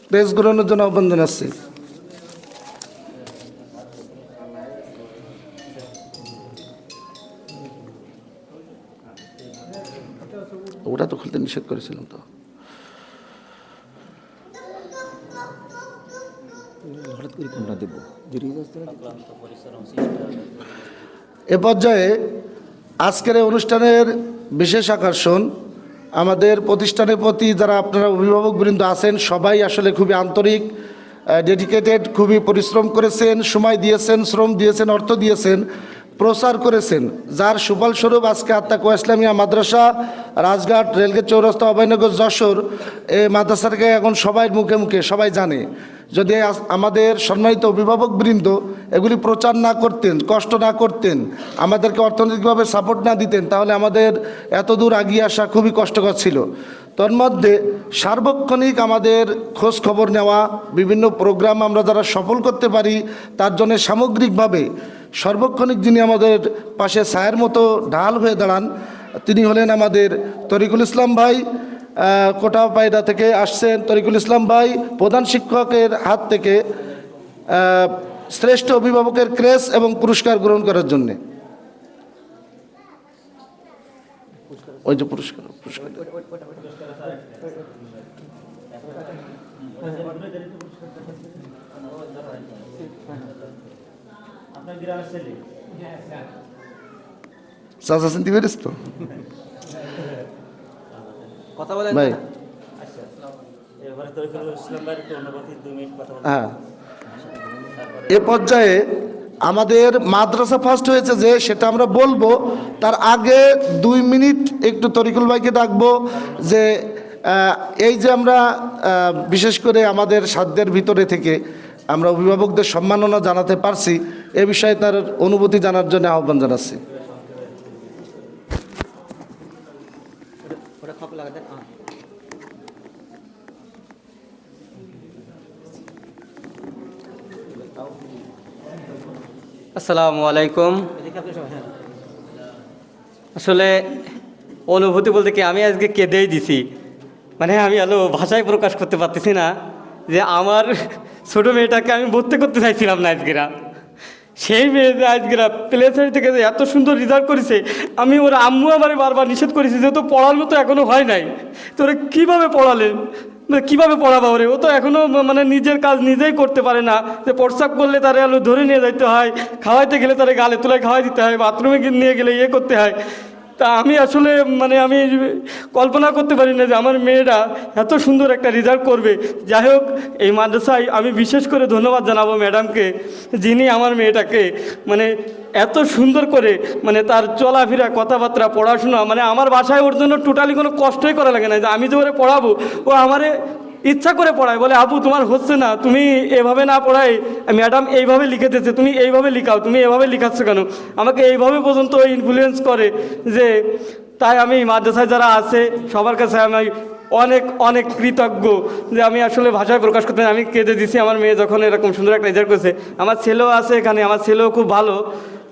প্রেস গ্রহণের জন্য আহ্বান জানাচ্ছি। ওটা তো খুলতে নিষেধ করেছিলাম তো। এ পর্যায়ে আজকের এই অনুষ্ঠানের বিশেষ আকর্ষণ, আমাদের প্রতিষ্ঠানের প্রতি যারা আপনারা অভিভাবকবৃন্দ আছেন, সবাই আসলে খুবই আন্তরিক, ডেডিকেটেড, খুবই পরিশ্রম করেছেন, সময় দিয়েছেন, শ্রম দিয়েছেন, অর্থ দিয়েছেন, প্রচার করেছেন, যার সুফলস্বরূপ আজকে আত্তাকুয়া ইসলামিয়া মাদ্রাসা রাজঘাট রেলগেট চৌরাস্তা অভয়নগর যশোর এই মাদ্রাসাটাকে এখন সবাই মুখে মুখে সবাই জানে। যদি আমাদের সম্মানিত অভিভাবকবৃন্দ এগুলি প্রচার না করতেন, কষ্ট না করতেন, আমাদেরকে অর্থনৈতিকভাবে সাপোর্ট না দিতেন, তাহলে আমাদের এত দূর এগিয়ে আসা খুবই কষ্টকর ছিল। তন্মধ্যে সার্বক্ষণিক আমাদের খোঁজ খবর নেওয়া, বিভিন্ন প্রোগ্রাম আমরা যারা সফল করতে পারি তার জন্য সামগ্রিকভাবে সর্বক্ষণিক যিনি আমাদের পাশে ছায়ের মতো ঢাল হয়ে দাঁড়ান, তিনি হলেন আমাদের তরিকুল ইসলাম ভাই। কোটাপায়রা থেকে আসছেন তরিকুল ইসলাম ভাই, প্রধান শিক্ষকের হাত থেকে শ্রেষ্ঠ অভিভাবকের ক্রেস এবং পুরস্কার গ্রহণ করার জন্যে। ওই যে পুরস্কার চাচা চিনতে পেরেছ তো ভাই? হ্যাঁ, এ পর্যায়ে আমাদের মাদ্রাসা ফার্স্ট হয়েছে যে সেটা আমরা বলবো, তার আগে 2 মিনিট একটু তরিকুল ভাইকে ডাকবো যে এই যে আমরা বিশেষ করে আমাদের সাধ্যের ভিতরে থেকে আমরা অভিভাবকদের সম্মাননা জানাতে পারছি, এ বিষয়ে তার অনুভূতি জানার জন্য আহ্বান জানাচ্ছি। আসসালামু আলাইকুম। আসলে অনুভূতি বলতে কি, আমি আজকে কেঁদেই দিছি, মানে আমি ভাষায় প্রকাশ করতে পারতেছি না যে আমার ছোটো মেয়েটাকে আমি ভর্তি করতে চাইছিলাম না আজকেরা, সেই মেয়ে যে আজকেরা প্লে সাইড থেকে যে এত সুন্দর রেজাল্ট করেছে, আমি ওর আম্মু আমারে বারবার নিষেধ করেছি যে তো পড়ার মতো এখনও হয় নাই, তো ওরা কীভাবে পড়ালেন, কীভাবে পড়াবা ওরে, ও তো এখনও মানে নিজের কাজ নিজেই করতে পারে না, যে প্রস্রাব করলে তারে ধরে নিয়ে যাইতে হয়, খাওয়াইতে গেলে তারে গালে তুলায় খাওয়াই দিতে হয়, বাথরুমে নিয়ে গেলে করতে হয়। তা আমি আসলে মানে আমি কল্পনা করতে পারি না যে আমার মেয়েরা এত সুন্দর একটা রেজাল্ট করবে। যাই হোক, এই মাদ্রাসায় আমি বিশেষ করে ধন্যবাদ জানাবো ম্যাডামকে, যিনি আমার মেয়েটাকে মানে এত সুন্দর করে মানে তার চলাফেরা, কথাবার্তা, পড়াশোনা, মানে আমার বাসায় ওর জন্য টোটালি কোনো কষ্টই করা লাগে না, যে আমি যে ওরে পড়াবো, ও আমারে ইচ্ছা করে পড়ায়, বলে আপু তোমার হচ্ছে না, তুমি এভাবে না পড়াই, ম্যাডাম এইভাবে লিখে দিয়েছে, তুমি এইভাবে লিখাও, তুমি এভাবে লিখাচ্ছ কেন, আমাকে এইভাবে পর্যন্ত ইনফ্লুয়েন্স করে। যে তাই আমি মাদ্রাসায় যারা আছে সবার কাছে আমি অনেক অনেক কৃতজ্ঞ, যে আমি আসলে ভাষায় প্রকাশ করতে আমি কেঁদে দিছি আমার মেয়ে যখন এরকম সুন্দর একটা রেজাল্ট করেছে। আমার ছেলেও আছে এখানে, আমার ছেলেও খুব ভালো,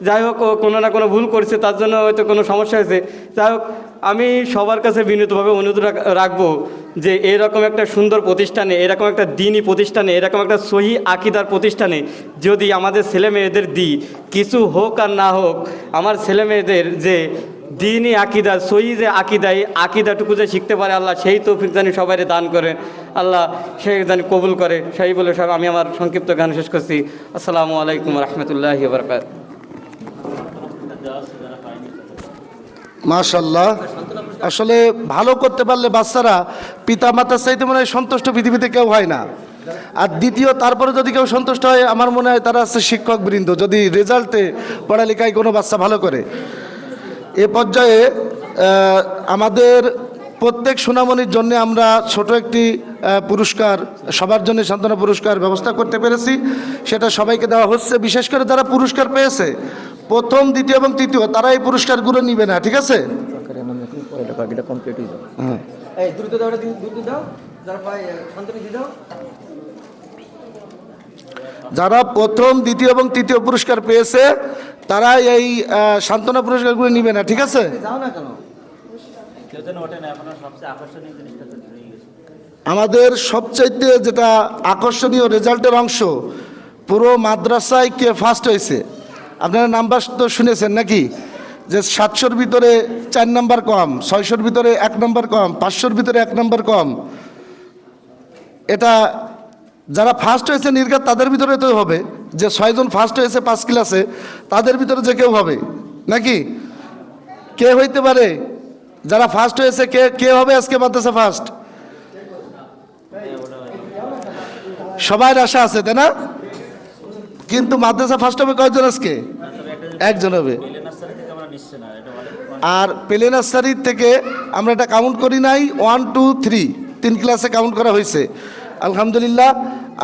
যাই হোক ও কোনো না কোনো ভুল করছে, তার জন্য হয়তো কোনো সমস্যা হয়েছে। যাই হোক, আমি সবার কাছে বিনীতভাবে অনুরোধ রাখবো যে এরকম একটা সুন্দর প্রতিষ্ঠানে, এরকম একটা দ্বীনি প্রতিষ্ঠানে, এরকম একটা সহি আকিদার প্রতিষ্ঠানে যদি আমাদের ছেলে মেয়েদের দিই, কিছু হোক আর না হোক, আমার ছেলে মেয়েদের যে দ্বীনি আকিদা, সহি যে আকিদা, এই আকিদাটুকু যে শিখতে পারে, আল্লাহ সেই তৌফিক জানি সবাই দান করে, আল্লাহ সেই জানি কবুল করে। সেই বলে সব আমি আমার সংক্ষিপ্ত গান শেষ করছি। আসসালামু আলাইকুম রহমতুল্লাহি ওয়া বারাকাতুহু। মাশাআল্লাহ, আসলে ভালো করতে পারলে বাচ্চারা পিতা মাতার চাইতে মনে হয় সন্তুষ্ট পৃথিবীতে কেউ হয় না। আর দ্বিতীয়, তারপরে যদি কেউ সন্তুষ্ট হয়, আমার মনে হয় তারা আছে শিক্ষকবৃন্দ, যদি রেজাল্টে পড়ালেখায় কোনো বাচ্চা ভালো করে। এ পর্যায়ে আমাদের প্রত্যেক সোনামণির জন্য আমরা ছোট একটি পুরস্কার, সবার জন্য সান্ত্বনা পুরস্কার ব্যবস্থা করতে পেরেছি, সেটা সবাইকে দেওয়া হচ্ছে। বিশেষ করে যারা পুরস্কার পেয়েছে প্রথম, দ্বিতীয় এবং তৃতীয়, তারা এই পুরস্কারগুলো নিবে না, ঠিক আছে? যারা প্রথম, দ্বিতীয় এবং তৃতীয় পুরস্কার পেয়েছে তারা এই সান্ত্বনা পুরস্কারগুলো নিবে না, ঠিক আছে? আমাদের সবচাইতে যেটা আকর্ষণীয় রেজাল্টের অংশ, পুরো মাদ্রাসায় কে ফার্স্ট হয়েছে, আপনারা নাম্বার তো শুনেছেন নাকি, যে 700-র ভিতরে 4 নাম্বার কম, 600-র ভিতরে 1 নাম্বার কম, 500-র ভিতরে 1 নাম্বার কম। এটা যারা ফার্স্ট হয়েছে নির্ঘাত তাদের ভিতরে তো হবে, যে 6 জন ফার্স্ট হয়েছে 5 ক্লাসে, তাদের ভিতরে যে কেউ হবে নাকি? কে হইতে পারে যারা ফার্স্ট হয়েছে? কে হবে আজকে মাদ্রাসা ফার্স্ট? সবার আশা আছে, তাই না? কিন্তু মাদ্রাসা ফার্স্ট হবে কয়জন আজকে? একজন হবে। আর প্লে নার্সারি থেকে আমরা এটা কাউন্ট করি নাই, 1, 2, 3 ক্লাসে কাউন্ট করা হয়েছে। আলহামদুলিল্লাহ,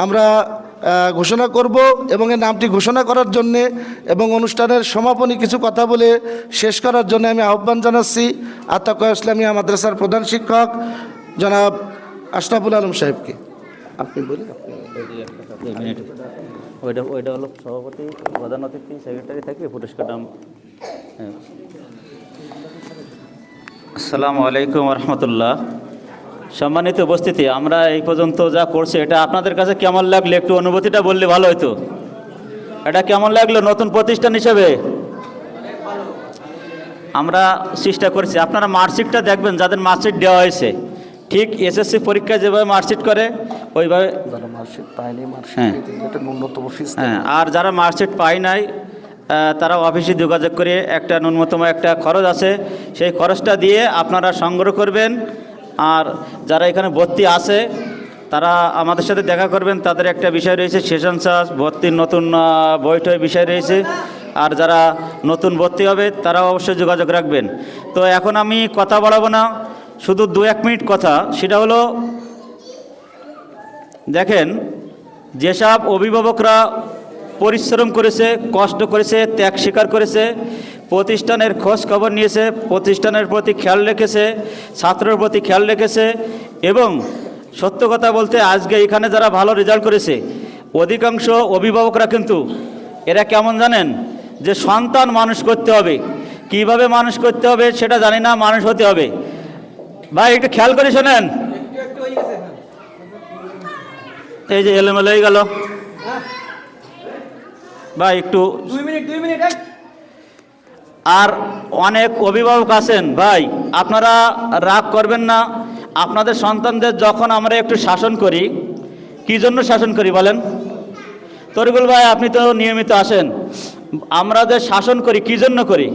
আমরা ঘোষণা করব এবং এর নামটি ঘোষণা করার জন্যে এবং অনুষ্ঠানের সমাপনী কিছু কথা বলে শেষ করার জন্য আমি আহ্বান জানাচ্ছি আত্তাকুয়া ইসলামিয়া মাদ্রাসার প্রধান শিক্ষক জনাব আশরাফুল আলম সাহেবকে। আপনি বলি, ওইটা হলো সভাপতি, প্রধান অতিথি, সেক্রেটারি থেকে পুরস্কারটা। আসসালামু আলাইকুম রহমতুল্লাহ। সম্মানিত উপস্থিতি, আমরা এই পর্যন্ত যা করছি এটা আপনাদের কাছে কেমন লাগলো একটু অনুভূতিটা বললে ভালো হতো। এটা কেমন লাগলো নতুন প্রতিষ্ঠান হিসেবে? আমরা চেষ্টা করছি, আপনারা মার্কশিটটা দেখবেন, যাদের মার্কশিট দেওয়া হয়েছে ঠিক এসএসসি পরীক্ষায় যেভাবে মার্কশিট করে ওইভাবে। হ্যাঁ, আর যারা মার্কশিট পায় নাই তারা অফিসে যোগাযোগ করে একটা ন্যূনতম একটা খরচ আছে, সেই খরচটা দিয়ে আপনারা সংগ্রহ করবেন। আর যারা এখানে ভর্তি আছে তারা আমাদের সাথে দেখা করবেন, তাদের একটা বিষয় রয়েছে সেশন চার্জ, ভর্তির নতুন বইটই বিষয় রয়েছে। আর যারা নতুন ভর্তি হবে তারাও অবশ্যই যোগাযোগ রাখবেন। তো এখন আমি কথা বাড়াবো না, শুধু 2-1 মিনিট কথা। সেটা হলো, দেখেন যেসব অভিভাবকরা পরিশ্রম করেছে, কষ্ট করেছে, ত্যাগ স্বীকার করেছে, প্রতিষ্ঠানের খোঁজ খবর নিয়েছে, প্রতিষ্ঠানের প্রতি খেয়াল রেখেছে, ছাত্রের প্রতি খেয়াল রেখেছে, এবং সত্য কথা বলতে আজকে এখানে যারা ভালো রেজাল্ট করেছে অধিকাংশ অভিভাবকরা কিন্তু এরা কেমন জানেন, যে সন্তান মানুষ করতে হবে, কিভাবে মানুষ করতে হবে সেটা জানি না, মানুষ হতে হবে। ভাই একটু খেয়াল করে শোনেন, এই যে এলোমেলো হয়ে গেল ভাই, একটু 2 মিনিট। আর অনেক অভিভাবক আছেন ভাই, আপনারা রাগ করবেন না। আপনাদের সন্তানদের যখন আমরা একটু শাসন করি, কী জন্য শাসন করি বলেন? তরিকুল ভাই আপনি তো নিয়মিত আসেন, আমরা যে শাসন করি কী জন্য করি?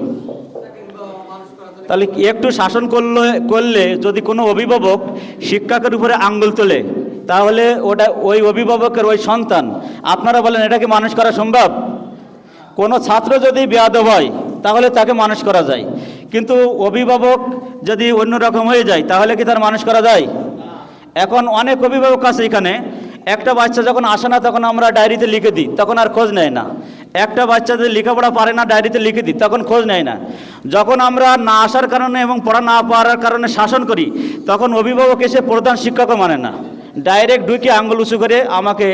তাহলে একটু শাসন করলে যদি কোনো অভিভাবক শিক্ষকের উপরে আঙ্গুল তোলে, তাহলে ওটা ওই অভিভাবকের ওই সন্তান, আপনারা বলেন এটা কি মানুষ করা সম্ভব? কোনো ছাত্র যদি বেয়াদব হয় তাহলে তাকে মানুষ করা যায়, কিন্তু অভিভাবক যদি অন্যরকম হয়ে যায় তাহলে কি তার মানুষ করা যায়? এখন অনেক অভিভাবক আছে এখানে, একটা বাচ্চা যখন আসে না তখন আমরা ডায়েরিতে লিখে দিই, তখন আর খোঁজ নেয় না। একটা বাচ্চা যদি লেখাপড়া পারে না, ডায়েরিতে লিখে দিই, তখন খোঁজ নেয় না। যখন আমরা না আসার কারণে এবং পড়া না পারার কারণে শাসন করি, তখন অভিভাবক এসে প্রধান শিক্ষকও মানে না, ডাইরেক্ট ঢুকে আঙ্গুল উঁচু করে আমাকে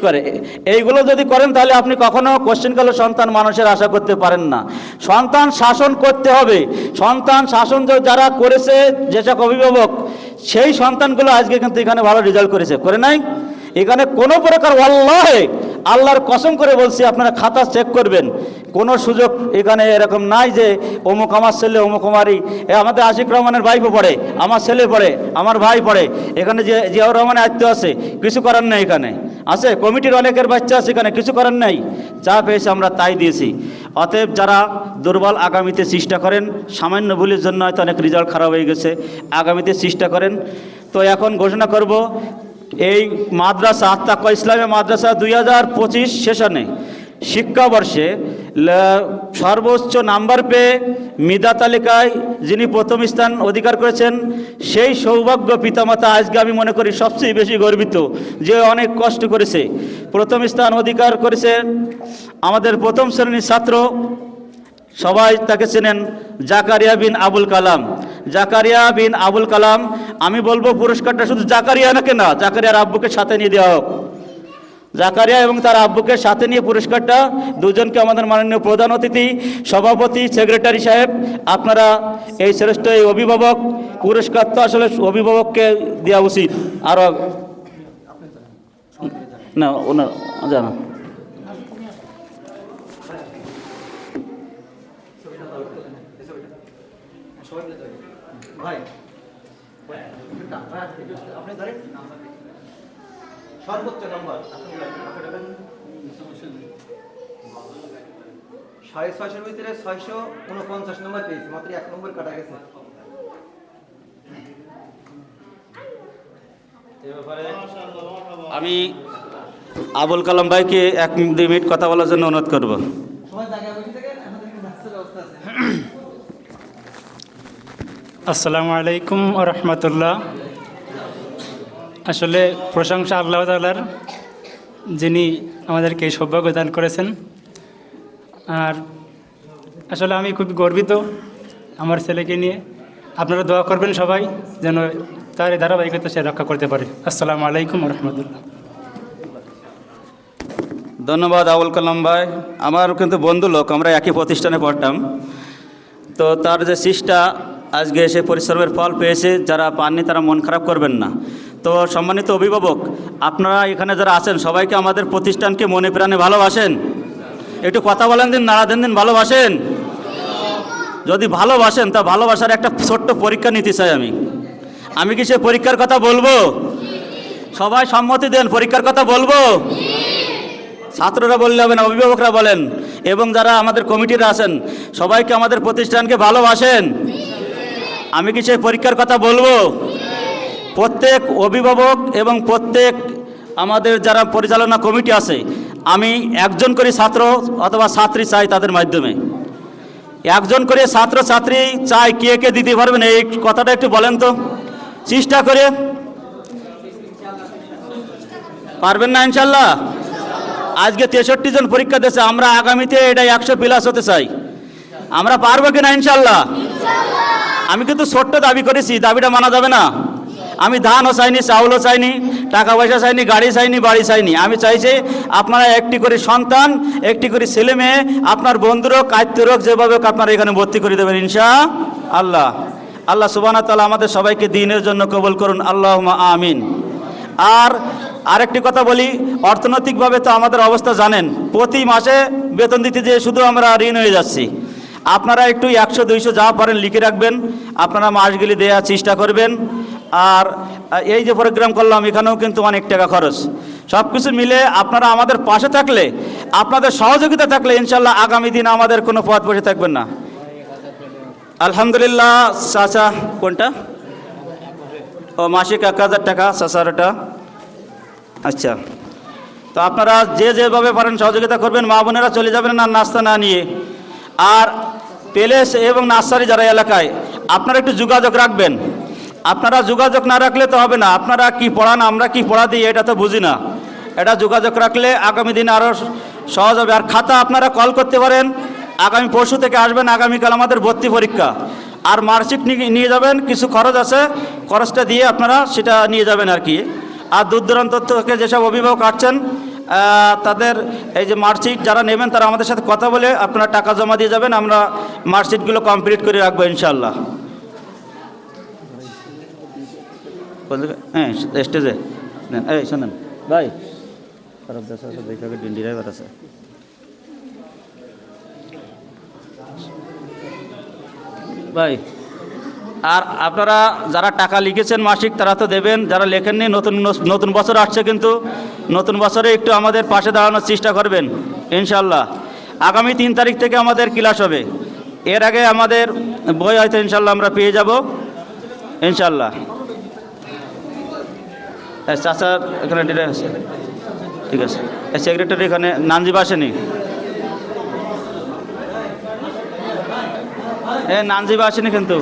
করে। এইগুলো যদি করেন তাহলে আপনি কখনো কোশ্চেনকালে সন্তান মানুষের আশা করতে পারেন না। সন্তান শাসন করতে হবে। সন্তান শাসন যারা করেছে যেসব অভিভাবক, সেই সন্তানগুলো আজকে কিন্তু এখানে ভালো রেজাল্ট করেছে, করে নাই? এখানে কোনো প্রকার ওয়াল্লাহে আল্লাহর কসম করে বলছি, আপনারা খাতা চেক করবেন, কোনো সুযোগ এখানে এরকম নাই যে অমুক আমার ছেলে, অমুক আমারই। আমাদের আশিক রহমানের ভাইপো পড়ে, আমার ছেলে পড়ে, আমার ভাই পড়ে, এখানে যে জিয়াউর রহমানের আয়ত্ত আছে, কিছু করার নেই। এখানে আছে কমিটির অনেকের বাচ্চা আছে, এখানে কিছু করার নেই, যা পেয়েছে আমরা তাই দিয়েছি। অতএব যারা দুর্বল, আগামীতে চেষ্টা করেন, সামান্য ভুলের জন্য হয়তো অনেক রেজাল্ট খারাপ হয়ে গেছে, আগামীতে চেষ্টা করেন। তো এখন ঘোষণা করব, এই মাদ্রাসা আত্তাকুয়া ইসলামিয়া মাদ্রাসা 2025 সেশনে শিক্ষাবর্ষে সর্বোচ্চ নাম্বার পেয়ে মেধা তালিকায় যিনি প্রথম স্থান অধিকার করেছেন, সেই সৌভাগ্য পিতামাতা আজকে আমি মনে করি সবচেয়ে বেশি গর্বিত, যে অনেক কষ্ট করেছে, প্রথম স্থান অধিকার করেছেন আমাদের প্রথম শ্রেণীর ছাত্র, সবাই তাকে চেনেন, জাকারিয়া বিন আবুল কালাম। জাকারিয়া বিন আবুল কালাম, আমি বলবো পুরস্কারটা শুধু জাকারিয়াকে না, জাকারিয়ার আব্বুকে সাথে নিয়ে দেওয়া হোক। জাকারিয়া এবং তার আব্বুকে সাথে নিয়ে পুরস্কারটা দুজনকে, আমাদের মাননীয় প্রধান অতিথি, সভাপতি, সেক্রেটারি সাহেব, আপনারা এই শ্রেষ্ঠ এই অভিভাবক, পুরস্কার তো আসলে অভিভাবককে দেওয়া উচিত। আরও না ওনার জানা সর্বোচ্চ নম্বর 650 ভিতরে 649 নম্বর পেয়েছি, মাত্র 1 নম্বর কাটা গেছে। আমি আবুল কালাম ভাইকে 1-2 মিনিট কথা বলার জন্য অনুরোধ করব। আসসালামু আলাইকুম ওয়া রাহমাতুল্লাহ। আসলে প্রশংসা আল্লাহ তাআলার, যিনি আমাদেরকে এই সৌভাগ্য দান করেছেন। আর আসলে আমি খুব গর্বিত আমার ছেলেকে নিয়ে। আপনারা দোয়া করবেন সবাই, যেন তার এই ধারাবাহিকতা সে রক্ষা করতে পারে। আসসালামু আলাইকুম ওয়া রাহমাতুল্লাহ। ধন্যবাদ আবুল কালাম ভাই, আমার কিন্তু বন্ধু লোক, আমরা একই প্রতিষ্ঠানে পড়তাম। তো তার যে চেষ্টা, আজকে এসে পরিশ্রমের ফল পেয়েছে, যারা পাননি তারা মন খারাপ করবেন না। তো সম্মানিত অভিভাবক, আপনারা এখানে যারা আছেন সবাইকে আমাদের প্রতিষ্ঠানকে মনে প্রাণে ভালোবাসেন? একটু কথা বলেন দিন, নাড়া দেন দিন, ভালোবাসেন? যদি ভালোবাসেন তা ভালোবাসার একটা ছোট্ট পরীক্ষা নিতে চাই আমি কি সে পরীক্ষার কথা বলবো? সবাই সম্মতি দেন, পরীক্ষার কথা বলবো? ছাত্ররা বললে হবে না, অভিভাবকরা বলেন, এবং যারা আমাদের কমিটিরা আছেন সবাইকে আমাদের প্রতিষ্ঠানকে ভালোবাসেন? আমি কি সেই পরীক্ষার কথা বলবো? প্রত্যেক অভিভাবক এবং প্রত্যেক আমাদের যারা পরিচালনা কমিটি আছে, আমি একজন করে ছাত্র অথবা ছাত্রী চাই, তাদের মাধ্যমে একজন করে ছাত্র ছাত্রী চাই। কে কে দিতে পারবেন এই কথাটা একটু বলেন তো, চেষ্টা করে। পারবেন না ইনশাল্লাহ? আজকে 63 জন পরীক্ষা দিয়েছে, আমরা আগামীতে এটা 100+ হতে চাই। আমরা পারবো কিনা ইনশাল্লাহ? আমি কিন্তু ছোট্ট দাবি করেছি, দাবিটা মানা যাবে না। আমি ধানও চাইনি, চাউলও চাইনি, টাকা পয়সা চাইনি, গাড়ি চাইনি, বাড়ি চাইনি। আমি চাইছি আপনারা একটি করে সন্তান, একটি করে ছেলে মেয়ে, আপনার বন্ধুরও কায়ত্তরক যেভাবে হোক আপনারা এখানে ভর্তি করে দেবেন ইনশাআল্লাহ। আল্লাহ সুবহানাহু ওয়া তাআলা আমাদের সবাইকে দ্বীনের জন্য কবুল করুন, আল্লাহুম্মা আমিন। আর আরেকটি কথা বলি, অর্থনৈতিকভাবে তো আমাদের অবস্থা জানেন, প্রতি মাসে বেতন দিতে যেয়ে শুধু আমরা ঋণ হয়ে যাচ্ছি। আপনারা একটু 100-200 যা পারেন লিখে রাখবেন, আপনারা মাসগুলি দেওয়ার চেষ্টা করবেন। আর এই যে প্রোগ্রাম করলাম এখানেও কিন্তু অনেক টাকা খরচ, সব কিছু মিলে আপনারা আমাদের পাশে থাকলে, আপনাদের সহযোগিতা থাকলে ইনশাল্লাহ আগামী দিন আমাদের কোনো পথ বসে থাকবেন না। আলহামদুলিল্লাহ। চাচা কোনটা? ও মাসিক 1000 টাকা চাচার ওটা। আচ্ছা, তো আপনারা যে যেভাবে পারেন সহযোগিতা করবেন। মা বোনেরা চলে যাবেন না নাস্তা না নিয়ে। আর প্লেস এবং নার্সারি যারা এলাকায়, আপনারা একটু যোগাযোগ রাখবেন। আপনারা যোগাযোগ না রাখলে তো হবে না। আপনারা কি পড়ান, আমরা কি পড়া দিই এটা তো বুঝি না। এটা যোগাযোগ রাখলে আগামী দিনে আরও সহজ হবে। আর খাতা আপনারা কল করতে পারেন, আগামী পরশু থেকে আসবেন, আগামীকাল আমাদের ভর্তি পরীক্ষা। আর মার্কশিট নিয়ে যাবেন, কিছু খরচ আছে, খরচটা দিয়ে আপনারা সেটা নিয়ে যাবেন আর কি। আর দূর দূরান্ত থেকে যেসব অভিভাবক আসছেন তাদের এই যে মার্কশিট যারা নেবেন তারা আমাদের সাথে কথা বলে আপনারা টাকা জমা দিয়ে যাবেন, আমরা মার্কশিটগুলো কমপ্লিট করে রাখবো ইনশাআল্লাহ। হ্যাঁ, স্টেজে এই শোনেন ভাই, ড্রাইভার আছে। ভাই, আর আপনারা যারা টাকা লিখেছেন মাসিক তারা তো দেবেন, যারা লেখেননি নতুন বছর আসছে, কিন্তু নতুন বছরে একটু আমাদের পাশে দাঁড়ানোর চেষ্টা করবেন ইনশাল্লাহ। আগামী 3 তারিখ থেকে আমাদের ক্লাস হবে, এর আগে আমাদের বই হয়তো ইনশাল্লাহ আমরা পেয়ে যাব ইনশাল্লাহ। চাচার এখানে ডিটেল আছে, ঠিক আছে। সেক্রেটারি এখানে নানজিব আসেনি, নানজিব আসেনি কিন্তু